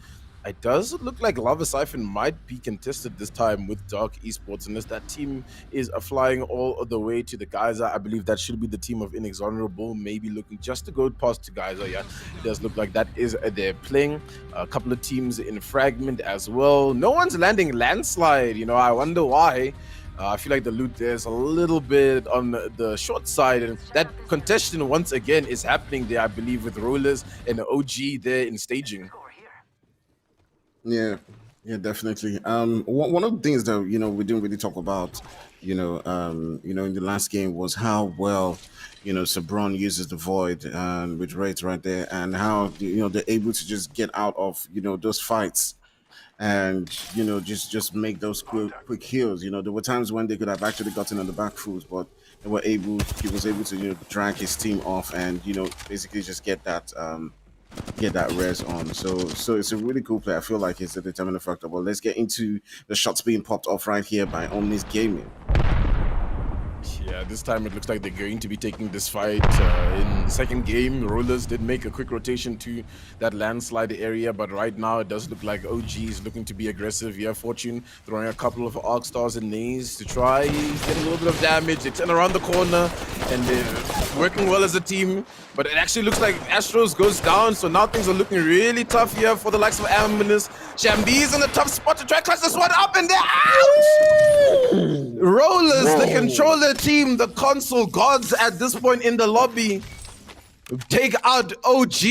It does look like Lava Siphon might be contested this time with Dark Esports, unless that team is flying all the way to the Geyser. I believe that should be the team of Inexorable, maybe looking just to go past to Geyser. Yeah, it does look like that is they're playing. A couple of teams in Fragment as well. No one's landing Landslide. You know, I wonder why. I feel like the loot there is a little bit on the short side, and that contention once again is happening there, I believe, with Rollers and OG there in staging. Yeah, yeah, definitely. One of the things that we didn't really talk about, in the last game was how well, Sabron uses the void and with Wraith right there, and how they're able to just get out of those fights and just make those quick heals. There were times when they could have actually gotten on the back foot, but he was able to drag his team off and basically just get that res on. So it's a really cool play. I feel like it's a determining factor. But let's get into the shots being popped off right here by Omnis Gaming. Yeah, this time it looks like they're going to be taking this fight in the second game. Rollers did make a quick rotation to that landslide area, but right now it does look like OG is looking to be aggressive here. Fortune throwing a couple of arc stars and nades to try get a little bit of damage. They turn around the corner and they're working well as a team, but it actually looks like Astros goes down, so now things are looking really tough here for the likes of Aminus. Shambi's in a tough spot to try to clutch this one up, and they're out! Rollers, the controller team, the console gods at this point in the lobby, take out OG.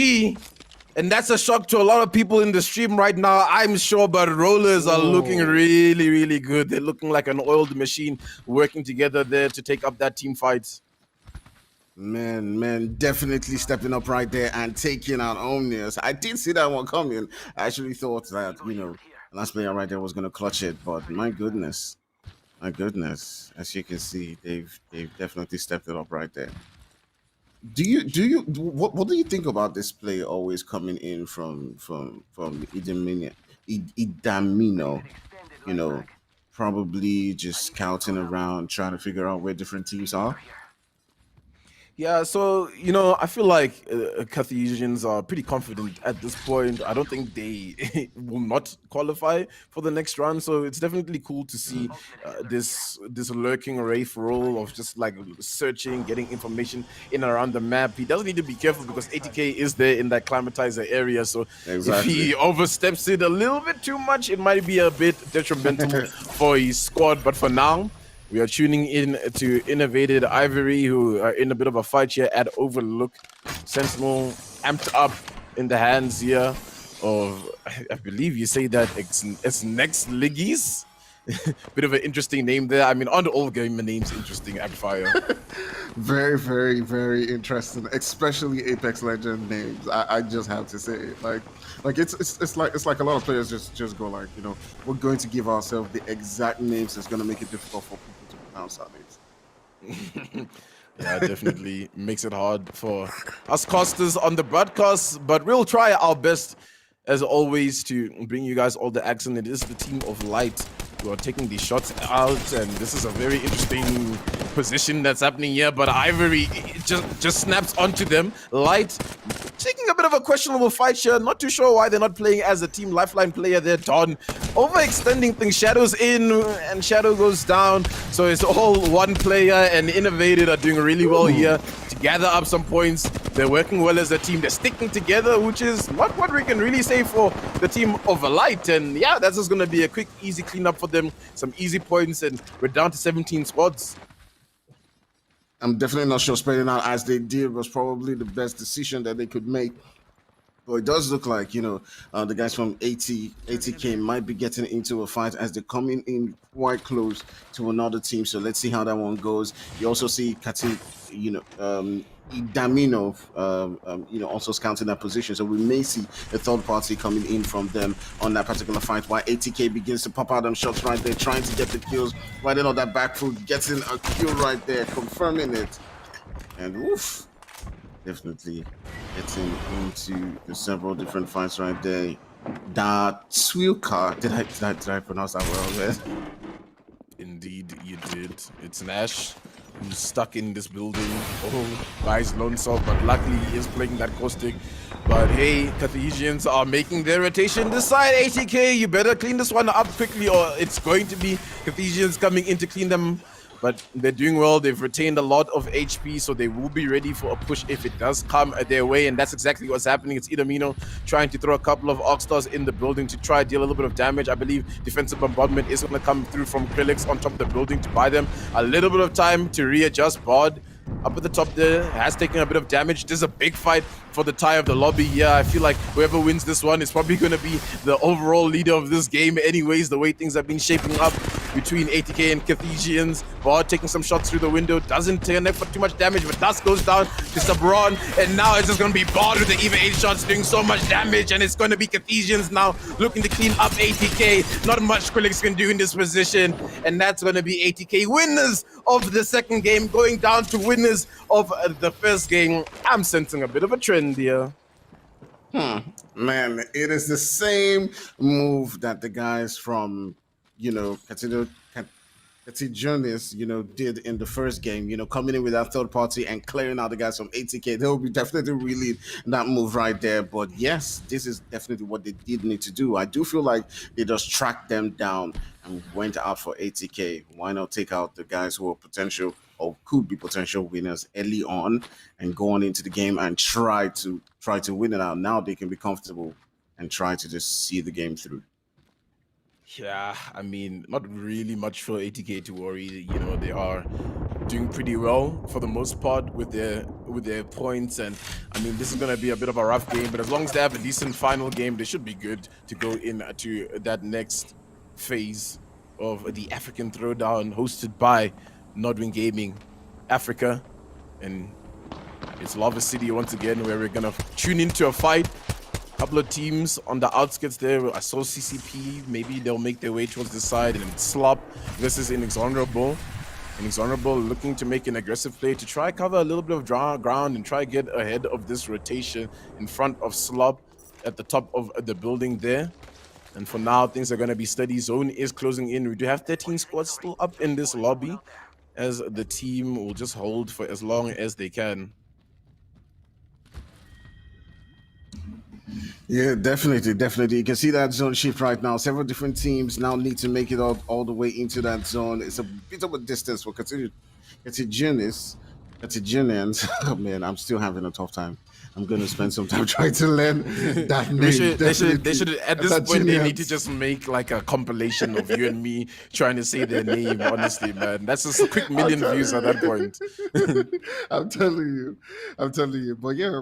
And that's a shock to a lot of people in the stream right now, I'm sure, but Rollers are looking really, really good. They're looking like an oiled machine working together there to take up that team fight. Man, definitely stepping up right there and taking out Omnius. I did see that one coming. I actually thought that, last player right there was going to clutch it, but my goodness, as you can see, they've definitely stepped it up right there. What do you think about this play always coming in from Idamino? Probably just scouting around, trying to figure out where different teams are. Yeah, so, I feel like Carthesians are pretty confident at this point. I don't think they will not qualify for the next round, so it's definitely cool to see this lurking Wraith role of just like searching, getting information in and around the map. He does need to be careful because ATK is there in that climatizer area, so if he oversteps it a little bit too much, it might be a bit detrimental for his squad, but for now, we are tuning in to Innovated Ivory, who are in a bit of a fight here at Overlook. Sentinel amped up in the hands here of, I believe you say that it's Next Liggies. Bit of an interesting name there. I mean, on all gamer names, interesting, Ampfire. Very, very, very interesting, especially Apex Legends names. I just have to say it. Like it's like a lot of players just go like, we're going to give ourselves the exact names that's going to make it difficult for people to pronounce our names. Yeah, definitely makes it hard for us casters on the broadcast, but we'll try our best as always to bring you guys all the action. It is the team of Light who are taking these shots out, and this is a very interesting position that's happening here, but Ivory just snaps onto them. Light taking a bit of a questionable fight here. Not too sure why they're not playing as a team lifeline player there. Don overextending things. Shadow's in and Shadow goes down, so it's all one player, and Innovated are doing really well here to gather up some points. They're working well as a team. They're sticking together, which is not what we can really say for the team of Light. And yeah, that's just going to be a quick, easy cleanup for them. Some easy points, and we're down to 17 squads. I'm definitely not sure spreading out as they did was probably the best decision that they could make. But it does look like, the guys from ATK might be getting into a fight as they're coming in quite close to another team. So let's see how that one goes. You also see Kati, Idamino, also scouting that position. So we may see a third party coming in from them on that particular fight, while ATK begins to pop out them shots right there, trying to get the kills. Right then on that back foot, getting a kill right there, confirming it. And oof, definitely getting into the several different fights right there. That Swilka, did I pronounce that well, man? Indeed, you did. It's Nash who's stuck in this building. Oh, guys, lone soft, but luckily he is playing that caustic. But hey, Carthaginians are making their rotation this side. ATK, you better clean this one up quickly, or it's going to be Carthaginians coming in to clean them. But they're doing well. They've retained a lot of HP, so they will be ready for a push if it does come their way. And that's exactly what's happening. It's Idamino trying to throw a couple of Oxstars in the building to try to deal a little bit of damage. I believe defensive bombardment is going to come through from Krillix on top of the building to buy them a little bit of time to readjust. Bod up at the top there has taken a bit of damage. This is a big fight for the tie of the lobby. Yeah, I feel like whoever wins this one is probably going to be the overall leader of this game anyways, the way things have been shaping up between ATK and Carthaginians. Bod taking some shots through the window, doesn't connect for too much damage, but Dust goes down to Sabron, and now it's just going to be Bod with the EVA 8 shots doing so much damage, and it's going to be Carthaginians now looking to clean up ATK. Not much Krillix can do in this position, and that's going to be ATK winners of the second game, going down to winners of the first game. I'm sensing a bit of a trend here. Man, it is the same move that the guys from, Carthaginians, did in the first game, coming in with that third party and clearing out the guys from ATK. They'll be definitely really that move right there. But yes, this is definitely what they did need to do. I do feel like they just tracked them down and went out for ATK. Why not take out the guys who are potential or could be potential winners early on and go on into the game and try to win it out? Now they can be comfortable and try to just see the game through. Yeah, I mean, not really much for ATK to worry. They are doing pretty well for the most part with their points, and I mean, this is gonna be a bit of a rough game, but as long as they have a decent final game, they should be good to go into that next phase of the African Throwdown hosted by NODWIN Gaming Africa. And it's Lava City once again, where we're gonna tune into a fight. Couple of teams on the outskirts there. I saw CCP. Maybe they'll make their way towards the side. And Slop versus Inexorable. Inexorable looking to make an aggressive play to try cover a little bit of ground and try get ahead of this rotation in front of Slop at the top of the building there. And for now, things are going to be steady. Zone is closing in. We do have 13 squads still up in this lobby, as the team will just hold for as long as they can. Yeah, definitely. You can see that zone shift right now. Several different teams now need to make it all the way into that zone. It's a bit of a distance for Carthaginians. Oh man, I'm still having a tough time. I'm gonna spend some time trying to learn that name. They should at this point they need to just make like a compilation of you and me trying to say their name. Honestly, man, that's just a quick million views at that point. I'm telling you. But yeah,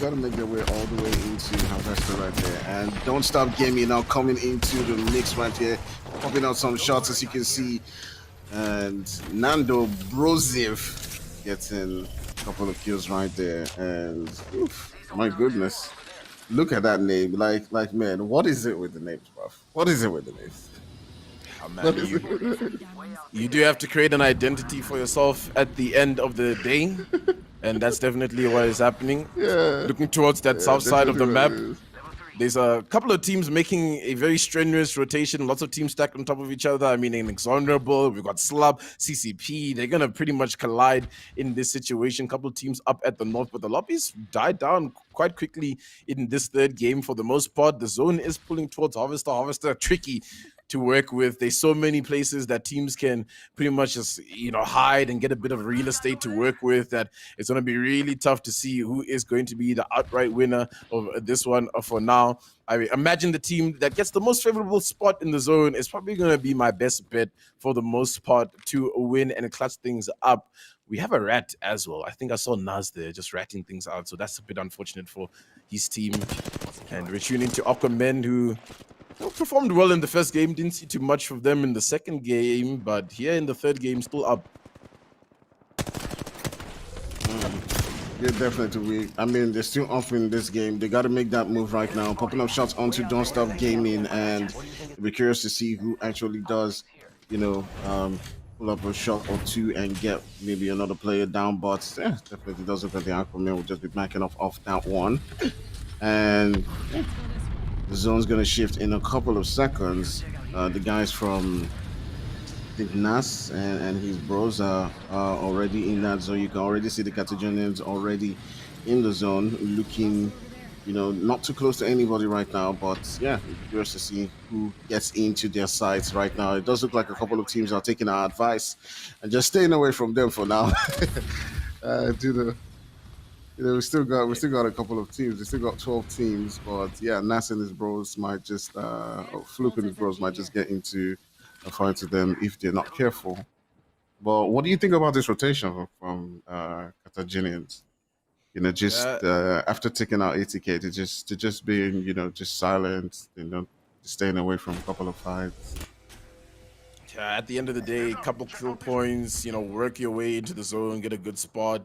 gotta make their way all the way into Harvester right there. And Don't Stop Gaming now coming into the mix right here, popping out some shots as you can see. And Nando Broziv getting a couple of kills right there. And oof, my goodness, look at that name. Like man, what is it with the names, bro? What is it with the names? Oh, man, you do have to create an identity for yourself at the end of the day. And that's definitely what is happening. Yeah. Looking towards that south side of the map, there's a couple of teams making a very strenuous rotation. Lots of teams stacked on top of each other. I mean, Inexorable, we've got Slab, CCP. They're going to pretty much collide in this situation. Couple of teams up at the north, but the lobbies died down quite quickly in this third game for the most part. The zone is pulling towards Harvester. Harvester, tricky to work with. There's so many places that teams can pretty much just hide and get a bit of real estate to work with, that it's going to be really tough to see who is going to be the outright winner of this one for now. I imagine the team that gets the most favorable spot in the zone is probably going to be my best bet for the most part to win and clutch things up. We have a rat as well. I think I saw Naz there just ratting things out, so that's a bit unfortunate for his team. And we're tuning to Aquaman, who performed well in the first game. Didn't see too much of them in the second game, but here in the third game, still up. Yeah, definitely. I mean, they're still up in this game. They got to make that move right now. Popping up shots onto Don't Stop Gaming, and we're curious to see who actually does, pull up a shot or two and get maybe another player down. But yeah, definitely does look like the Aquaman will just be backing off that one. And the zone's going to shift in a couple of seconds. The guys from think Nas and his bros are already in that zone. You can already see the Carthaginians already in the zone, looking, not too close to anybody right now. But yeah, we're curious to see who gets into their sights right now. It does look like a couple of teams are taking our advice and just staying away from them for now. Due to we still got a couple of teams. We still got 12 teams, but yeah, Nas and his bros might just or Fluke and his bros might just get into a fight to them if they're not careful. But what do you think about this rotation from Carthaginians? Just after taking out ATK to just being, just silent, staying away from a couple of fights. At the end of the day, couple kill points, work your way into the zone, get a good spot.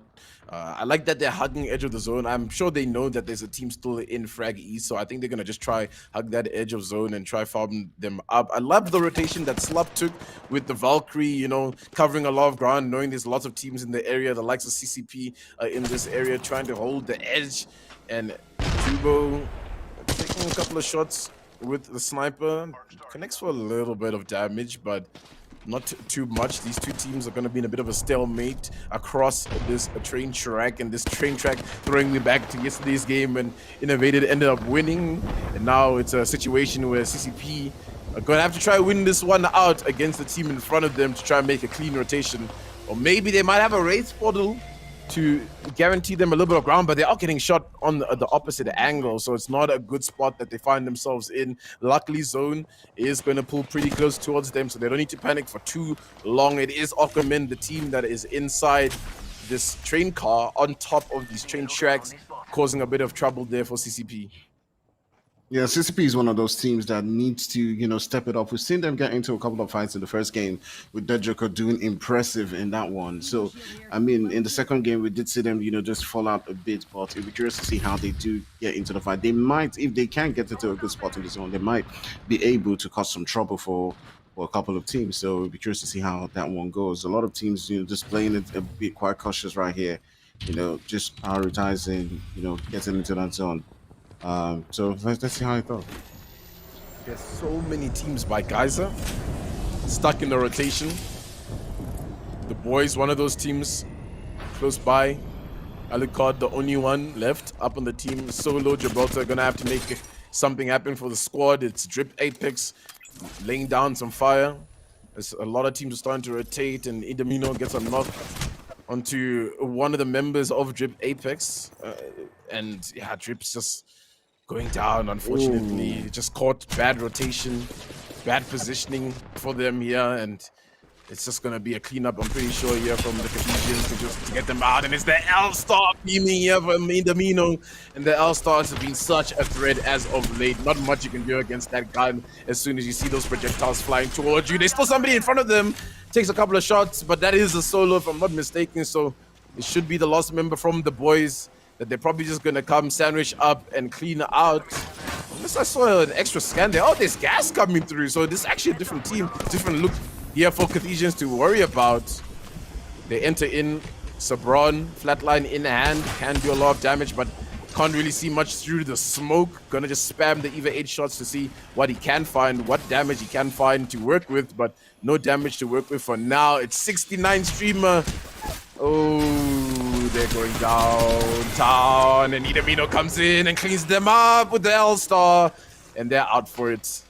I like that they're hugging edge of the zone. I'm sure they know that there's a team still in Frag East, so I think they're going to just try hug that edge of zone and try farm them up. I love the rotation that Slup took with the Valkyrie, covering a lot of ground, knowing there's lots of teams in the area, the likes of CCP in this area, trying to hold the edge. And Kubo taking a couple of shots with the sniper, connects for a little bit of damage, but not too much. These two teams are going to be in a bit of a stalemate across this train track, and this train track throwing me back to yesterday's game when Innovated ended up winning. And now it's a situation where CCP are going to have to try win this one out against the team in front of them to try and make a clean rotation. Or maybe they might have a race portal to guarantee them a little bit of ground, but they are getting shot on the opposite angle, so it's not a good spot that they find themselves in. Luckily, Zone is going to pull pretty close towards them, so they don't need to panic for too long. It is Ockerman, the team that is inside this train car on top of these train tracks, causing a bit of trouble there for CCP. Yeah, CCP is one of those teams that needs to, step it up. We've seen them get into a couple of fights in the first game with Dead Joker doing impressive in that one. So, I mean, in the second game, we did see them, just fall out a bit, but it'll be curious to see how they do get into the fight. They might, if they can get into a good spot in the zone, they might be able to cause some trouble for a couple of teams. So, it'll be curious to see how that one goes. A lot of teams, just playing it a bit quite cautious right here, just prioritizing, getting into that zone. So let's see how it goes. There's so many teams by Geyser stuck in the rotation. The boys, one of those teams close by. Alucard, the only one left up on the team. Solo Gibraltar gonna have to make something happen for the squad. It's Drip Apex laying down some fire. There's a lot of teams are starting to rotate, and Idamino gets a knock onto one of the members of Drip Apex. And yeah, Drip's just going down, unfortunately. Ooh. Just caught bad rotation, bad positioning for them here, and it's just gonna be a cleanup, I'm pretty sure, here from the Carthaginians to get them out. And it's the L-Star beaming here from Indamino, and the L-Stars have been such a threat as of late. Not much you can do against that gun as soon as you see those projectiles flying towards you. There's still somebody in front of them, takes a couple of shots, but that is a solo if I'm not mistaken, so it should be the last member from the boys that they're probably just gonna come sandwich up and clean out. Unless I saw an extra scan there. Oh, there's gas coming through. So this is actually a different team, different look here for Carthaginians to worry about. They enter in, Sabron, flatline in hand, can do a lot of damage, but can't really see much through the smoke. Gonna just spam the EVA 8 shots to see what he can find, what damage he can find to work with, but no damage to work with for now. It's 69 streamer. Oh, they're going downtown, and Idamino comes in and cleans them up with the L-Star, and they're out for it.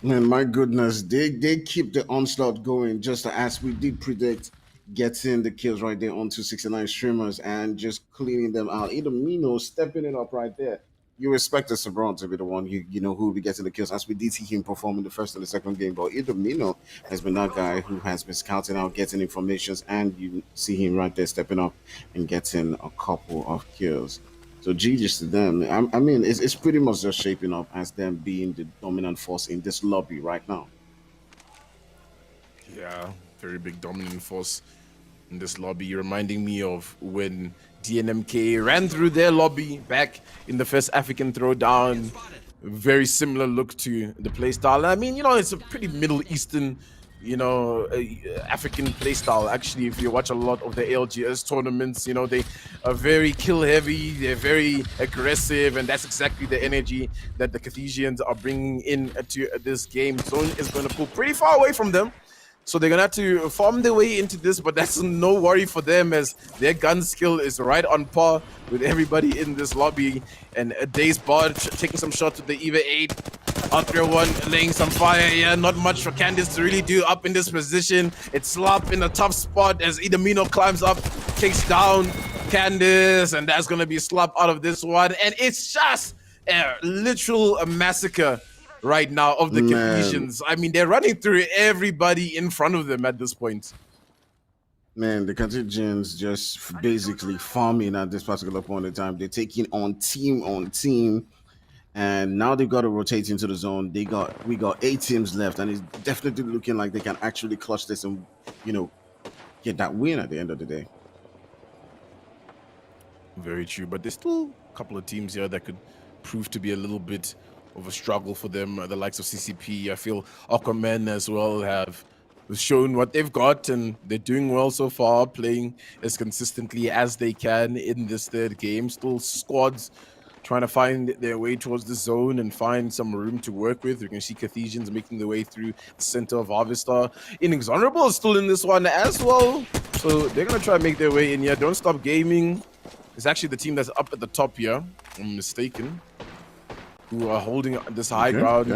Man, my goodness, they keep the onslaught going, just as we did predict, getting the kills right there onto 69 streamers and just cleaning them out. Idamino stepping it up right there. You expect the Sabron to be the one who will be getting the kills, as we did see him perform in the first and the second game. But Idamino has been that guy who has been scouting out, getting informations, and you see him right there stepping up and getting a couple of kills. So GG's to them. I mean, it's pretty much just shaping up as them being the dominant force in this lobby right now. Yeah, very big dominant force in this lobby, reminding me of when DNMK ran through their lobby back in the first African Throwdown. Very similar look to the playstyle. I mean, it's a pretty Middle Eastern African playstyle. Actually, if you watch a lot of the ALGS tournaments, they are very kill heavy, they're very aggressive, and that's exactly the energy that the Cartesians are bringing in to this game. Zone is going to pull pretty far away from them, so they're going to have to farm their way into this, but that's no worry for them as their gun skill is right on par with everybody in this lobby. And Days Barge taking some shots with the EVA 8. R301 laying some fire here. Not much for Candice to really do up in this position. It's Slop in a tough spot as Idamino climbs up, takes down Candice, and that's going to be Slop out of this one. And it's just a literal massacre right now of the Cartesians. I mean, they're running through everybody in front of them at this point. Man, the Cartesians just basically farming at this particular point in time. They're taking on team. And now they've got to rotate into the zone. We got 8 teams left, and it's definitely looking like they can actually clutch this and, get that win at the end of the day. Very true, but there's still a couple of teams here that could prove to be a little bit of a struggle for them. The likes of CCP, I feel Aquaman as well have shown what they've got, and they're doing well so far, playing as consistently as they can in this third game. Still squads trying to find their way towards the zone and find some room to work with. You can see Cartesians making their way through the center of Harvestar. Inexorable is still in this one as well, so they're going to try and make their way in here. Don't Stop Gaming is actually the team that's up at the top here, if I'm mistaken, who are holding this high ground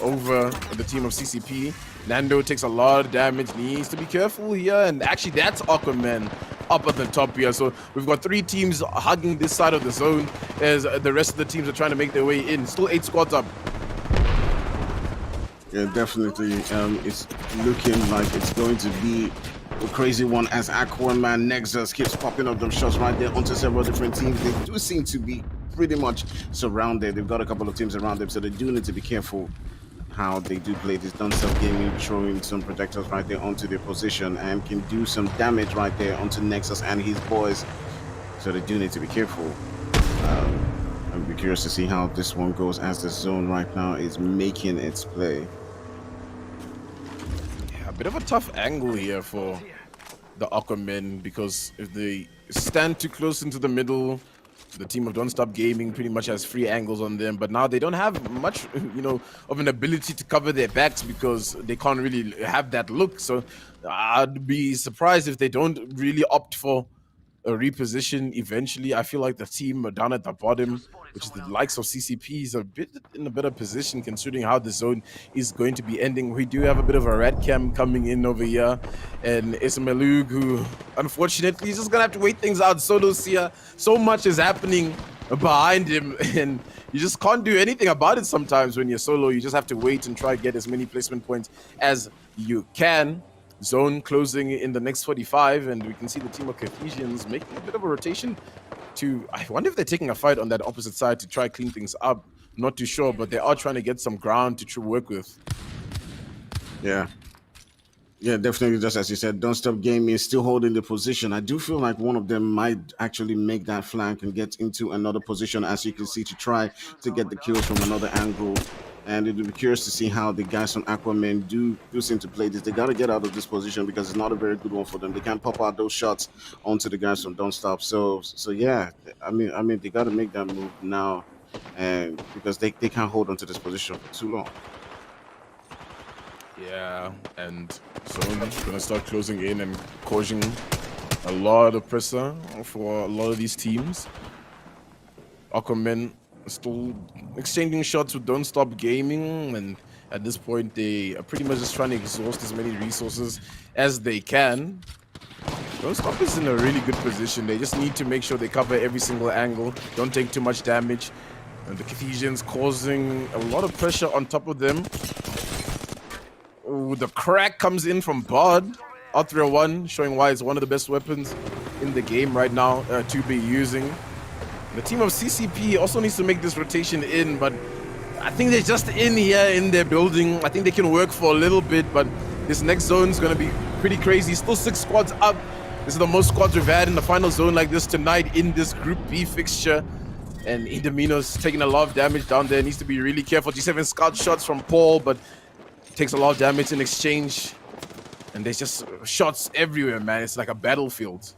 over the team of CCP. Nando takes a lot of damage, needs to be careful here, and actually that's Aquaman up at the top here. So we've got 3 teams hugging this side of the zone as the rest of the teams are trying to make their way in. Still 8 squads up. Yeah, definitely. It's looking like it's going to be a crazy one as Aquaman Nexus keeps popping up them shots right there onto several different teams. They do seem to be pretty much surrounded. They've got a couple of teams around them, so they do need to be careful how they do play this. Don't Stop Gaming throwing some projectiles right there onto their position and can do some damage right there onto Nexus and his boys, so they do need to be careful. I'll be curious to see how this one goes as the zone right now is making its play. Yeah, a bit of a tough angle here for the Aquamen, because if they stand too close into the middle, the team of Don't Stop Gaming pretty much has free angles on them, but now they don't have much, of an ability to cover their backs because they can't really have that look. So I'd be surprised if they don't really opt for a reposition eventually. I feel like the team down at the bottom, which is the likes of CCP, is a bit in a better position considering how the zone is going to be ending. We do have a bit of a red cam coming in over here, and Ismailug, who unfortunately is just gonna have to wait things out. Solo's here, so much is happening behind him, and you just can't do anything about it sometimes when you're solo. You just have to wait and try to get as many placement points as you can. Zone closing in the next 45, and we can see the team of Cartesians making a bit of a rotation to, I wonder if they're taking a fight on that opposite side to try clean things up. Not too sure, but they are trying to get some ground to work with. Yeah, definitely. Just as you said, Don't Stop Gaming is still holding the position. I do feel like one of them might actually make that flank and get into another position, as you can see, to try to get the kills from another angle. And it would be curious to see how the guys from Aquaman do seem to play this. They got to get out of this position because it's not a very good one for them. They can't pop out those shots onto the guys from Don't Stop. So yeah, I mean, they got to make that move now, and because they can't hold onto this position for too long. Yeah, and Zone gonna start closing in and causing a lot of pressure for a lot of these teams. Aquaman still exchanging shots with Don't Stop Gaming, and at this point they are pretty much just trying to exhaust as many resources as they can. Don't Stop is in a really good position. They just need to make sure they cover every single angle, don't take too much damage, and the Cartesians causing a lot of pressure on top of them. Ooh, the crack comes in from Bod. R301 showing why it's one of the best weapons in the game right now to be using. The team of CCP also needs to make this rotation in, but I think they're just in here in their building. I think they can work for a little bit, but this next zone is going to be pretty crazy. Still 6 squads up. This is the most squads we've had in the final zone like this tonight in this Group B fixture. And Indamino's taking a lot of damage down there. Needs to be really careful. G7 scout shots from Paul, but takes a lot of damage in exchange. And there's just shots everywhere, man. It's like a battlefield.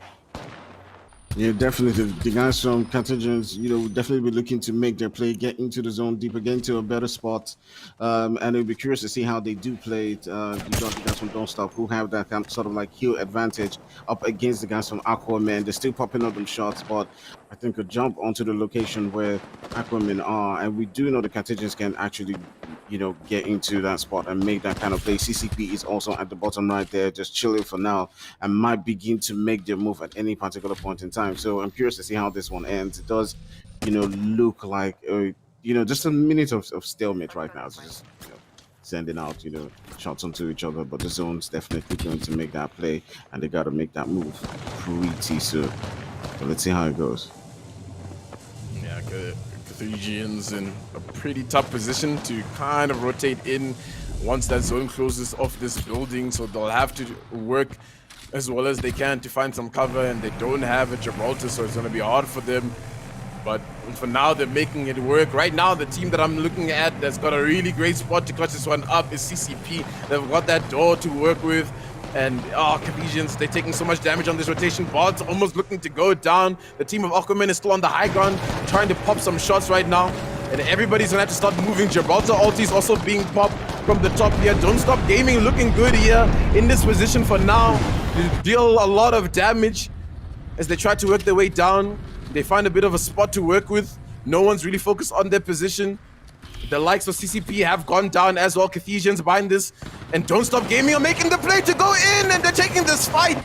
Yeah, definitely. The guys from Carthagins, will definitely be looking to make their play, get into the zone deeper, get into a better spot. And it'll be curious to see how they do play it. You got the guys from Don't Stop who have that sort of like heel advantage up against the guys from Aquaman. They're still popping up them shots, but I think a jump onto the location where Aquaman are. And we do know the Carthagins can actually, get into that spot and make that kind of play. CCP is also at the bottom right there, just chilling for now, and might begin to make their move at any particular point in time. So I'm curious to see how this one ends. It does, look like, just a minute of stalemate right now. It's just, sending out, shots onto each other. But the zone's definitely going to make that play, and they got to make that move pretty soon. So let's see how it goes. Yeah, Carthaginians in a pretty tough position to kind of rotate in once that zone closes off this building. So they'll have to work as well as they can to find some cover, and they don't have a Gibraltar, so it's going to be hard for them. But for now, they're making it work. Right now, the team that I'm looking at that's got a really great spot to clutch this one up is CCP. They've got that door to work with. And, Carthaginians, they're taking so much damage on this rotation. Bard's almost looking to go down. The team of Aquaman is still on the high ground, trying to pop some shots right now. And everybody's going to have to start moving. Gibraltar ulti's also being popped from the top here. Don't Stop Gaming looking good here in this position for now. They deal a lot of damage as they try to work their way down. They find a bit of a spot to work with. No one's really focused on their position. The likes of CCP have gone down as well. Carthaginians behind this. And Don't Stop Gaming are making the play to go in, and they're taking this fight.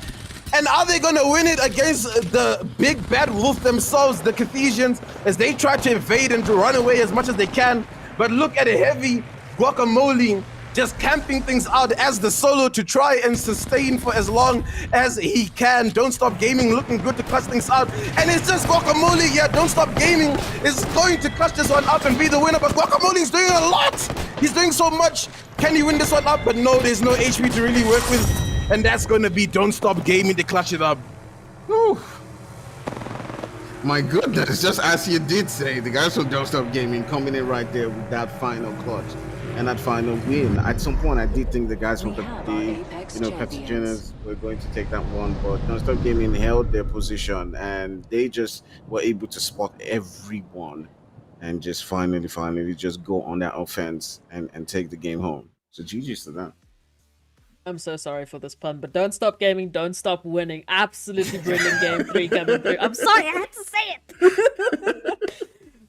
And are they going to win it against the big bad wolf themselves, the Carthaginians, as they try to evade and to run away as much as they can? But look at a heavy Guacamole just camping things out as the solo to try and sustain for as long as he can. Don't Stop Gaming looking good to clutch things out. And it's just Guacamole. Yeah, Don't Stop Gaming is going to clutch this one up and be the winner. But Guacamole's doing a lot. He's doing so much. Can he win this one up? But no, there's no HP to really work with. And that's going to be Don't Stop Gaming to clutch it up. Whew. My goodness, just as you did say, the guys from Don't Stop Gaming coming in right there with that final clutch and that final win. At some point, I did think the guys from the Carthaginians were going to take that one, but Don't Stop Gaming held their position, and they just were able to spot everyone and just finally just go on that offense and take the game home. So GG's to them. I'm so sorry for this pun, but Don't Stop Gaming, don't stop winning. Absolutely brilliant game 3 coming through. I'm sorry, I had to say it.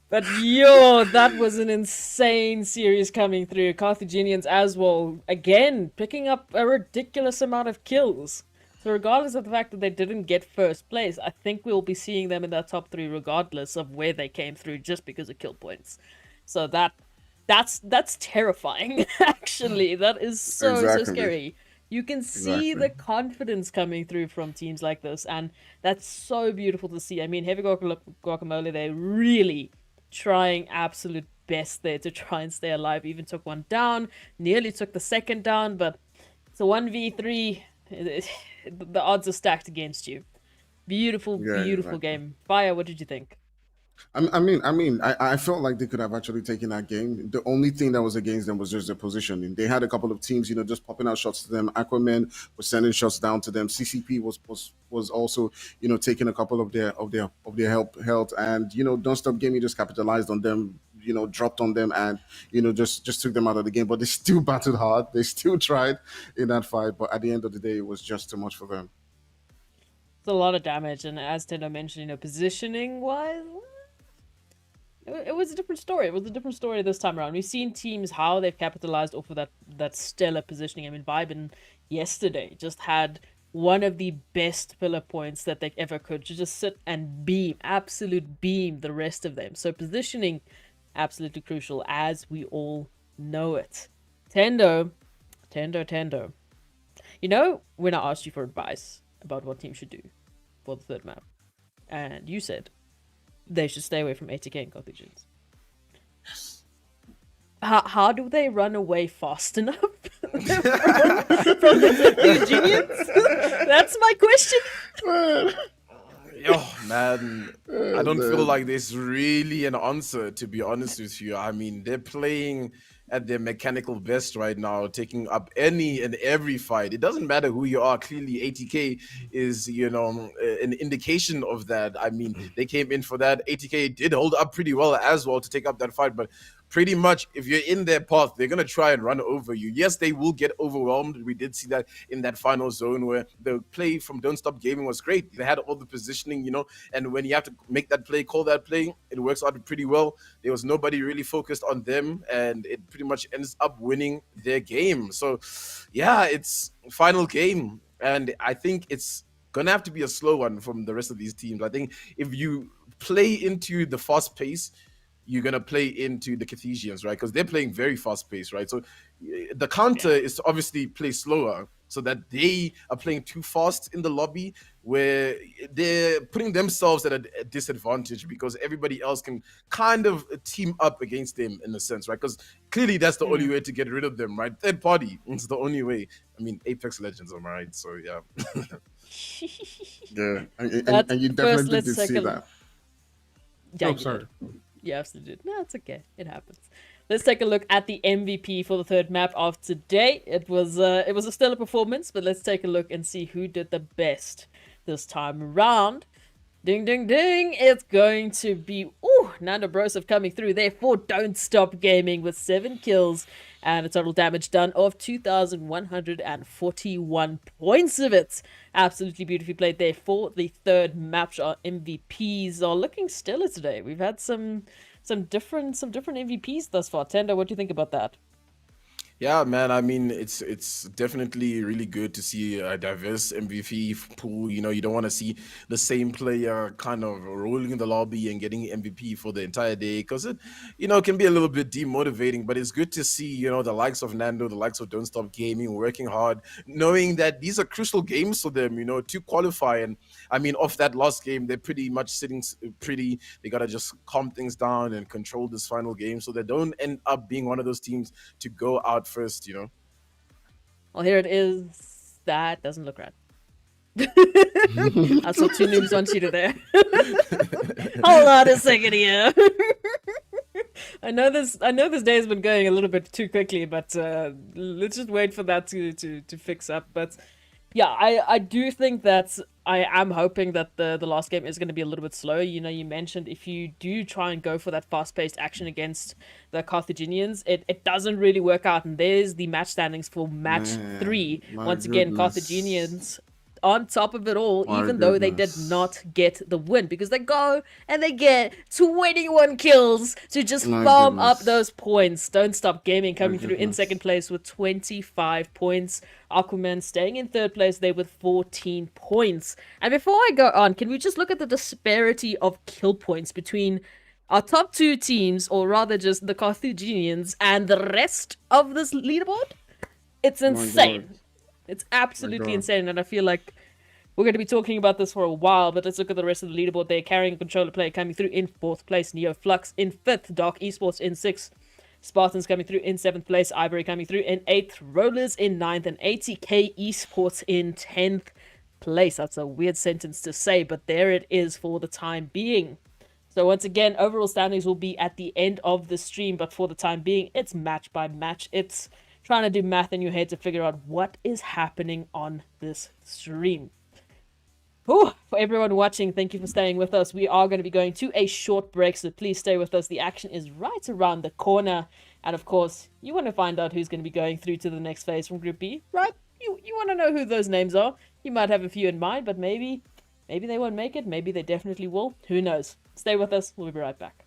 But yo, that was an insane series coming through. Carthaginians as well, again, picking up a ridiculous amount of kills. So regardless of the fact that they didn't get first place, I think we'll be seeing them in that top 3 regardless of where they came through, just because of kill points. So that's terrifying, actually. That is so scary. You can see the confidence coming through from teams like this, and that's so beautiful to see. I mean, Heavy Guacamole, they're really trying absolute best there to try and stay alive. Even took one down, nearly took the second down, but it's a 1v3. The odds are stacked against you. Beautiful game. Fire, what did you think? I felt like they could have actually taken that game. The only thing that was against them was just their positioning. They had a couple of teams, just popping out shots to them. Aquaman was sending shots down to them. CCP was also, taking a couple of their health, and Don't Stop Gaming just capitalized on them. Dropped on them and just took them out of the game. But they still battled hard. They still tried in that fight. But at the end of the day, it was just too much for them. It's a lot of damage, and as Tendo mentioned, positioning wise. It was a different story. It was a different story this time around. We've seen teams, how they've capitalized off of that stellar positioning. I mean, Vibin yesterday just had one of the best pillar points that they ever could, to just sit and beam, absolute beam the rest of them. So positioning, absolutely crucial, as we all know it. Tendo. When I asked you for advice about what team should do for the third map, and you said they should stay away from ATK and Carthaginians. Yes. How do they run away fast enough from the Carthaginians? That's my question. Man, I don't feel like there's really an answer, to be honest with you. I mean, they're playing at their mechanical best right now, taking up any and every fight. It doesn't matter who you are. Clearly, ATK is, an indication of that. I mean, they came in for that. ATK did hold up pretty well as well to take up that fight, but pretty much if you're in their path, they're going to try and run over you. Yes, they will get overwhelmed. We did see that in that final zone where the play from Don't Stop Gaming was great. They had all the positioning, and when you have to make that play, call that play, it works out pretty well. There was nobody really focused on them, and it pretty much ends up winning their game. So, yeah, it's final game, and I think it's gonna have to be a slow one from the rest of these teams. I think if you play into the fast pace, you're gonna play into the Cartesians, right? Because they're playing very fast paced, right? So the counter is to obviously play slower, so that they are playing too fast in the lobby, where they're putting themselves at a disadvantage because everybody else can kind of team up against them in a sense, right? Because clearly that's the only way to get rid of them, right? Third party is the only way. I mean, Apex Legends, am I right? So yeah. Yeah, But and you first, definitely let's did take see a that. yeah, Oh, you sorry. did. You absolutely did. No, it's okay. It happens. Let's take a look at the MVP for the third map of today. It was a stellar performance, but let's take a look and see who did the best this time around. Ding, ding, ding. It's going to be, Nando Brosov coming through there for Don't Stop Gaming with 7 kills and a total damage done of 2,141 points of it. Absolutely beautifully played there for the third map. Our MVPs are looking stellar today. We've had some different MVPs thus far. Tendo, what do you think about that? Yeah, man. I mean, it's definitely really good to see a diverse MVP pool. You don't want to see the same player kind of rolling in the lobby and getting MVP for the entire day because it can be a little bit demotivating. But it's good to see, the likes of Nando, the likes of Don't Stop Gaming, working hard, knowing that these are crucial games for them, to qualify. And I mean, off that last game, they're pretty much sitting pretty. They gotta just calm things down and control this final game so they don't end up being one of those teams to go out first. Well, here it is. That doesn't look right. I saw 2 noobs, 1 cheater there. Hold on a second here. I know this day has been going a little bit too quickly, but let's just wait for that to fix up. But yeah, I do think that I am hoping that the last game is going to be a little bit slow. You mentioned if you do try and go for that fast-paced action against the Carthaginians, it doesn't really work out. And there's the match standings for match 3. My Once again, goodness. Carthaginians on top of it all, My even though they did goodness. not get the win, because they go and they get 21 kills to just My farm up goodness. those points. Don't Stop Gaming coming through in goodness. second place with 25 points. Aquaman staying in third place there with 14 points. And before I go on, can we just look at the disparity of kill points between our top 2 teams, or rather just the Carthaginians, and the rest of this leaderboard? It's insane. God. It's absolutely God. insane, and I feel like we're going to be talking about this for a while, but let's look at the rest of the leaderboard there. Carrying a controller player coming through in 4th place. Neo Flux in 5th. Dark Esports in 6th. Spartans coming through in 7th place. Ivory coming through in 8th. Rollers in 9th. And ATK Esports in 10th place. That's a weird sentence to say, but there it is for the time being. So once again, overall standings will be at the end of the stream, but for the time being, it's match by match. It's trying to do math in your head to figure out what is happening on this stream. For everyone watching, thank you for staying with us. We are going to be going to a short break, so please stay with us. The action is right around the corner. And of course, you want to find out who's going to be going through to the next phase from Group B, right? You want to know who those names are. You might have a few in mind, but maybe they won't make it. Maybe they definitely will. Who knows? Stay with us. We'll be right back.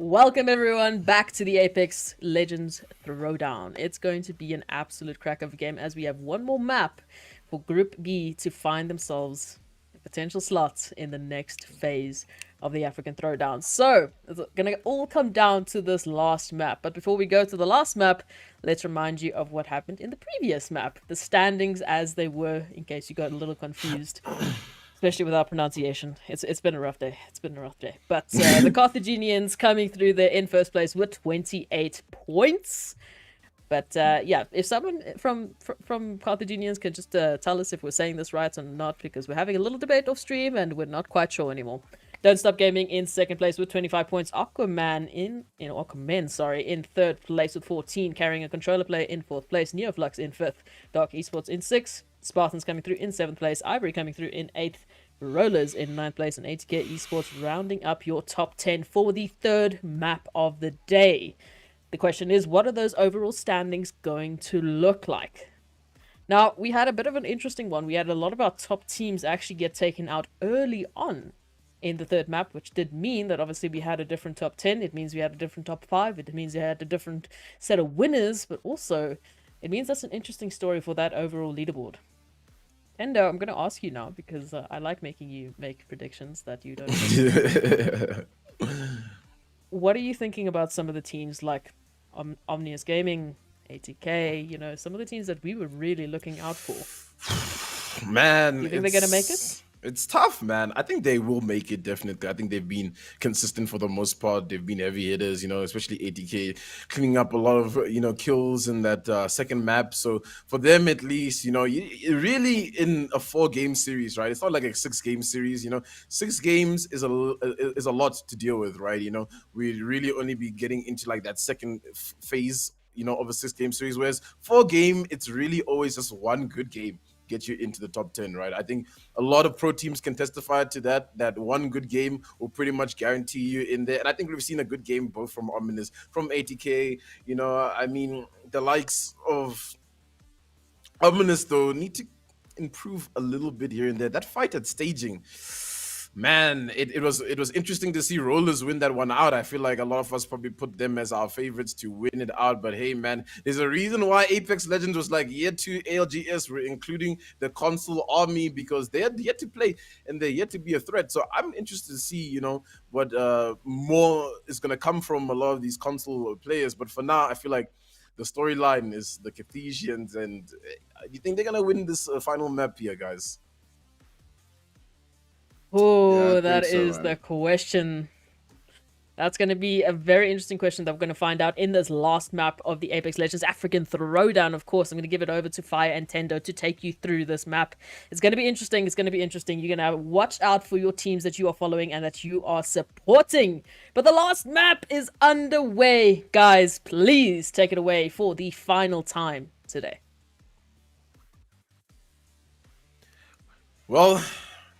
Welcome everyone back to the Apex Legends Throwdown. It's going to be an absolute crack of a game as we have one more map for Group B to find themselves a potential slot in the next phase of the African Throwdown. So, it's going to all come down to this last map. But before we go to the last map, let's remind you of what happened in the previous map. The standings as they were, in case you got a little confused. Especially with our pronunciation. It's been a rough day. It's been a rough day. But the Carthaginians coming through there in first place with 28 points. But yeah, if someone from Carthaginians can just tell us if we're saying this right or not, because we're having a little debate off stream and we're not quite sure anymore. Don't Stop Gaming in second place with 25 points. Aquaman in third place with 14, carrying a controller player in fourth place. Neoflux in fifth. Dark Esports in sixth. Spartans coming through in 7th place, Ivory coming through in 8th, Rollers in 9th place, and ATK Esports rounding up your top 10 for the third map of the day. The question is, what are those overall standings going to look like? Now, we had a bit of an interesting one. We had a lot of our top teams actually get taken out early on in the third map, which did mean that obviously we had a different top 10. It means we had a different top 5. It means we had a different set of winners, but also it means that's an interesting story for that overall leaderboard. Endo, I'm going to ask you now because I like making you make predictions that you don't. What are you thinking about some of the teams like Omnius Gaming, ATK, you know, some of the teams that we were really looking out for? Man, you think they're going to make it? It's tough, man. I think they will make it, definitely. I think they've been consistent for the most part. They've been heavy hitters, you know, especially ATK, cleaning up a lot of, you know, kills in that second map. So for them, at least, you know, you really in a 4-game series, right? It's not like a 6-game series, you know. 6 games is a lot to deal with, right? You know, we really only be getting into like that second phase, you know, of a 6-game series, whereas 4-game, it's really always just one good game get you into the top 10, right? I think a lot of pro teams can testify to that one good game will pretty much guarantee you in there. And I think we've seen a good game both from Ominous, from ATK, you know, I mean, the likes of Ominous, though, need to improve a little bit here and there. That fight at staging, man, it was interesting to see Rollers win that one out. I feel like a lot of us probably put them as our favorites to win it out. But hey, man, there's a reason why Apex Legends was like year 2 ALGS, we're including the console army, because they're yet to play and they're yet to be a threat. So I'm interested to see, you know, what more is going to come from a lot of these console players. But for now, I feel like the storyline is the Carthaginians. And do you think they're going to win this final map here, guys? Oh, yeah, that is the question. That's going to be a very interesting question that we're going to find out in this last map of the Apex Legends African Throwdown. Of course, I'm going to give it over to Fire and Tendo to take you through this map. It's going to be interesting. It's going to be interesting. You're going to watch out for your teams that you are following and that you are supporting. But the last map is underway. Guys, please take it away for the final time today. Well,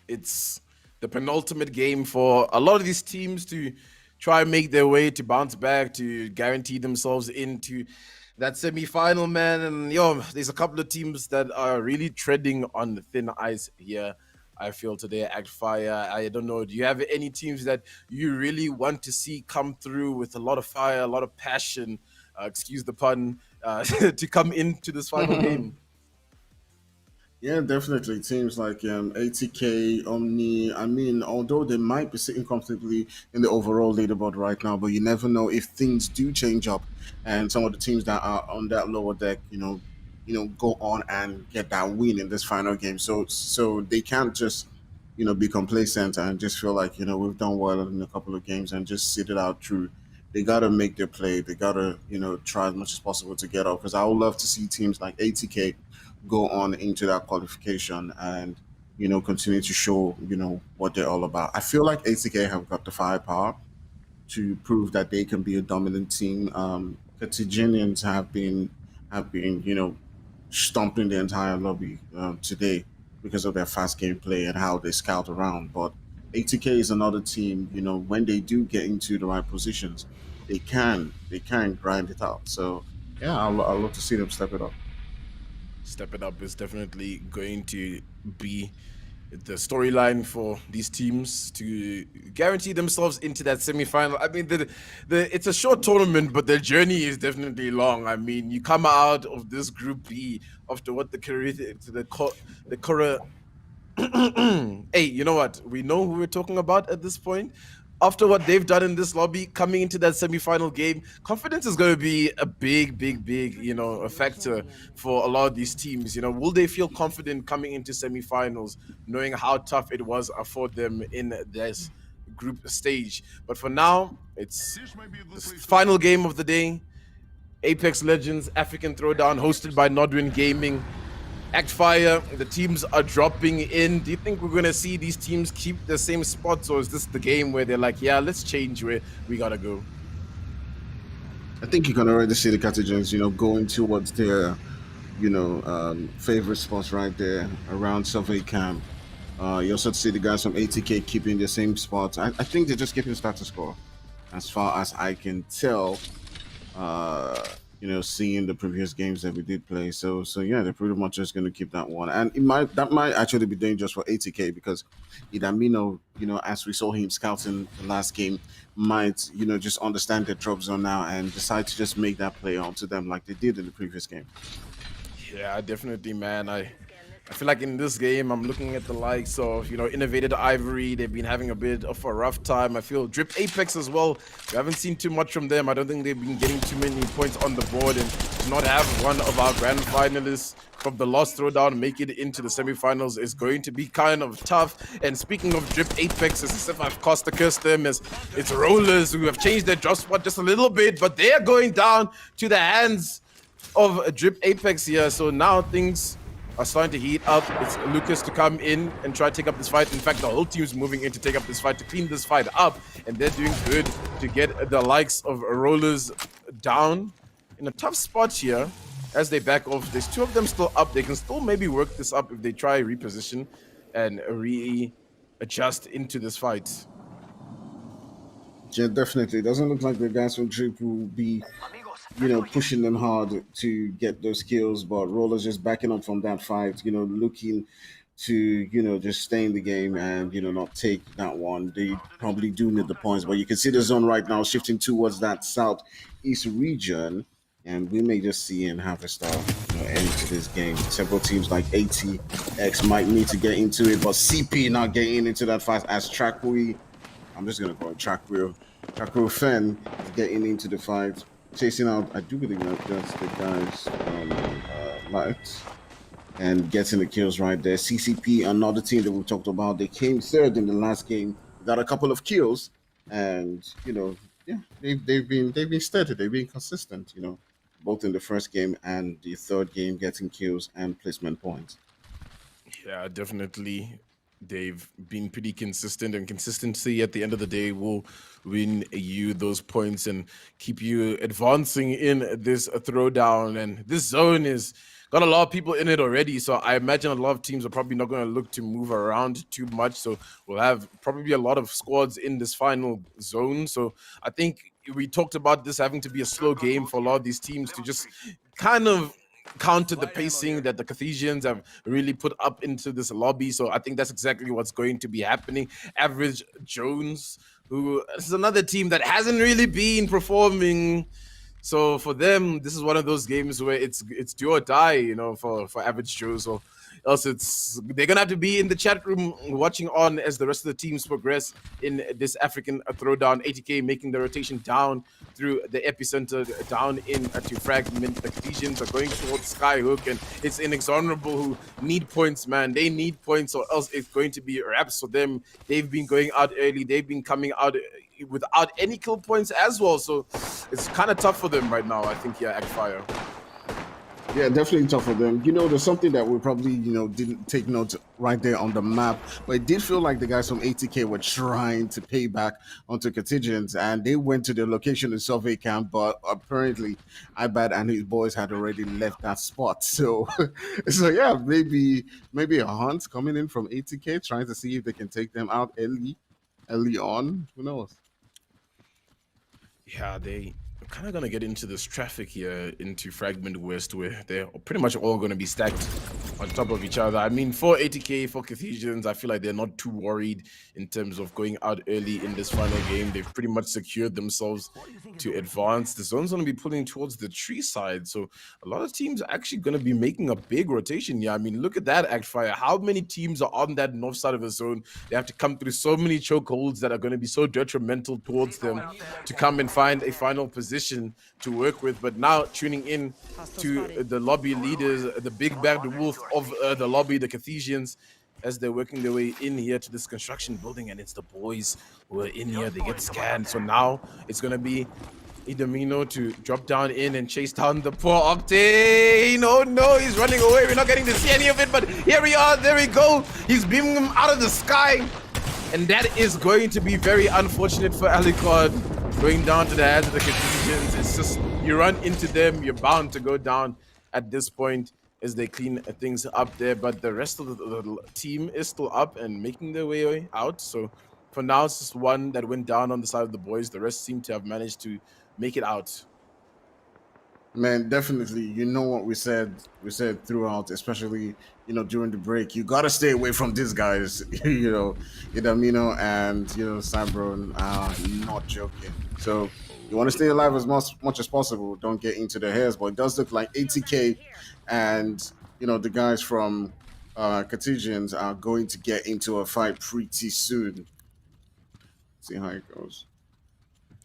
it's the penultimate game for a lot of these teams to try and make their way, to bounce back, to guarantee themselves into that semi-final, man. And there's a couple of teams that are really treading on thin ice here, I feel, today. Fire, I don't know, do you have any teams that you really want to see come through with a lot of fire, a lot of passion, excuse the pun, to come into this final game? Yeah, definitely. Teams like ATK, Omni. I mean, although they might be sitting comfortably in the overall leaderboard right now, but you never know if things do change up, and some of the teams that are on that lower deck, go on and get that win in this final game. So they can't just, be complacent and just feel like we've done well in a couple of games and just sit it out through. They gotta make their play. They gotta try as much as possible to get up. Because I would love to see teams like ATK go on into that qualification and continue to show what they're all about. I feel like ATK have got the firepower to prove that they can be a dominant team. Carthaginians have been stomping the entire lobby today because of their fast gameplay and how they scout around. But ATK is another team. When they do get into the right positions, they can grind it out. So yeah, I'll love to see them step it up. Step it up is definitely going to be the storyline for these teams to guarantee themselves into that semi-final. I mean, it's a short tournament, but the journey is definitely long. I mean, you come out of this Group B after what the Korea. Hey, you know what? We know who we're talking about at this point. After what they've done in this lobby, coming into that semi-final game, confidence is going to be a big, a factor for a lot of these teams. Will they feel confident coming into semi-finals, knowing how tough it was for them in this group stage? But for now, it's the final game of the day. Apex Legends African Throwdown, hosted by NODWIN Gaming. Fire, the teams are dropping in. Do you think we're going to see these teams keep the same spots, or is this the game where they're like, yeah, let's change where we got to go? I think you can already see the Carthagins, going towards their, favorite spots right there around Survey Camp. You also see the guys from ATK keeping the same spots. I think they're just keeping status quo, as far as I can tell. Seeing the previous games that we did play. So yeah, they're pretty much just going to keep that one, and that might actually be dangerous for ATK because Idamino, as we saw him scouting the last game, might just understand their drop zone now and decide to just make that play onto them like they did in the previous game. Yeah, definitely, man. I feel like in this game, I'm looking at the likes of, Innovated Ivory. They've been having a bit of a rough time. I feel Drip Apex as well. We haven't seen too much from them. I don't think they've been getting too many points on the board, and to not have one of our grand finalists from the last throwdown make it into the semifinals is going to be kind of tough. And speaking of Drip Apex, as if I've Costa cursed them, as it's Rollers who have changed their drop spot just a little bit, but they are going down to the hands of Drip Apex here. So now things are starting to heat up. It's Lucas to come in and try to take up this fight. In fact, the whole team's moving in to take up this fight, to clean this fight up, and they're doing good to get the likes of Rollers down in a tough spot here as they back off. There's two of them still up. They can still maybe work this up if they try reposition and readjust into this fight. Yeah, definitely. It doesn't look like the guys from Drip will be pushing them hard to get those kills, but Roller's just backing up from that fight, looking to, just stay in the game and, not take that one. They probably do need the points, but you can see the zone right now shifting towards that southeast region, and we may just see and have a start end to this game. Several teams like ATX might need to get into it, but CP not getting into that fight as Trackwheel. I'm just going to call it Trackwheel Fen is getting into the fight. Chasing out, I do believe that's the guys from Light, and getting the kills right there. CCP, another team that we talked about, they came third in the last game, got a couple of kills, and they've been steady, they've been consistent, both in the first game and the third game, getting kills and placement points. Yeah, definitely. They've been pretty consistent, and consistency at the end of the day will win you those points and keep you advancing in this throwdown. And this zone is got a lot of people in it already, so I imagine a lot of teams are probably not going to look to move around too much. So we'll have probably a lot of squads in this final zone. So I think we talked about this having to be a slow game for a lot of these teams to just kind of counter the pacing that the Carthesians have really put up into this lobby. So I think that's exactly what's going to be happening. Average Jones, who is another team that hasn't really been performing. So for them, this is one of those games where it's do or die, for Average Jones. So else they're gonna have to be in the chat room watching on as the rest of the teams progress in this African Throwdown. ATK making the rotation down through the epicenter, down in to fragment. The Carthesians are going towards Skyhook, and it's Inexorable who need points, man. They need points, or else it's going to be wraps for them. They've been going out early. They've been coming out without any kill points as well. So it's kind of tough for them right now, I think, here, Fire. Yeah, definitely tough for them. There's something that we probably, didn't take note right there on the map, but it did feel like the guys from ATK were trying to pay back onto Carthagins, and they went to their location in Survey Camp, but apparently Ibad and his boys had already left that spot. So, yeah, maybe a hunt coming in from ATK, trying to see if they can take them out early on. Who knows? Yeah, they kind of going to get into this traffic here into Fragment West, where they're pretty much all going to be stacked on top of each other. I mean, for ATK, for Carthesians, I feel like they're not too worried in terms of going out early in this final game. They've pretty much secured themselves to advance. The zone's going to be pulling towards the tree side, so a lot of teams are actually going to be making a big rotation. Yeah, I mean, look at that, Actfire. How many teams are on that north side of the zone? They have to come through so many chokeholds that are going to be so detrimental towards them to come and find a final position to work with. But now tuning in to the lobby leaders, the big bad wolf of the lobby, the Carthesians, as they're working their way in here to this construction building, and it's the boys who are in here. They get scanned, so now it's gonna be Idamino to drop down in and chase down the poor Octane. Oh no, he's running away. We're not getting to see any of it, but here we are. There we go. He's beaming him out of the sky, and that is going to be very unfortunate for Alicard. Going down to the heads of the Carthesians. It's just, you run into them, you're bound to go down at this point as they clean things up there. But the rest of the team is still up and making their way out. So for now, it's just one that went down on the side of the boys. The rest seem to have managed to make it out. Man, definitely. You know what we said throughout, especially, you know, during the break. You gotta stay away from these guys. You know, Idamino and, you know, Sabron are not joking. So you want to stay alive as much as possible. Don't get into their hairs. But it does look like ATK and, you know, the guys from Cartesians are going to get into a fight pretty soon. See how it goes.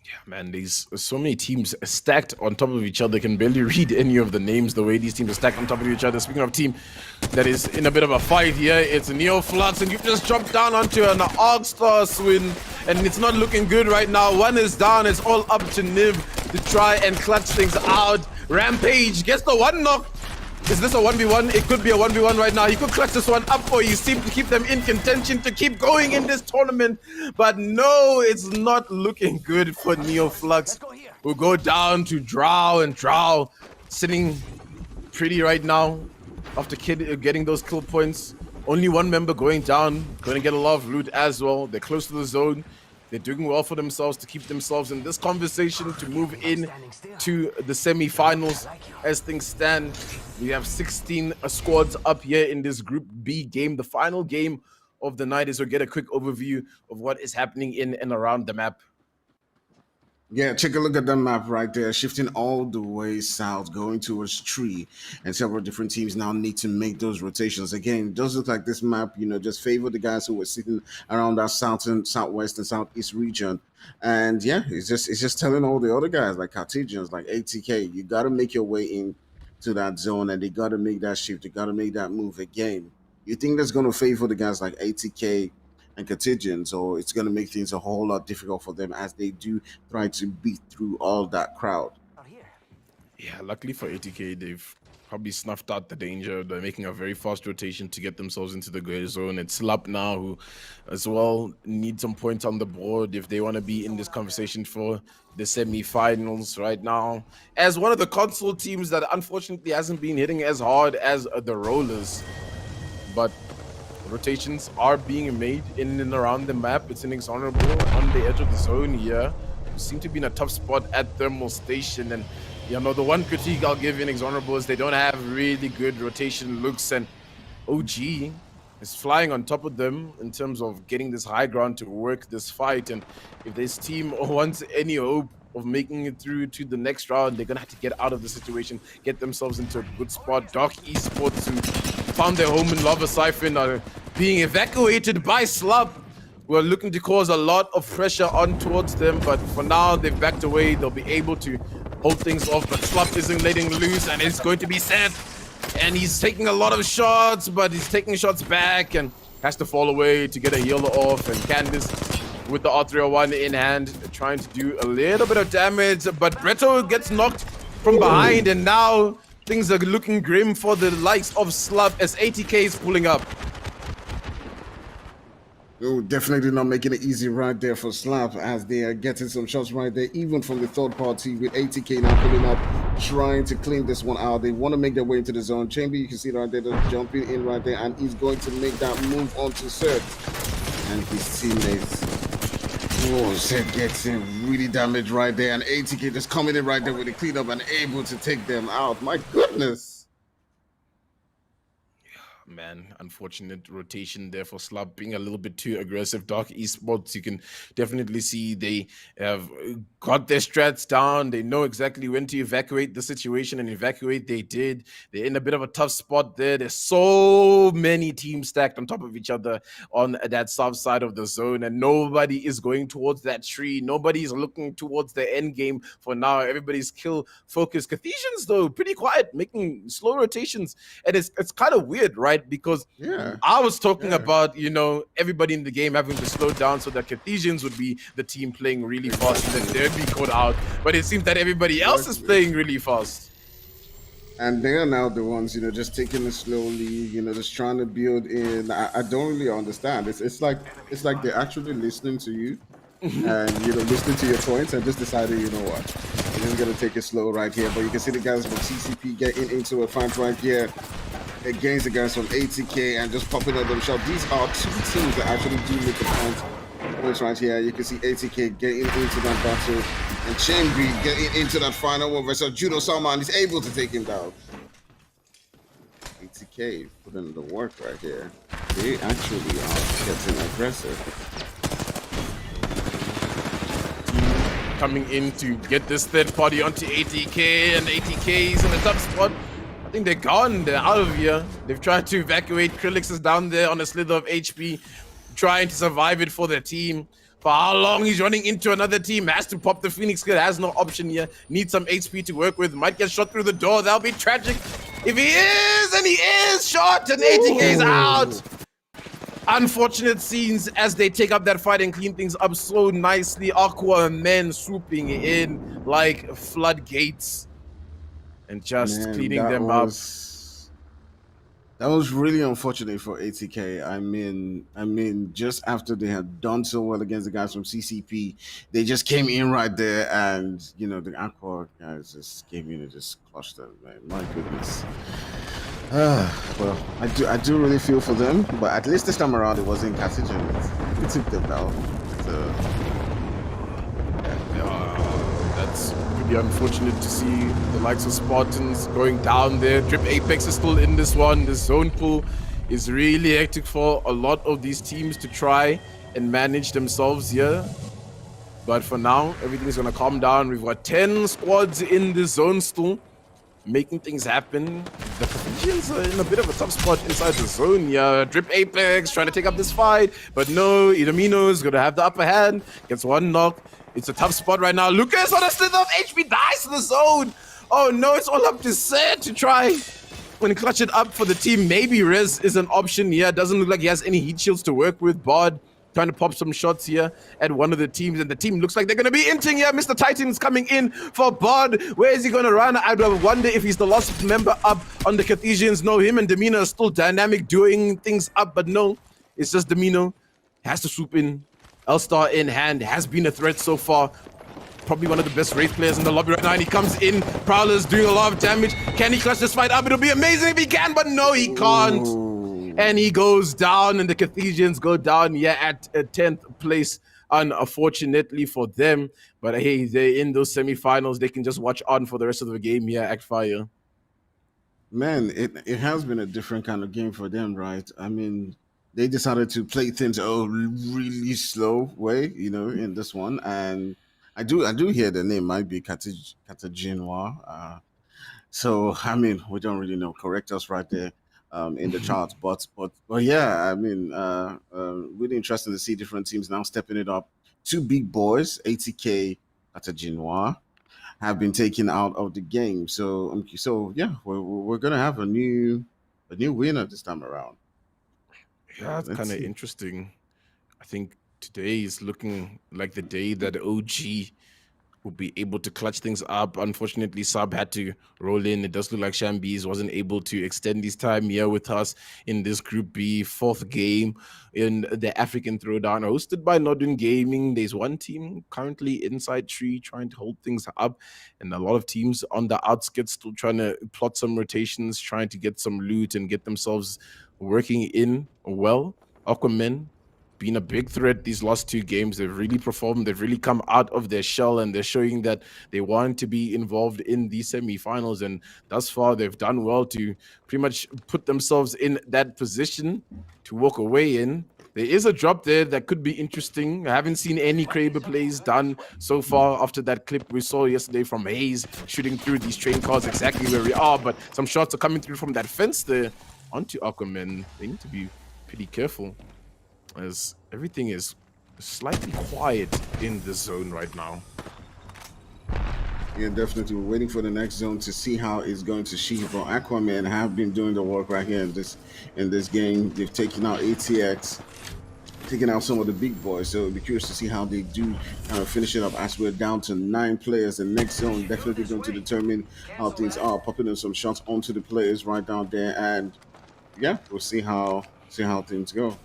Yeah, man, there's so many teams stacked on top of each other. Can barely read any of the names the way these teams are stacked on top of each other. Speaking of team that is in a bit of a fight here, it's Neoflux, and you've just jumped down onto an Arcstar swing, and it's not looking good right now. One is down. It's all up to Niv to try and clutch things out. Rampage gets the one knock. Is this a 1v1? It could be a 1v1 right now. He could clutch this one up for you. Seem to keep them in contention to keep going in this tournament. But no, it's not looking good for Neoflux. We'll go down to Drow, and Drow sitting pretty right now after getting those kill points. Only one member going down. Going to get a lot of loot as well. They're close to the zone. They're doing well for themselves to keep themselves in this conversation to move in to the semi-finals. As things stand, we have 16 squads up here in this Group B game. The final game of the night, is we'll get a quick overview of what is happening in and around the map. Yeah, take a look at that map right there, shifting all the way south, going towards Tree, and several different teams now need to make those rotations. Again, it does look like this map, you know, just favor the guys who were sitting around that southwest, and southeast region. And yeah, it's just telling all the other guys like Cartesians, like ATK, you got to make your way in to that zone, and they got to make that shift. You got to make that move again. You think that's going to favor the guys like ATK and Cartesians, or it's going to make things a whole lot difficult for them as they do try to beat through all that crowd? Yeah, luckily for ATK, they've probably snuffed out the danger. They're making a very fast rotation to get themselves into the gray zone. It's Slap now who as well need some points on the board if they want to be in this conversation for the semi-finals right now. As one of the console teams that unfortunately hasn't been hitting as hard as the Rollers, but rotations are being made in and around the map. It's Inexhonorable on the edge of the zone here. We seem to be in a tough spot at Thermal Station, and you know, the one critique I'll give Inexhonorable is they don't have really good rotation looks, and OG is flying on top of them in terms of getting this high ground to work this fight. And if this team wants any hope of making it through to the next round, they're gonna have to get out of the situation, get themselves into a good spot. Dark Esports, who found their home in Lava Siphon, are being evacuated by Slub. We're looking to cause a lot of pressure on towards them, but for now they've backed away. They'll be able to hold things off, but Slub isn't letting loose, and it's going to be set. And he's taking a lot of shots, but he's taking shots back and has to fall away to get a healer off. And Candice with the R301 in hand, trying to do a little bit of damage, but Breto gets knocked from behind, and now things are looking grim for the likes of Slub as ATK is pulling up. Oh, definitely not making it easy right there for Slap as they are getting some shots right there, even from the third party, with ATK now pulling up, trying to clean this one out. They want to make their way into the zone. Chamber, you can see right there, just jumping in right there, and he's going to make that move onto Seth. And his teammates, oh, Seth gets him really damaged right there, and ATK just coming in right there with the cleanup and able to take them out. My goodness. Man, unfortunate rotation there for Slab, being a little bit too aggressive. Dark Esports, you can definitely see they have got their strats down. They know exactly when to evacuate the situation, and evacuate they did. They're in a bit of a tough spot there. There's so many teams stacked on top of each other on that south side of the zone, and nobody is going towards that tree. Nobody is looking towards the end game for now. Everybody's kill focused. Cartesians, though, pretty quiet, making slow rotations, and it's kind of weird, right? Because I was talking about, everybody in the game having to slow down so that Cartesians would be the team playing really fast and then they'd be caught out. But it seems that everybody else is playing really fast. And they're now the ones, just taking it slowly, just trying to build in. I don't really understand. It's like they're actually listening to you and, listening to your points and just decided, you know what, we're just going to take it slow right here. But you can see the guys from CCP getting into a fight right here against the guys from ATK and just popping at them shot. These are two teams that actually do make the points right here. You can see ATK getting into that battle and Chambi getting into that final one versus Judo Salman is able to take him down. ATK putting in the work right here. They actually are getting aggressive. Coming in to get this third party onto ATK, and ATK is in a tough spot. I think they're gone. They're out of here. They've tried to evacuate. Krillix is down there on a slither of HP, trying to survive it for their team. For how long? He's running into another team. Has to pop the Phoenix kill. Has no option here. Needs some HP to work with. Might get shot through the door. That'll be tragic. If he is, and he is shot, and ATK is out. Unfortunate scenes as they take up that fight and clean things up so nicely. Aqua men swooping in like floodgates and just cleaning them up. That was really unfortunate for ATK. I mean, just after they had done so well against the guys from CCP, they just came in right there, and the Aqua guys just came in and just clutched them. Man, my goodness. Well, I do really feel for them, but at least this time around it wasn't Cartesian. It took them down. That's pretty unfortunate to see the likes of Spartans going down there. Drip Apex is still in this one. This zone pool is really hectic for a lot of these teams to try and manage themselves here. But for now, everything's gonna calm down. We've got 10 squads in this zone still, making things happen. The Cartesians are in a bit of a tough spot inside the zone. Yeah, Drip Apex trying to take up this fight, but no, Itamino is gonna have the upper hand. Gets one knock. It's a tough spot right now. Lucas on a slither of HP dies to the zone. Oh no, it's all up to Seth to try and clutch it up for the team. Maybe Rez is an option. Yeah, doesn't look like he has any heat shields to work with. Bod trying to pop some shots here at one of the teams, and the team looks like they're going to be inting here. Mr. Titan's coming in for Bod. Where is he going to run? I wonder if he's the last member up on the Cartesians. No, him and Domino are still dynamic, doing things up, but no, it's just Domino. Has to swoop in. L-Star in hand, has been a threat so far. Probably one of the best Wraith players in the lobby right now, and he comes in. Prowler's doing a lot of damage. Can he clutch this fight up? It'll be amazing if he can, but no, he can't. And he goes down, and the Cartesians go down, at 10th place, unfortunately for them. But hey, they're in those semifinals. They can just watch on for the rest of the game here at Fire. Man, it has been a different kind of game for them, right? I mean, they decided to play things a really slow way, in this one. And I do hear the name might be Cartaginois. So I mean, we don't really know. Correct us right there in the chart. But yeah, I mean, really interesting to see different teams now stepping it up. Two big boys, ATK, Cartaginois, have been taken out of the game. So yeah, we're gonna have a new winner this time around. Yeah, it's kind of interesting. I think today is looking like the day that OG will be able to clutch things up. Unfortunately, Sub had to roll in. It does look like Shambiz wasn't able to extend his time here with us in this Group B, 4th game in the African Throwdown, hosted by NODWIN Gaming. There's one team currently inside tree trying to hold things up, and a lot of teams on the outskirts still trying to plot some rotations, trying to get some loot and get themselves working in well. Aquaman been a big threat these last 2 games. They've really performed. They've really come out of their shell, and they're showing that they want to be involved in these semi-finals. And thus far, they've done well to pretty much put themselves in that position to walk away in. There is a drop there that could be interesting. I haven't seen any Kraber plays done so far after that clip we saw yesterday from Hayes shooting through these train cars exactly where we are. But some shots are coming through from that fence there onto Aquaman. They need to be pretty careful, as everything is slightly quiet in the zone right now. Yeah, definitely. We're waiting for the next zone to see how it's going to shape. But Aquaman have been doing the work right here in this game. They've taken out ATX, taking out some of the big boys. So it'll be curious to see how they do finish it up, as we're down to 9 players. The next zone definitely going to determine how things are. Popping in some shots onto the players right down there, and yeah, we'll see how things go.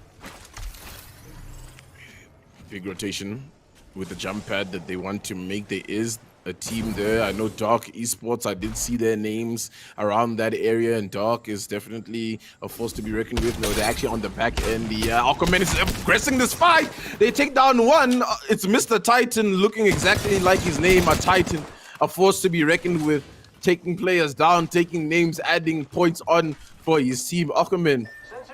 Big rotation with the jump pad that they want to make. There is a team there. I know Dark Esports, I did see their names around that area, and Dark is definitely a force to be reckoned with. No, they're actually on the back end. The Aquaman is aggressing this fight. They take down one. It's Mr. Titan, looking exactly like his name, a Titan, a force to be reckoned with, taking players down, taking names, adding points on for his team. Aquaman,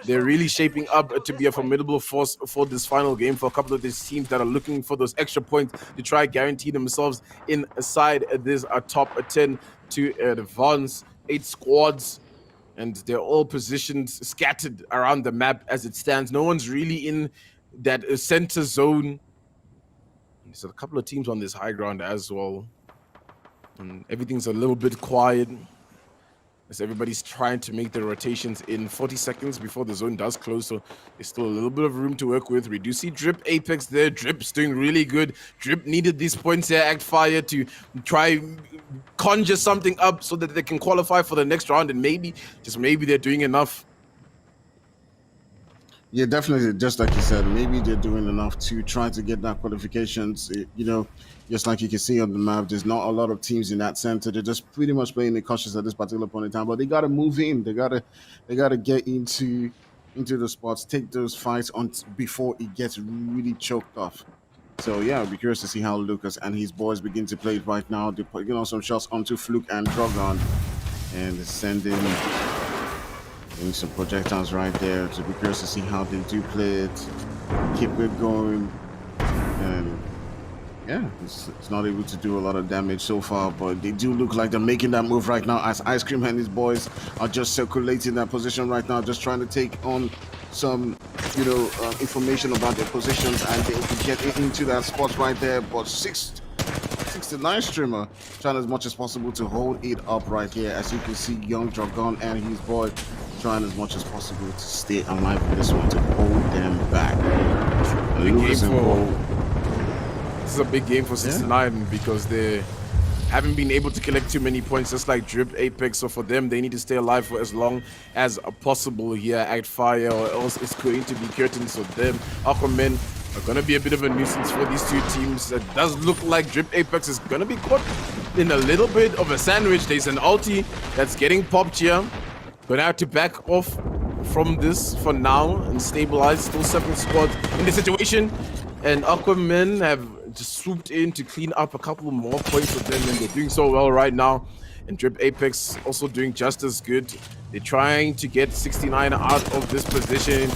they're really shaping up to be a formidable force for this final game for a couple of these teams that are looking for those extra points to try guarantee themselves inside this top 10 to advance. 8 squads, and they're all positioned, scattered around the map as it stands. No one's really in that center zone. There's a couple of teams on this high ground as well, and everything's a little bit quiet as everybody's trying to make the rotations in 40 seconds before the zone does close. So there's still a little bit of room to work with. We do see Drip Apex there. Drip's doing really good. Drip needed these points here, Act Fire, to try conjure something up so that they can qualify for the next round, and maybe, just maybe, they're doing enough. Yeah, definitely. Just like you said, maybe they're doing enough to try to get that qualifications. Just like you can see on the map, there's not a lot of teams in that center. They're just pretty much playing it cautious at this particular point in time. But they gotta move in. They gotta get into the spots, take those fights on before it gets really choked off. So yeah, I'll be curious to see how Lucas and his boys begin to play it right now. They're putting some shots onto Fluke and Drogon, and sending in some projectiles right there. To be curious to see how they do play it, keep it going, and yeah, it's not able to do a lot of damage so far, but they do look like they're making that move right now, as Ice Cream and his boys are just circulating that position right now, just trying to take on some information about their positions, and they can get into that spot right there. But 69 streamer trying as much as possible to hold it up right here, as you can see Young Dragon and his boy trying as much as possible to stay alive in this one, to hold them back. This is a big game for 69 because they haven't been able to collect too many points, just like Drip Apex. So for them, they need to stay alive for as long as possible here at Fire, or else it's going to be curtains for them. Aquaman are going to be a bit of a nuisance for these two teams. It does look like Drip Apex is going to be caught in a little bit of a sandwich. There's an ulti that's getting popped here. Gonna have to back off from this for now and stabilize. Still 7 squads in the situation, and Aquaman have just swooped in to clean up a couple more points for them, and they're doing so well right now. And Drip Apex also doing just as good. They're trying to get 69 out of this position,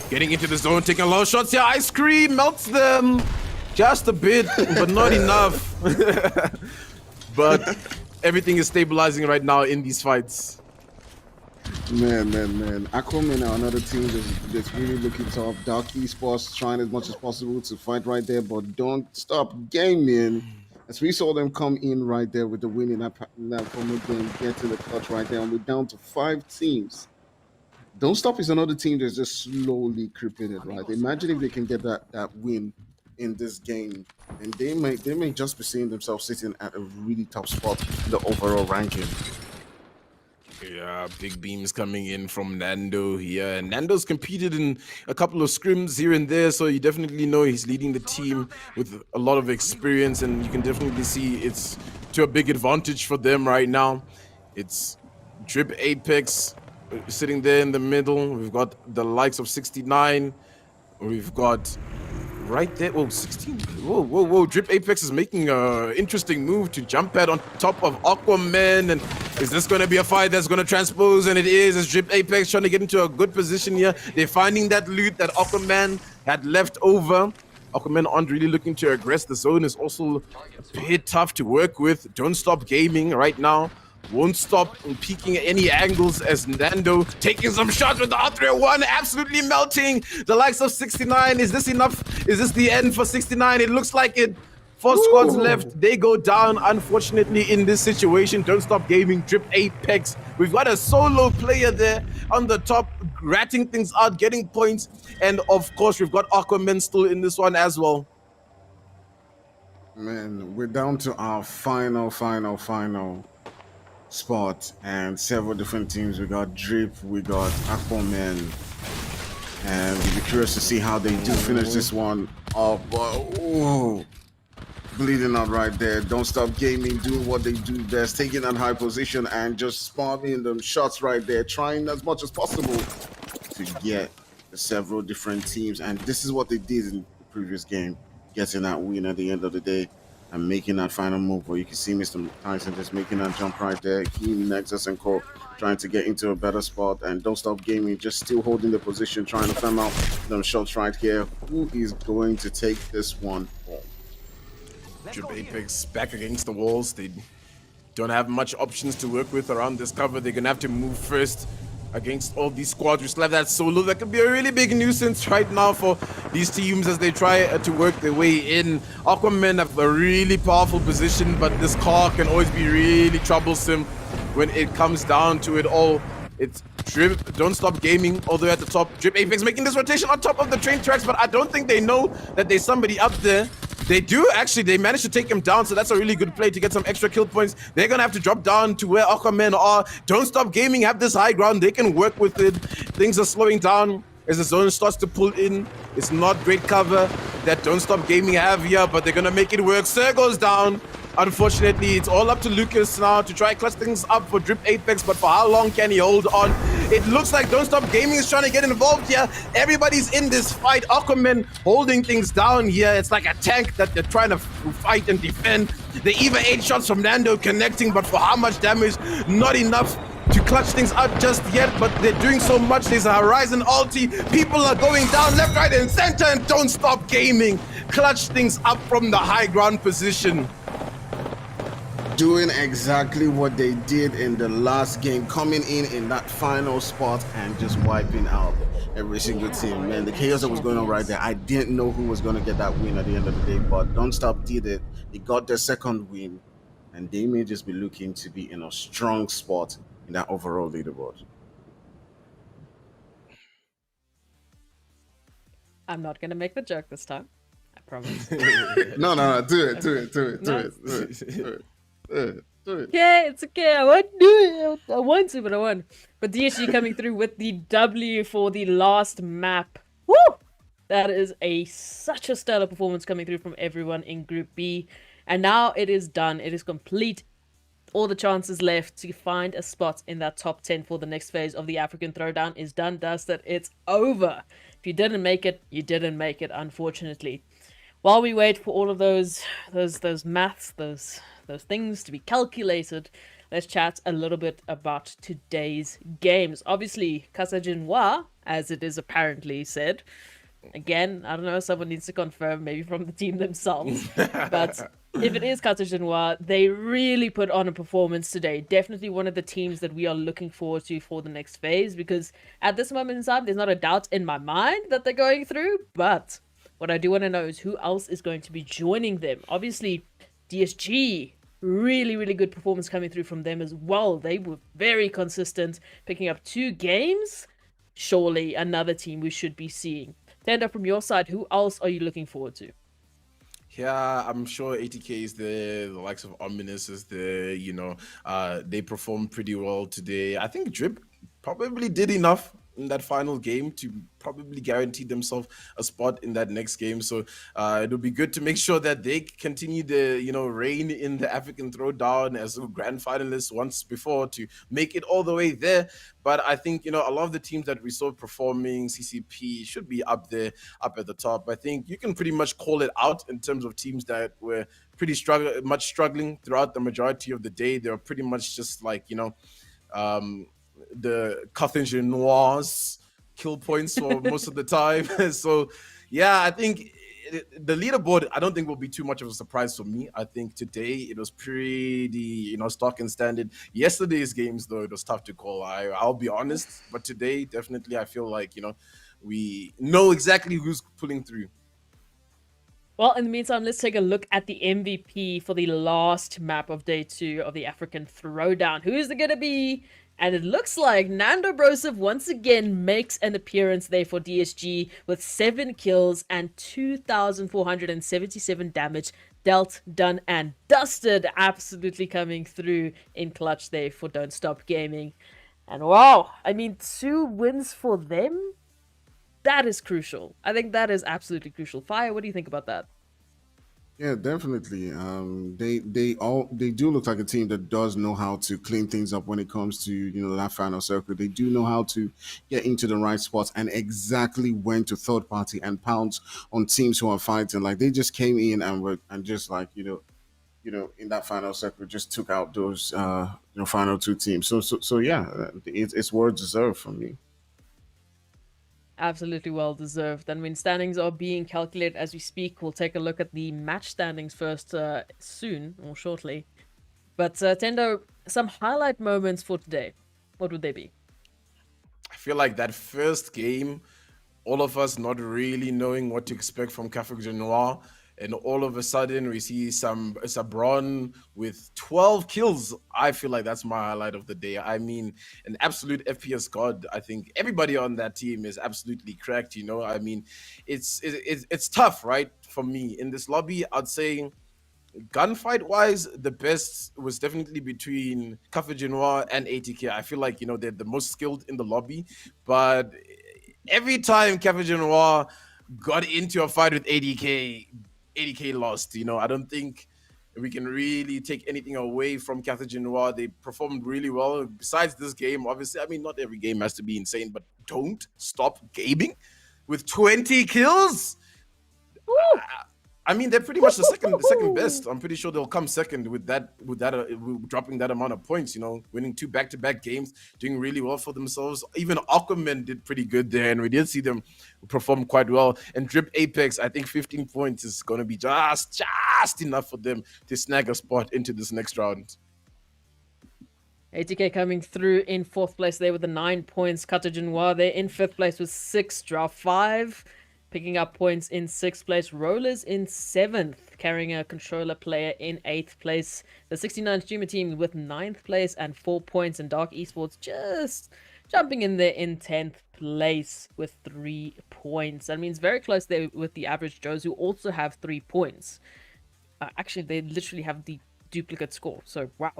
getting into the zone, taking a lot of shots here. Ice Cream melts them just a bit, but not enough. But everything is stabilizing right now in these fights. Man. Aquaman are another team that's really looking tough. Dark Esports trying as much as possible to fight right there, but don't stop gaming. As we saw them come in right there with the win in that former game, get to the clutch right there, and we're down to 5 teams. Don't Stop is another team that's just slowly creeping it, right? Imagine if they can get that win in this game, and they may just be seeing themselves sitting at a really top spot in the overall ranking. Yeah, big beams coming in from Nando here. And Nando's competed in a couple of scrims here and there, so you definitely know he's leading the team with a lot of experience, and you can definitely see it's to a big advantage for them right now. It's Drip Apex sitting there in the middle. We've got the likes of 69, We've got right there. Whoa, 16. Whoa. Drip Apex is making an interesting move to jump pad on top of Aquaman. And is this going to be a fight that's going to transpose? And it is. As Drip Apex trying to get into a good position here. They're finding that loot that Aquaman had left over. Aquaman aren't really looking to aggress. The zone is also a bit tough to work with. Don't Stop Gaming right now won't stop peeking at any angles as Nando taking some shots with the R301, absolutely melting the likes of 69. Is this enough? Is this the end for 69? It looks like it. 4 squads left. They go down, unfortunately, in this situation. Don't Stop Gaming, Drip Apex. We've got a solo player there on the top, ratting things out, getting points. And, of course, we've got Aquaman still in this one as well. Man, we're down to our final spot, and several different teams. We got Drip, we got Aquaman, and we'll be curious to see how they do finish this one off. Bleeding out right there. Don't Stop Gaming doing what they do best, taking that high position and just spamming them shots right there, trying as much as possible to get the several different teams. And this is what they did in the previous game, getting that win at the end of the day and making that final move. Where you can see Mr. Tyson just making that jump right there. He, Nexus, and Co trying to get into a better spot, and Don't Stop Gaming just still holding the position, trying to farm out them shots right here. Who is going to take this one home? Drip Apex back against the walls. They don't have much options to work with around this cover. They're gonna have to move first against all these squads. We still have that solo. That could be a really big nuisance right now for these teams as they try to work their way in. Aquaman have a really powerful position, but this car can always be really troublesome when it comes down to it all. It's Drip, Don't Stop Gaming, all the way at the top. Drip Apex making this rotation on top of the train tracks, but I don't think they know that there's somebody up there. They do actually, they managed to take him down, so that's a really good play to get some extra kill points. They're gonna have to drop down to where Aquaman are. Don't Stop Gaming have this high ground, they can work with it. Things are slowing down as the zone starts to pull in. It's not great cover that Don't Stop Gaming have here, but they're gonna make it work. Sir goes down. Unfortunately, it's all up to Lucas now to try clutch things up for Drip Apex, but for how long can he hold on? It looks like Don't Stop Gaming is trying to get involved here. Everybody's in this fight. Aquaman holding things down here. It's like a tank that they're trying to fight and defend. They even 8 shots from Nando connecting, but for how much damage? Not enough to clutch things out just yet, but they're doing so much. There's a Horizon ulti. People are going down left, right, and center, and Don't Stop Gaming clutch things up from the high ground position. Doing exactly what they did in the last game, coming in that final spot and just wiping out every single team. Man, the chaos that was going on right there, I didn't know who was going to get that win at the end of the day, but Don't Stop did it. He got their second win, and they may just be looking to be in a strong spot in that overall leaderboard. I'm not going to make the joke this time. I promise. No, do it. Okay, it's okay. I won't do it. I want to, but I won't. But DSG coming through with the W for the last map. Woo! That is such a stellar performance coming through from everyone in Group B. And now it is done. It is complete. All the chances left to find a spot in that top 10 for the next phase of the African Throwdown is done, dusted. It's over. If you didn't make it, you didn't make it, unfortunately. While we wait for all of those maths, those things to be calculated, let's chat a little bit about today's games. Obviously, Casa Genoa, as it is apparently said. Again, I don't know, someone needs to confirm, maybe from the team themselves. But if it is Casa Genoa, they really put on a performance today. Definitely one of the teams that we are looking forward to for the next phase, because at this moment in time, there's not a doubt in my mind that they're going through. But what I do want to know is who else is going to be joining them. Obviously, DSG, really good performance coming through from them as well. They were very consistent, picking up 2 games. Surely another team we should be seeing. Tenda, from your side, who else are you looking forward to? Yeah, I'm sure ATK is there. The likes of Ominous is there. You know, they performed pretty well today. I think Drip probably did enough in that final game to probably guarantee themselves a spot in that next game. So it'll be good to make sure that they continue the reign in the African Throwdown as grand finalists once before to make it all the way there. But I think a lot of the teams that we saw performing, CCP should be up there, up at the top. I think you can pretty much call it out in terms of teams that were pretty struggling throughout the majority of the day. They were pretty much just like um, the Carthage Noirs kill points for most of the time. So, yeah, I think the leaderboard, I don't think will be too much of a surprise for me. I think today it was pretty, stock and standard. Yesterday's games, though, it was tough to call. I'll be honest, but today, definitely, I feel like, we know exactly who's pulling through. Well, in the meantime, let's take a look at the MVP for the last map of day 2 of the African Throwdown. Who's it going to be? And it looks like Nando Broseph once again makes an appearance there for DSG with 7 kills and 2,477 damage dealt, done, and dusted. Absolutely coming through in clutch there for Don't Stop Gaming. And wow, I mean, 2 wins for them? That is crucial. I think that is absolutely crucial. Fire, what do you think about that? Yeah, definitely. They do look like a team that does know how to clean things up when it comes to that final circle. They do know how to get into the right spots and exactly when to third party and pounce on teams who are fighting. Like they just came in and were and just like in that final circle just took out those final 2 teams. So yeah, it's well deserved from me. Absolutely well deserved. And when standings are being calculated as we speak, we'll take a look at the match standings first soon or shortly. But Tendo, some highlight moments for today. What would they be? I feel like that first game, all of us not really knowing what to expect from Cafe Genoir, and all of a sudden we see Sabron with 12 kills. I feel like that's my highlight of the day. I mean, an absolute FPS god. I think everybody on that team is absolutely cracked. I mean, it's tough, right? For me in this lobby, I'd say gunfight wise, the best was definitely between Cafe Genoir and ATK. I feel like they're the most skilled in the lobby, but every time Cafe Genoir got into a fight with ADK lost. I don't think we can really take anything away from Carthage Noir. They performed really well. Besides this game, obviously, I mean, not every game has to be insane, but Don't Stop Gaming with 20 kills. I mean, they're pretty much the second best. I'm pretty sure they'll come second with dropping that amount of points. Winning 2 back-to-back games, doing really well for themselves. Even Aquaman did pretty good there, and we did see them perform quite well. And Drip Apex, I think 15 points is going to be just enough for them to snag a spot into this next round. ATK coming through in 4th place there with the 9 points. Carthage Noir there in 5th place with 6, draft 5. Picking up points in 6th place. Rollers in 7th, carrying a controller player in 8th place. The 69 streamer team with 9th place and 4 points. And Dark Esports just jumping in there in 10th place with 3 points. That means very close there with the average Joes, who also have 3 points. Actually, they literally have the duplicate score. So wow,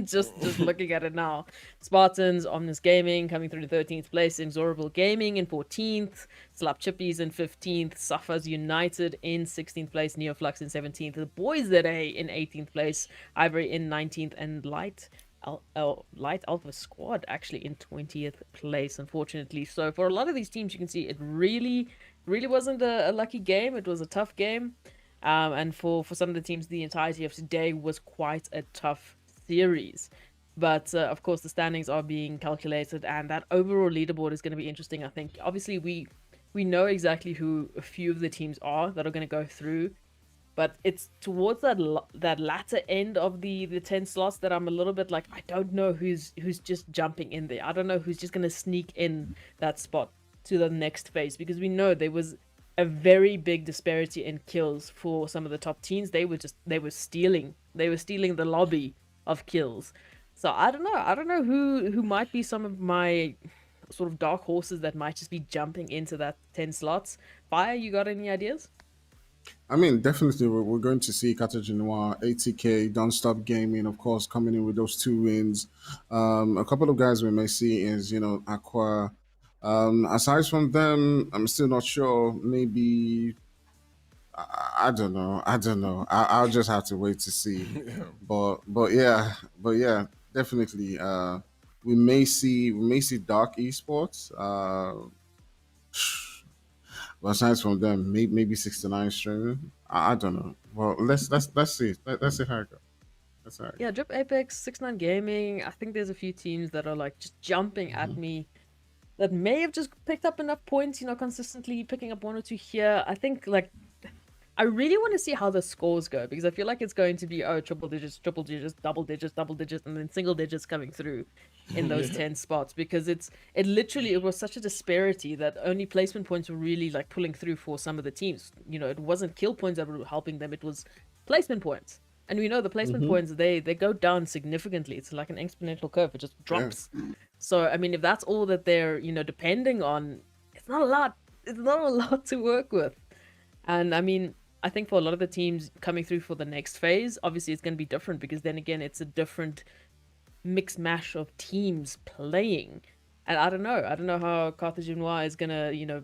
just looking at it now. Spartans, Omnis Gaming coming through to 13th place, Inexorable Gaming in 14th, Slap Chippies in 15th, Suffer's United in 16th place, Neoflux in 17th, the Boys That A in 18th place, Ivory in 19th, and Light Alpha Squad actually in 20th place, unfortunately. So for a lot of these teams, you can see it really wasn't a lucky game. It was a tough game. And for some of the teams, the entirety of today was quite a tough series. But, of course, the standings are being calculated, and that overall leaderboard is going to be interesting, I think. Obviously, we know exactly who a few of the teams are that are going to go through, but it's towards that latter end of the 10 slots that I'm a little bit like, I don't know who's just jumping in there. I don't know who's just going to sneak in that spot to the next phase, because we know there was a very big disparity in kills for some of the top teams. They were stealing the lobby of kills. So I don't know who might be some of my sort of dark horses that might just be jumping into that 10 slots. Fire, you got any ideas? I mean, definitely, we're going to see Carthage Noir, ATK, Don't Stop Gaming, of course, coming in with those 2 wins. A couple of guys we may see is, Aqua, Aside from them, I'm still not sure. Maybe I don't know. I don't know. I'll just have to wait to see. Yeah. But yeah, definitely. We may see dark esports. But aside from them, maybe 69 streaming. I don't know. Well, let's see. Let's see how it goes. That's how it Yeah, goes. drip Apex, 69 Gaming. I think there's a few teams that are like just jumping at me that may have just picked up enough points, consistently picking up one or two here. I think like I really want to see how the scores go because I feel like it's going to be triple digits, double digits, and then single digits coming through in those Yeah. 10 spots because it was such a disparity that only placement points were really like pulling through for some of the teams. It wasn't kill points that were helping them, it was placement points. And we know the placement points they go down significantly. It's like an exponential curve, it just Yeah. drops. So I mean if that's all that they're, depending on, it's not a lot. It's not a lot to work with. And I mean, I think for a lot of the teams coming through for the next phase, obviously it's going to be different because then again, it's a different mix mash of teams playing. And I don't know. I don't know how Carthaginois is going to,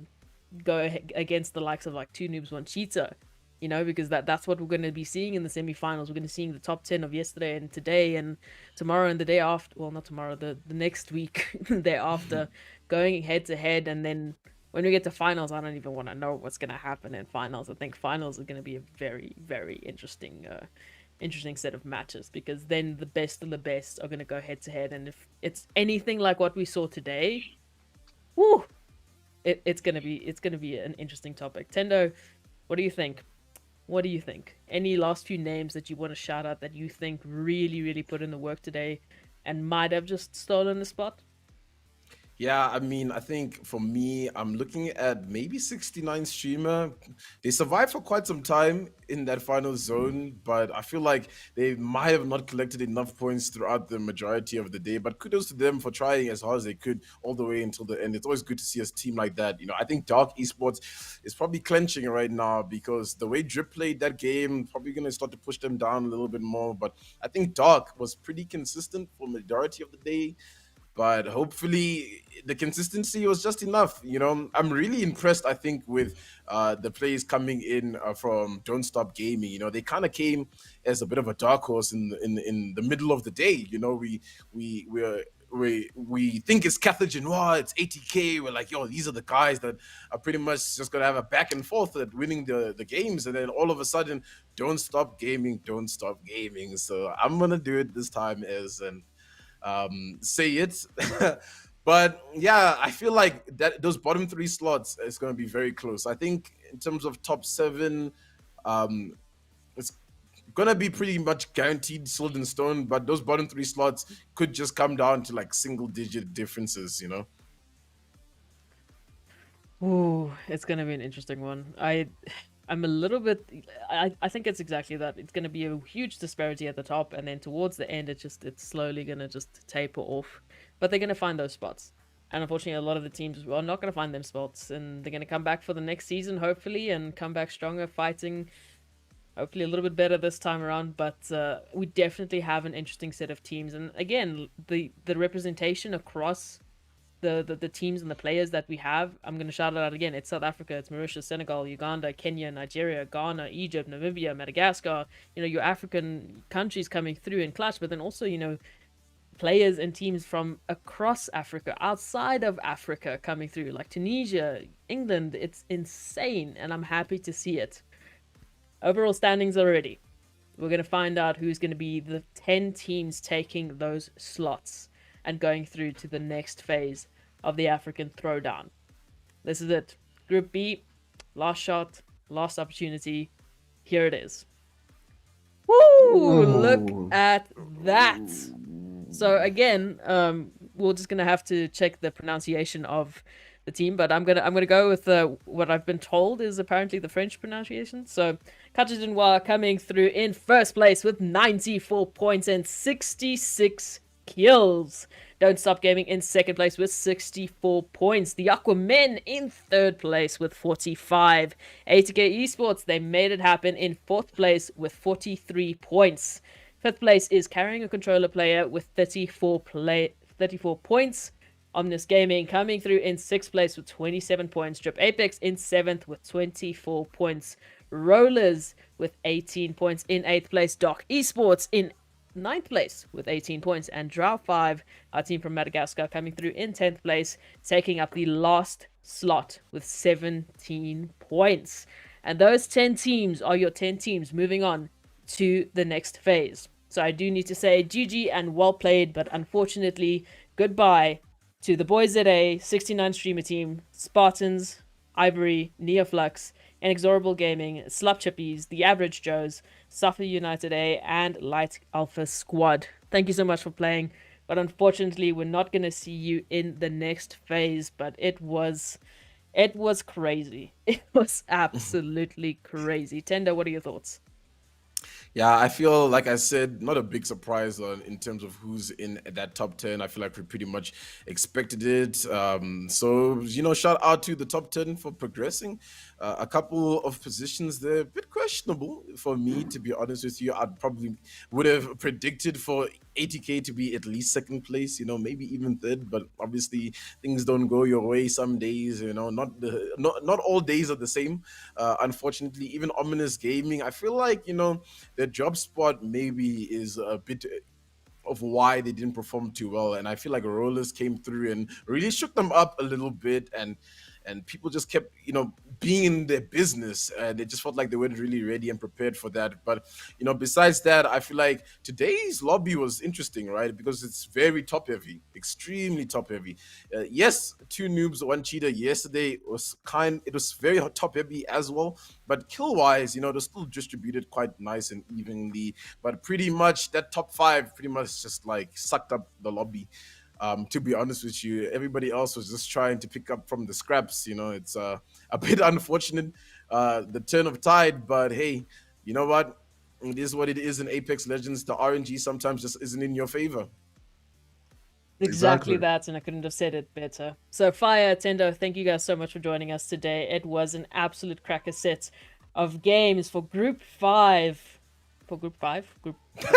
go against the likes of like Two Noobs, One Cheetah, because that's what we're going to be seeing in the semifinals. We're going to be seeing the top 10 of yesterday and today and tomorrow and the day after. Well, not tomorrow, the next week, the day after, going head to head. And then when we get to finals, I don't even want to know what's going to happen in finals. I think finals are going to be a very, very interesting set of matches because then the best of the best are going to go head to head. And if it's anything like what we saw today, whoo, it's going to be an interesting topic. Tendo, what do you think? What do you think? Any last few names that you want to shout out that you think really, really put in the work today and might have just stolen the spot? Yeah, I mean, I think for me, I'm looking at maybe 69 streamer. They survived for quite some time in that final zone, but I feel like they might have not collected enough points throughout the majority of the day. But kudos to them for trying as hard as they could all the way until the end. It's always good to see a team like that. I think Dark Esports is probably clenching right now because the way Drip played that game, probably going to start to push them down a little bit more. But I think Dark was pretty consistent for majority of the day, but hopefully the consistency was just enough. I'm really impressed, I think, with the plays coming in from Don't Stop Gaming. They kind of came as a bit of a dark horse in the middle of the day. We think it's Carthaginois, it's 80K. We're like, yo, these are the guys that are pretty much just gonna have a back and forth at winning the games, and then all of a sudden, Don't Stop Gaming, Don't Stop Gaming. So I'm gonna do it this time as an say it. But yeah, I feel like that those bottom three slots is going to be very close. I think in terms of top seven, it's going to be pretty much guaranteed, sealed in stone. But those bottom three slots could just come down to like single digit differences. Ooh, it's gonna be an interesting one. I'm a little bit. I think it's exactly that. It's gonna be a huge disparity at the top, and then towards the end, it's slowly gonna just taper off. But they're gonna find those spots, and unfortunately, a lot of the teams are not gonna find them spots, and they're gonna come back for the next season, hopefully, and come back stronger, fighting. Hopefully, a little bit better this time around. But we definitely have an interesting set of teams, and again, the representation across the teams and the players that we have, I'm going to shout it out again. It's South Africa, it's Mauritius, Senegal, Uganda, Kenya, Nigeria, Ghana, Egypt, Namibia, Madagascar, your African countries coming through in clutch, but then also, players and teams from across Africa, outside of Africa coming through, like Tunisia, England. It's insane, and I'm happy to see it. Overall standings already. We're going to find out who's going to be the 10 teams taking those slots and going through to the next phase of the African Throwdown. This is it. Group B, last shot, last opportunity. Here it is. Woo! Look at that. So again, we're just gonna have to check the pronunciation of the team, but I'm gonna go with what I've been told is apparently the French pronunciation. So Carthaginois coming through in first place with 94 points and 66 kills. Don't Stop Gaming in second place with 64 points. The Aquamen in third place with 45. ATK Esports, they made it happen in fourth place with 43 points. Fifth place is Carrying a Controller Player with 34 points. NODWIN Gaming coming through in 6th place with 27 points. Drip Apex in 7th with 24 points. Rollers with 18 points in 8th place. Doc Esports in 9th place with 18 points. And Drow 5, our team from Madagascar, coming through in 10th place, taking up the last slot with 17 points. And those 10 teams are your 10 teams moving on to the next phase. So I do need to say GG and well played, but unfortunately, goodbye to the Boys ZA 69 streamer team, Spartans, Ivory, Neoflux, Inexorable Gaming, Slap Chippies, The Average Joes, Suffer United A, and Light Alpha Squad. Thank you so much for playing, but unfortunately, we're not going to see you in the next phase, but it was crazy. It was absolutely crazy. Tendo, what are your thoughts? Yeah, I feel like I said, not a big surprise in terms of who's in that top 10. I feel like we pretty much expected it. So, shout out to the top 10 for progressing. A couple of positions there, a bit questionable for me, to be honest with you. I probably would have predicted for ATK to be at least 2nd place, maybe even 3rd, but obviously things don't go your way some days, not all days are the same. Unfortunately, even NODWIN Gaming, I feel like, their job spot maybe is a bit of why they didn't perform too well, and I feel like Rollers came through and really shook them up a little bit, and people just kept being in their business, and it just felt like they weren't really ready and prepared for that. But besides that, I feel like today's lobby was interesting, right? Because it's very top heavy, extremely top heavy. Yes, 2 noobs, 1 cheater. Yesterday was very top heavy as well, but kill wise, they're still distributed quite nice and evenly. But pretty much that top 5 pretty much just like sucked up the lobby. To be honest with you, everybody else was just trying to pick up from the scraps. It's a bit unfortunate, the turn of tide, but hey, you know what? It is what it is in Apex Legends. The RNG sometimes just isn't in your favor. Exactly that, and I couldn't have said it better. So, Fire, Tendo, thank you guys so much for joining us today. It was an absolute cracker set of games for Group 5. For Group 5? Group B?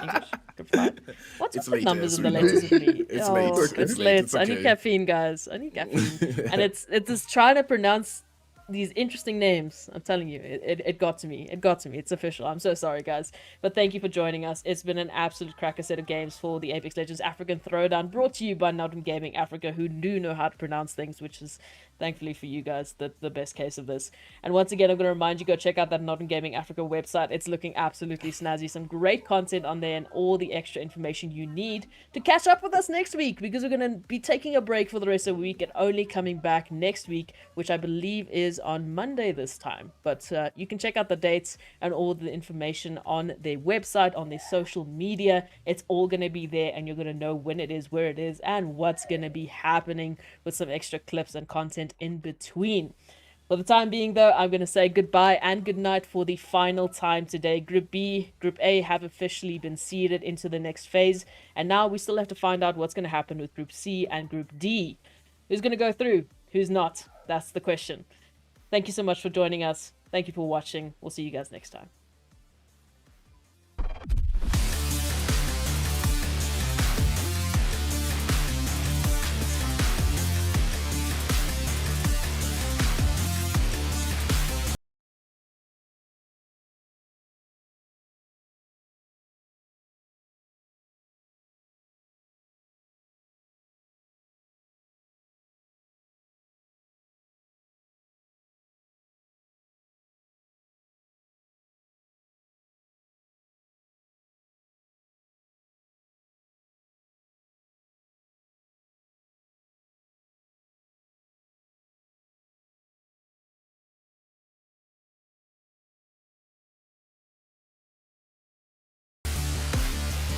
English? Group 5? What's with the numbers in the letters of me? It's late. It's late. It's okay. I need caffeine, guys. I need caffeine. And it's just trying to pronounce these interesting names. I'm telling you, it got to me. It got to me. It's official. I'm so sorry, guys. But thank you for joining us. It's been an absolute cracker set of games for the Apex Legends African Throwdown, brought to you by NODWIN Gaming Africa, who do know how to pronounce things, which is thankfully for you guys the best case of this. And once again, I'm going to remind you, go check out that NODWIN Gaming Africa website. It's looking absolutely snazzy. Some great content on there and all the extra information you need to catch up with us next week, because we're going to be taking a break for the rest of the week and only coming back next week, which I believe is on Monday this time. But you can check out the dates and all the information on their website, on their social media. It's all going to be there, and you're going to know when it is, where it is, and what's going to be happening, with some extra clips and content in between. For the time being, though, I'm going to say goodbye and good night for the final time today. Group B, Group A have officially been seeded into the next phase, and now we still have to find out what's going to happen with Group C and Group D. Who's going to go through? Who's not? That's the question. Thank you so much for joining us. Thank you for watching. We'll see you guys next time.